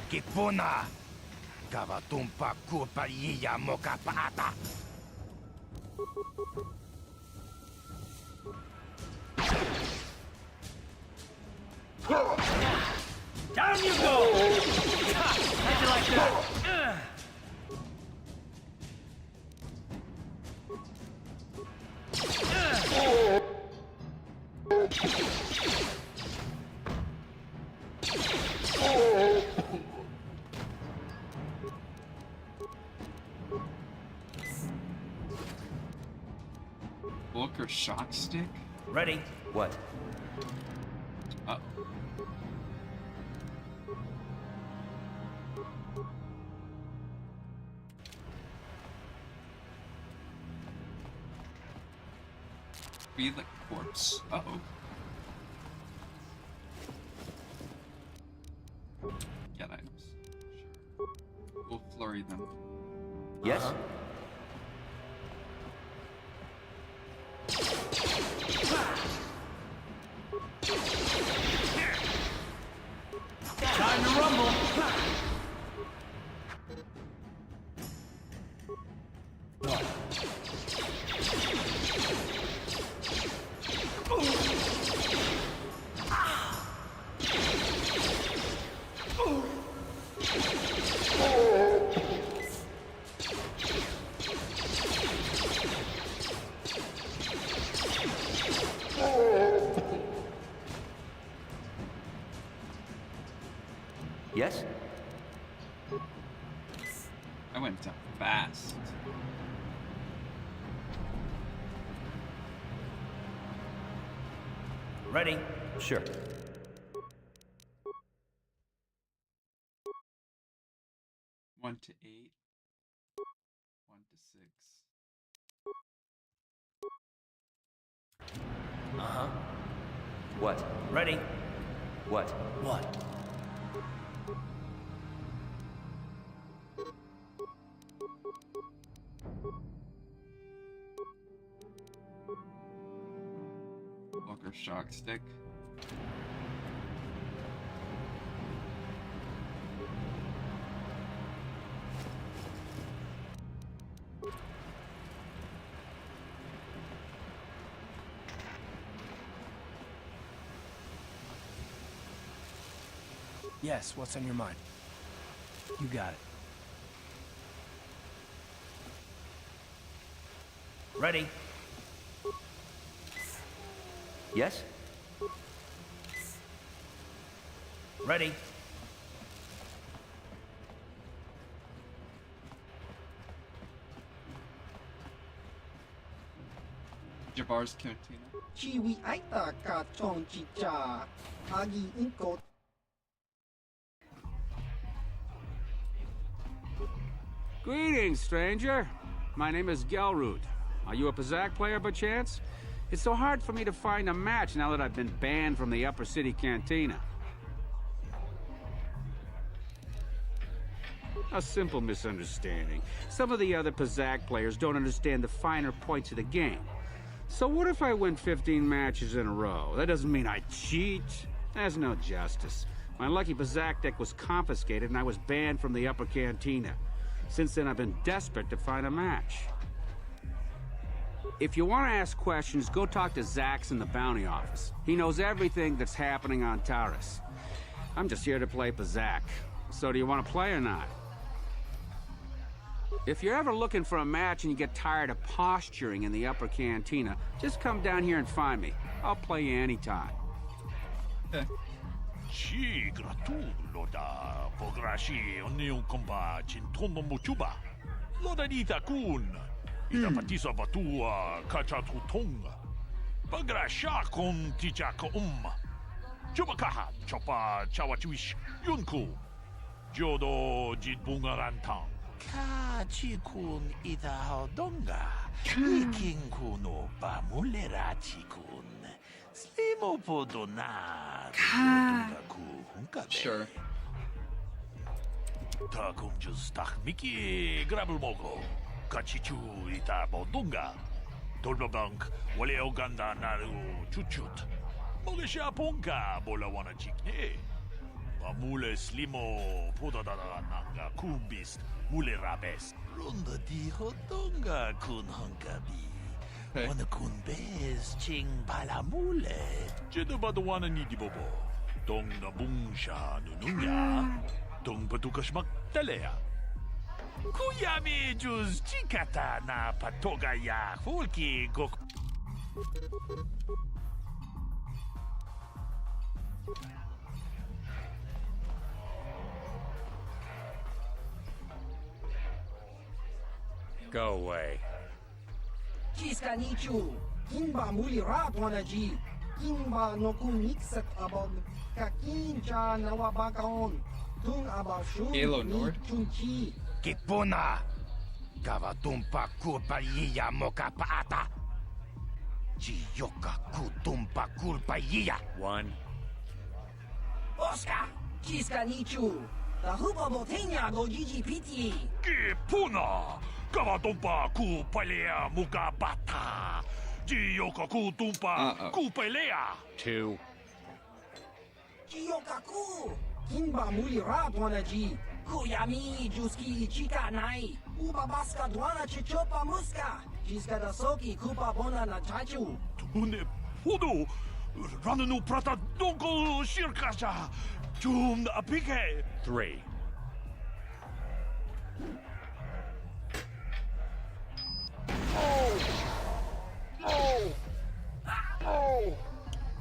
Kipuna. Kavatumpa kupalyiya mokapata. Down you go! How'd you like that? Book or shock stick? Ready? What? Uh-oh. Be the corpse. Uh-oh. Get items. Sure. We'll flurry them. Yes? Time to rumble! Yes? I went down fast. Ready? Sure. One to 8. 1 to 6. Uh-huh. What? Ready? What? What? Walker shock stick. Yes, what's on your mind? You got it. Ready? Yes? Ready? Jabbar's Cantina. Chiwi aita ka chong chicha. Agi inko. Greetings, stranger. My name is Gelroot. Are you a Pazak player by chance? It's so hard for me to find a match now that I've been banned from the Upper City Cantina. A simple misunderstanding. Some of the other Pazak players don't understand the finer points of the game. So what if I win 15 matches in a row? That doesn't mean I cheat. There's no justice. My lucky Bazak deck was confiscated and I was banned from the upper cantina. Since then, I've been desperate to find a match. If you want to ask questions, go talk to Zax in the bounty office. He knows everything that's happening on Taurus. I'm just here to play Bazak. So do you want to play or not? If you're ever looking for a match and you get tired of posturing in the upper cantina, just come down here and find me. I'll play you anytime. Okay. Ci gratulo da pograshi onion komba cintono muchuba. Loda dita kun. Ida patisa batua kachatutonga. Pagrasha kon tijaka Chubakaha chopa chawachuish yunku. Jodo jitbungarantang. Kachikun ida hodonga. Ikinkunu bamulera chikun. Slimo podona. Sure. Takum justak miki grabulmogo. Kachichu ita bodunga. Dolbabank wale oganda naru chuchut. Mogesha ponka bola wana chikne. Mule slimo podadada nanga kumbist mule rabes. Runda di hodonga kun hankabi. Wana kun bez ching bala mule. Jedu badawana ni di bobo. Dong na bungsha nununya. Dong patukashmak talea. Kuyami juz chikata na patoga ya hulki gok. Go away. Chiska nichu. Kimba muli rat wanaji. Kimba no kumixat abog. Kakincha nawabakaon. Tung abashun. Halo Nord. Chunchi. Kipuna. Gavatumpa kurpaliya mokapaata. Chiyoka kutumpa kurpaliya. One. Oscar. Chiska nichu. The hupa botenya go GGPT. Kipuna. Gavatumpa kupalea mukabata. Jiyoka kutumpa kupalea. Two. Jiyokaku. Kimba muli rat wanaji. Kuyami juski chika nai. Uba baska dwana chichopa muska. Chiska da soki kupa bona na chachu. Tune pudu. Rananu prata donko shirkasha. Jum apike. Three.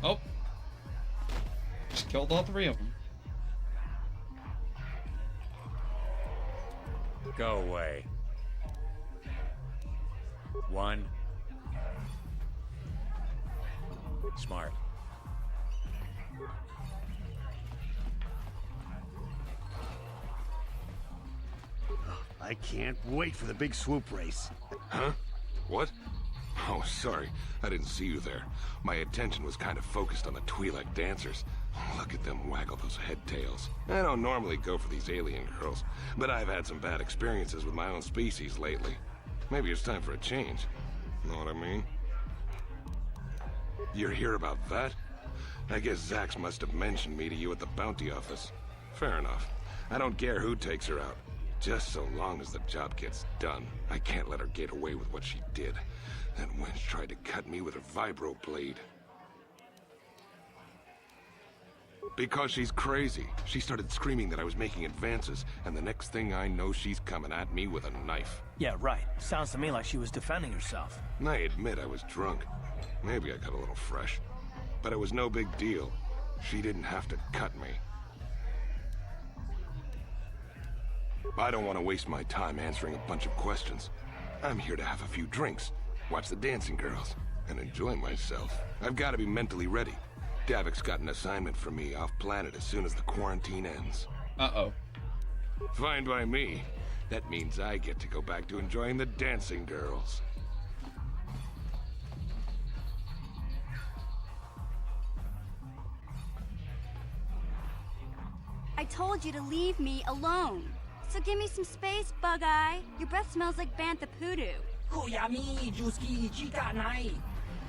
Oh. Just killed all three of them. Go away. One. Smart. I can't wait for the big swoop race. Huh? What? Oh, sorry. I didn't see you there. My attention was kind of focused on the Twi'lek dancers. Look at them waggle those head tails. I don't normally go for these alien girls, but I've had some bad experiences with my own species lately. Maybe it's time for a change. Know what I mean? You're here about that? I guess Zax must have mentioned me to you at the bounty office. Fair enough. I don't care who takes her out. Just so long as the job gets done. I can't let her get away with what she did. That wench tried to cut me with a vibro blade. Because she's crazy. She started screaming that I was making advances, and the next thing I know, she's coming at me with a knife. Yeah, right. Sounds to me like she was defending herself. I admit I was drunk. Maybe I got a little fresh. But it was no big deal. She didn't have to cut me. I don't want to waste my time answering a bunch of questions. I'm here to have a few drinks, watch the dancing girls, and enjoy myself. I've got to be mentally ready. Davik's got an assignment for me off-planet as soon as the quarantine ends. Uh-oh. Fine by me. That means I get to go back to enjoying the dancing girls. I told you to leave me alone. So give me some space, Bug-Eye. Your breath smells like bantha poodoo. Kuyami juski chika nai.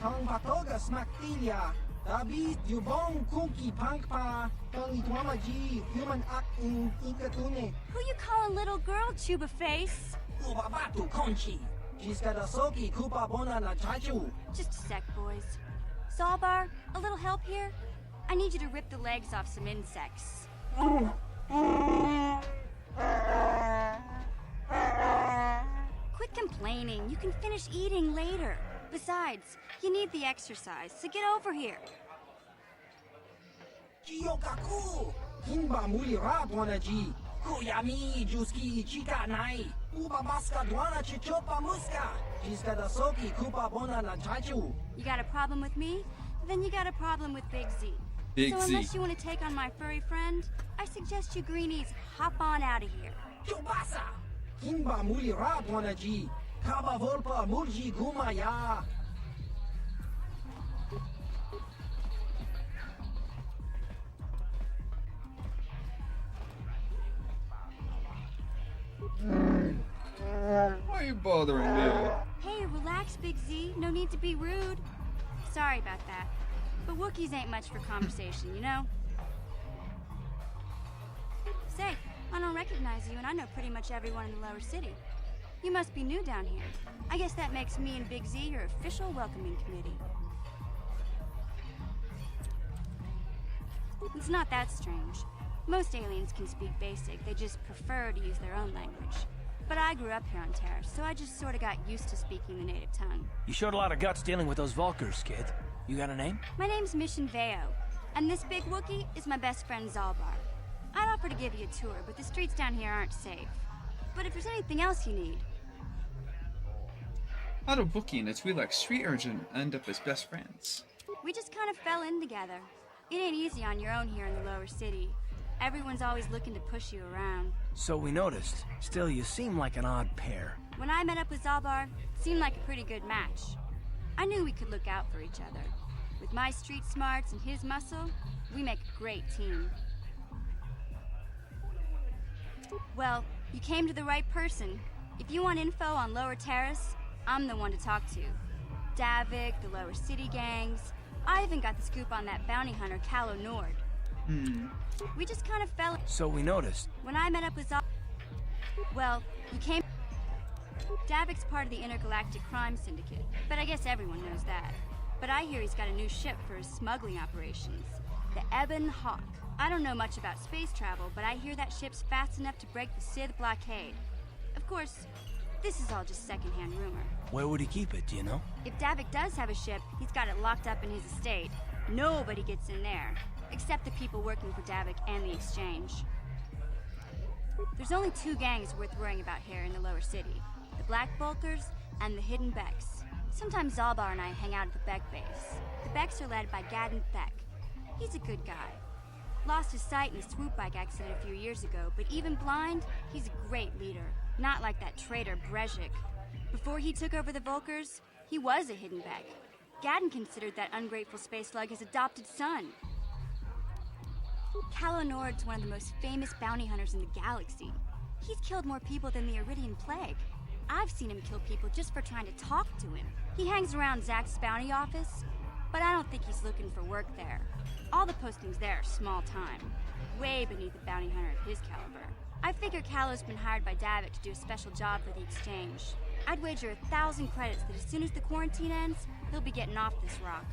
Tong patoga smaktilia. Dabi Dubong Cookie Punk Pa Tony Twamaji Human Act in Ikatune. Who you call a little girl, Chuba Face? Ubabatu Conchi. She's got a soki Kupa Bona na Chachu. Just a sec, boys. Zalbar, a little help here? I need you to rip the legs off some insects. Quit complaining. You can finish eating later. Besides, you need the exercise, so get over here. Kiyokaku! Kinba Muli Rap Wanaji. Kuyami Juski Chika Nai. Ubabaska Dwana Chichopa Muska. She's got a soki Kupa Bona na Chachu. You got a problem with me? Then you got a problem with Big Z. Big so Z. unless you want to take on my furry friend, I suggest you greenies hop on out of here. Chubasa! Kinba Muli Rap Wanaji. Kaba Volpa Murji Gumaya. Why are you bothering me? Hey, relax, Big Z. No need to be rude. Sorry about that. But Wookiees ain't much for conversation, you know? Say, I don't recognize you, and I know pretty much everyone in the lower city. You must be new down here. I guess that makes me and Big Z your official welcoming committee. It's not that strange. Most aliens can speak basic, they just prefer to use their own language. But I grew up here on Terrace, so I just sort of got used to speaking the native tongue. You showed a lot of guts dealing with those Vulkars, kid. You got a name? My name's Mission Veo, and this big Wookiee is my best friend Zalbar. I'd offer to give you a tour, but the streets down here aren't safe. But if there's anything else you need... How do Wookiee and a Twi'lek street urchin end up as best friends? We just kind of fell in together. It ain't easy on your own here in the lower city. Everyone's always looking to push you around. So we noticed. Still, you seem like an odd pair. When I met up with Zalbar, it seemed like a pretty good match. I knew we could look out for each other. With my street smarts and his muscle, we make a great team. Well, you came to the right person. If you want info on Lower Terrace, I'm the one to talk to. Davik, the Lower City gangs. I even got the scoop on that bounty hunter, Calo Nord. We just kind of fell... So we noticed. When I met up with well, you came... Davik's part of the Intergalactic Crime Syndicate, but I guess everyone knows that. But I hear he's got a new ship for his smuggling operations, the Ebon Hawk. I don't know much about space travel, but I hear that ship's fast enough to break the Sith blockade. Of course, this is all just secondhand rumor. Where would he keep it, do you know? If Davik does have a ship, he's got it locked up in his estate. Nobody gets in there, except the people working for Davik and the Exchange. There's only two gangs worth worrying about here in the lower city. The Black Bulkers and the Hidden Becks. Sometimes Zalbar and I hang out at the Beck base. The Becks are led by Gadden Thek. He's a good guy. Lost his sight in a swoop bike accident a few years ago, but even blind, he's a great leader. Not like that traitor Brezhik. Before he took over the Vulkars, he was a Hidden Beck. Gadden considered that ungrateful space slug his adopted son. Calo Nord's one of the most famous bounty hunters in the galaxy. He's killed more people than the Iridian Plague. I've seen him kill people just for trying to talk to him. He hangs around Zack's bounty office, but I don't think he's looking for work there. All the postings there are small time, way beneath a bounty hunter of his caliber. I figure Calo's been hired by Davik to do a special job for the Exchange. I'd wager 1,000 credits that as soon as the quarantine ends, he'll be getting off this rock.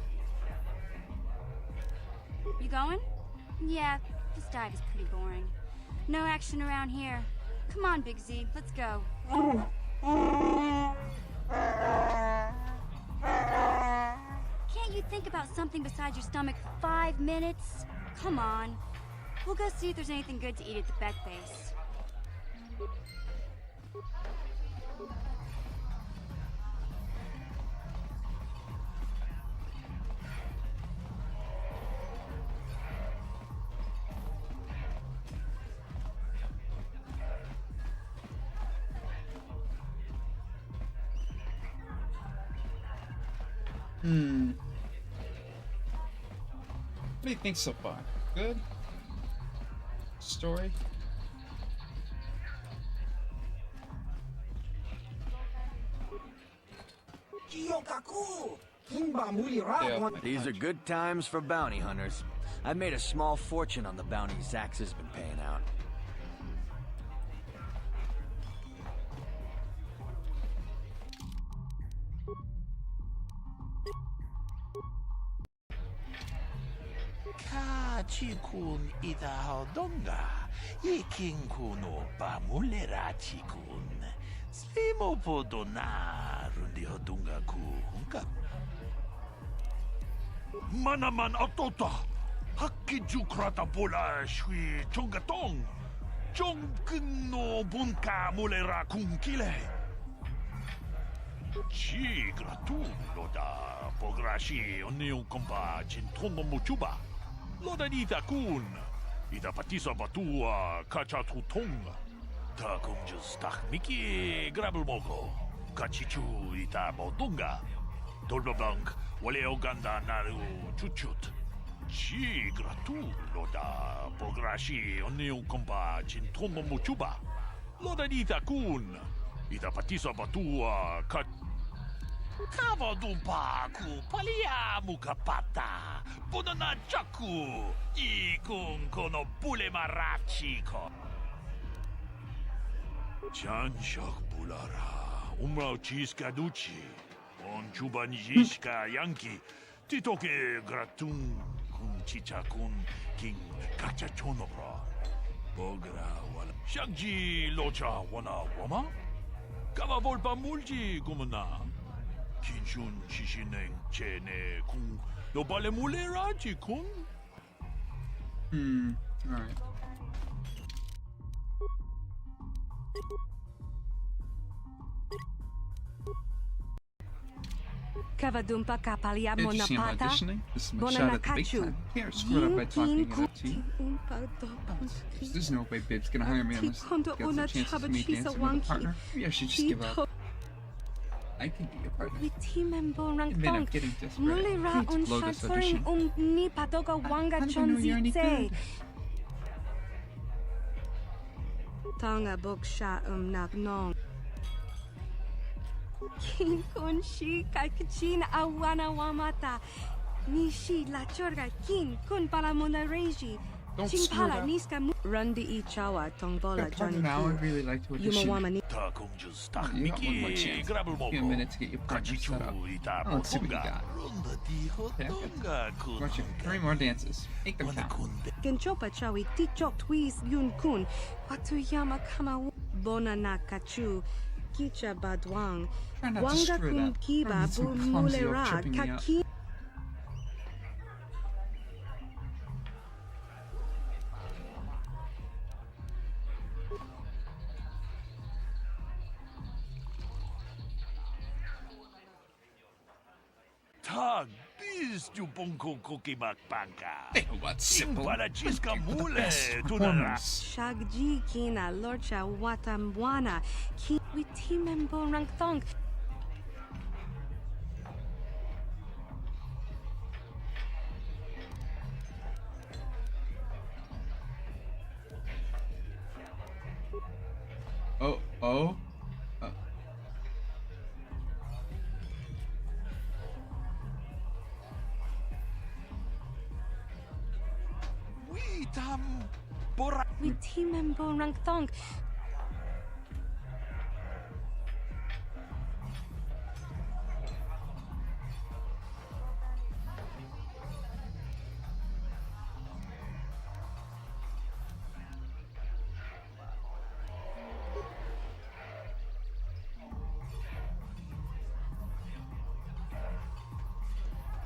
You going? Yeah, this dive is pretty boring. No action around here. Come on, Big Z, let's go. Can't you think about something besides your stomach for 5 minutes? Come on. We'll go see if there's anything good to eat at the Beck base. What do you think so far? Good? Story? Kiyokaku! These are good times for bounty hunters. I've made a small fortune on the bounty Zax has been paying out. Kachikun idahaldonga, ikinkunu pamulera-chikun. Slimo podona rundihodunga ku hungka. Manaman atota, hakijukrata bola shui chongatong. Chongkino bunka mulera kunkile. Chi gratu loda pograshi oniu kompa chintono muchuba. Loda nita kun. Ida patisa batua kachatutonga. Ta kumjus tak miki grabelmogo. Kachichu ita bodunga. Dolbablank wale oganda naru chuchut. Chi gratu loda pograshi oniu kompa chintono muchuba. Loda nita kun. Ida patisa batua kat. Kavadumpa ku palia mukapata. Bunana jaku. Ikun kono bule marachiko. Chanshak bulara. Umrao chiska duchi. On chubanjishka yanki. Titoke gratun kun chicha kun king kachachonobra. Bogra wala. Shagji locha wana wama. Kava volpa mulji gumana. Kinshun shishineng chene kung no bale mulera chikung. Alright. Kavadumpa kapalia Interesting monapata. auditioning. This is my shot at the big time. Can't screw it up by talking about tea. There's no way Bib's gonna hire me unless he gets a chance to see me dancing with a partner. Maybe I should just give up. I can be a partner. Admit I'm getting desperate. I need to blow this audition. How do I know you're any good? Tonga boksha nak nong. Kin kun shi kakachin awana wamata. Nishi la chorga kin kun pala monareji. Don't screw it up. Niska Rundi ichawa tongbola Johnny. Now I'd really like to audition. You got one more Miki chance. Give you a minute to get your partner set up. Oh, let's see what you got. Okay, I want you 3 more dances. Make them count. Genchopa chawi tichok twis yun kun. Watuyama kama bona nakachu. Kicha badwang. Try not to Wanga screw it kun up. kiba I'm bu so clumsy of mulera tripping me up. kaki. Tag bis du bonko koki makpanka. Hey, what's simple? Para chiska mule tunara. Performance. Shagji kina lorcha watambwana. Ki witimembo rangthong. Oh. Witimembo rangthong.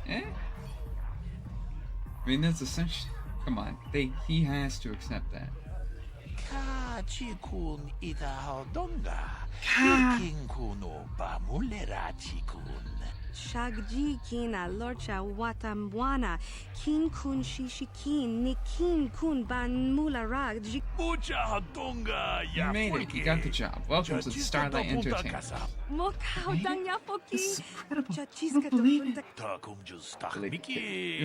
Eh? I mean, that's essentially. Come on, he has to accept that. Kachikun idahaldonga. Ka. Ikinkuno pamulera chikun. Shagji kina lorcha watambwana. kin kun shishikin nikin kun ban mularag. Mucha hatunga You made it. You got the job. Welcome to the Starlight Entertainment. Mokao danya This is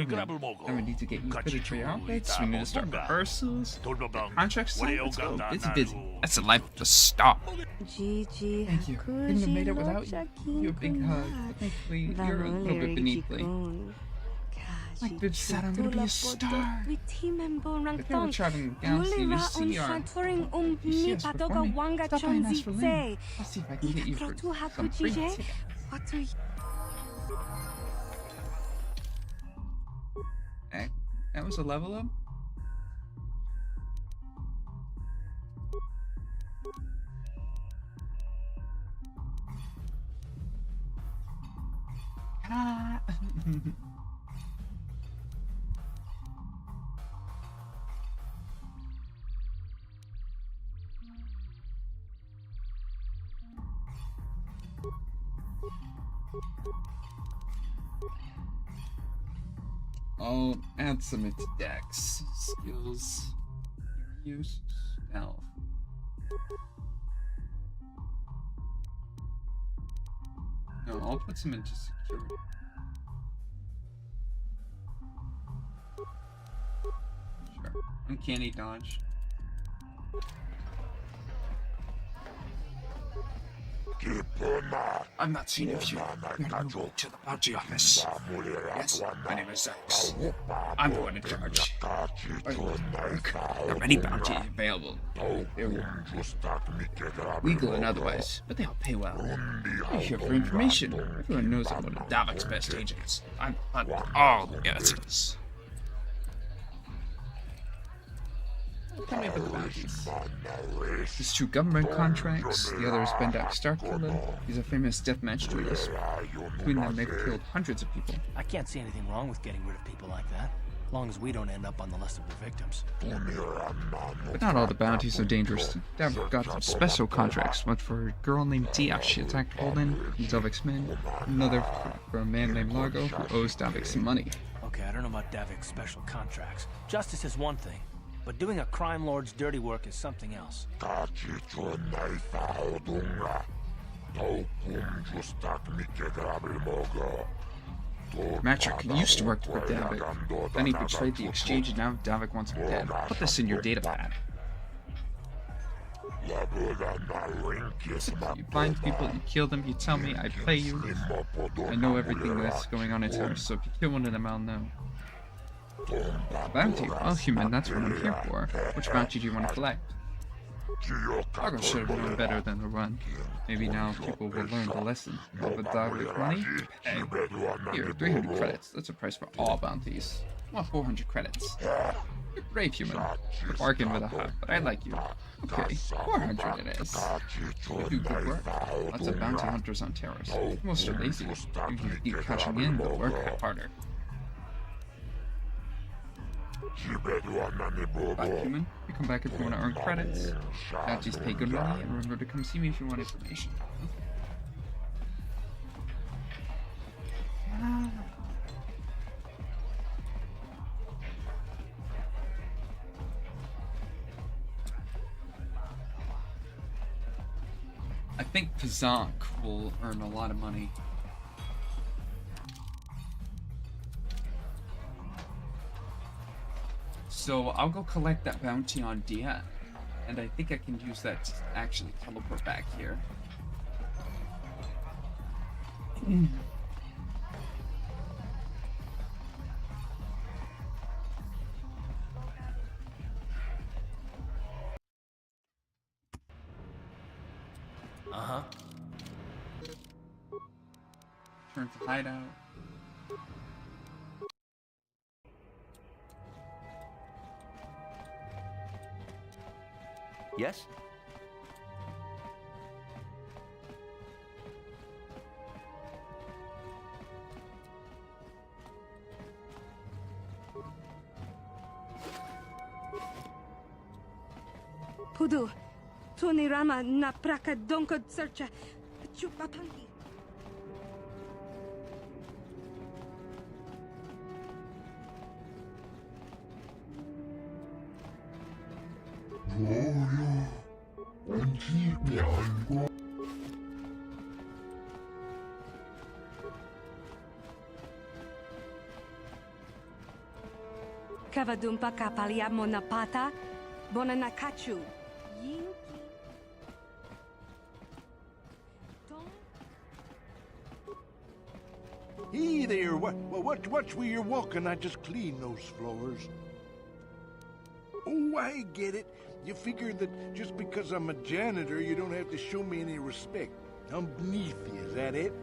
incredible. I need to get you fitted for your outfits. We need to start rehearsals. Contracts. Let's go. Busy. That's the life of the star. Gigi. Thank you. Couldn't have made it without you. You a big hug. But thankfully, you're a little bit beneathly. Like bitch said, I'm gonna be a star. If you ever traveling down to UCR, you see us performing. Stop by and ask for Lynn. I'll see if I can get you for some free tickets. That was a level up? Ah. I'll add some into Dex. Skills. Use stealth. No, I'll put some into security. Sure. Uncanny dodge. I'm not seeing if you're new to the bounty office. Yes, my name is Zax. I'm the one in charge. There are many bounties available. They're legal and otherwise, but they all pay well. We're here for information. Everyone knows I'm one of Davik's best agents. I'm hunting all the answers. Tell me about the bounties. There's 2 government contracts. The other is Bendak Starkiller. He's a famous deathmatch duelist. Between them, they've killed hundreds of people. I can't see anything wrong with getting rid of people like that, as long as we don't end up on the list of their victims. But not all the bounties are dangerous. Davik got some special contracts. One for a girl named Dia. She attacked Holden and Davik's men. Another for a man named Largo who owes Davik some money. Okay, I don't know about Davik's special contracts. Justice is one thing, but doing a crime lord's dirty work is something else. Matrick used to work for Davik. Then he betrayed the exchange and now Davik wants him dead. Put this in your data pad. You find people, you kill them, you tell me, I play you. I know everything that's going on in town, so if you kill one of them, I'll know. Bounty? Well, human, that's what I'm here for. Which bounty do you want to collect? Largo should have known better than to run. Maybe now people will learn the lesson. All the Davik money? Hey, here, 300 credits. That's a price for all bounties. I want 400 credits. You're brave, human. You bargain with a hug, but I like you. Okay, 400 it is. You do good work. Lots of bounty hunters on terrorists. Most are lazy. You can keep catching in, but work harder. Bye, human. You come back if you want to earn credits. Bounties pay good money, and remember to come see me if you want information. I think Pazak will earn a lot of money. So I'll go collect that bounty on Dia, and I think I can use that to actually teleport back here. Uh-huh. Turn to hideout. Yes? Pudu, Tunirama na praka donko searcha chupapangi. Kavadumpa kapalia monapata, bonanakachu. Hey there, watch where you're walking. I just cleaned those floors. Oh, I get it. You figure that just because I'm a janitor, you don't have to show me any respect. I'm beneath you, is that it?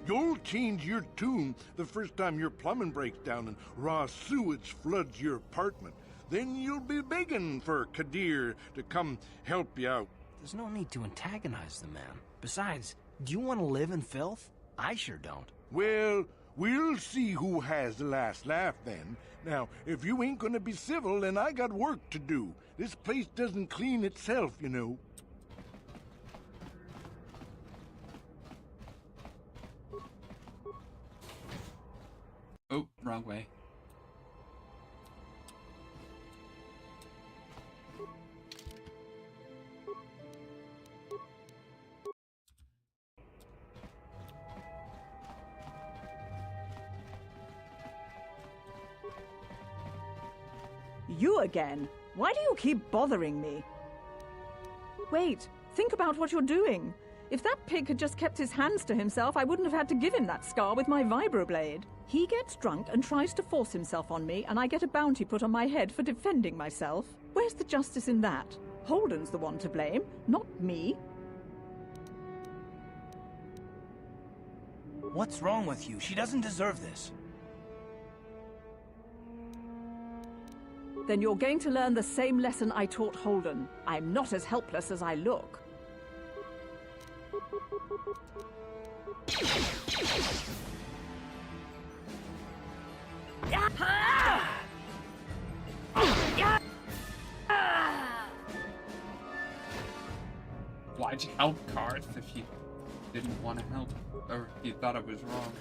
You'll change your tune the first time your plumbing breaks down and raw sewage floods your apartment. Then you'll be begging for Kadir to come help you out. There's no need to antagonize the man. Besides, do you want to live in filth? I sure don't. Well, we'll see who has the last laugh then. Now, if you ain't gonna be civil, then I got work to do. This place doesn't clean itself, you know. Oh, wrong way. You again? Why do you keep bothering me? Wait, think about what you're doing. If that pig had just kept his hands to himself, I wouldn't have had to give him that scar with my vibroblade. He gets drunk and tries to force himself on me, and I get a bounty put on my head for defending myself. Where's the justice in that? Holden's the one to blame, not me. What's wrong with you? She doesn't deserve this. Then you're going to learn the same lesson I taught Holden. I'm not as helpless as I look. Why'd you help Karth if you didn't want to help? Or if you thought it was wrong?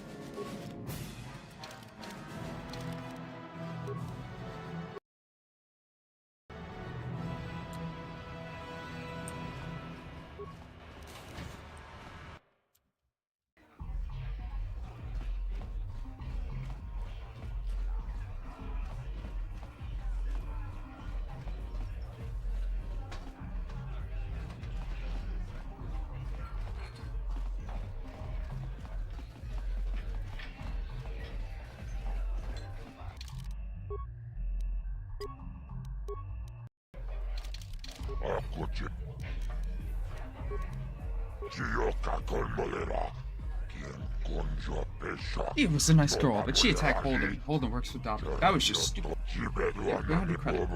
It was a nice girl, but she attacked Holden. Holden works with Dobby. That was just stupid. Yeah, 300 credit.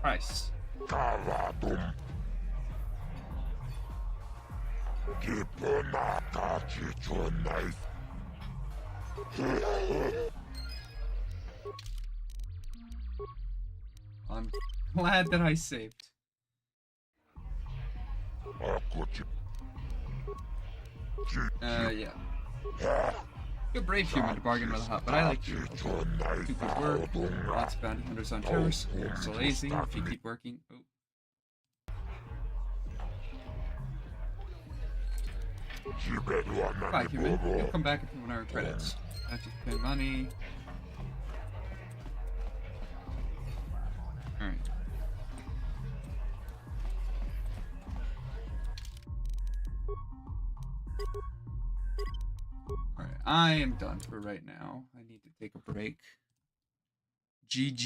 Price. I'm glad that I saved. Yeah. You're brave human to bargain with a hut, but I like you. Do good work. Lots of bounty hunters on Taurus. So lazy if you keep working. Oh. Bye, human. You'll come back if you want our credits. I have to pay money. Alright. Alright, I am done for right now. I need to take a break. GG.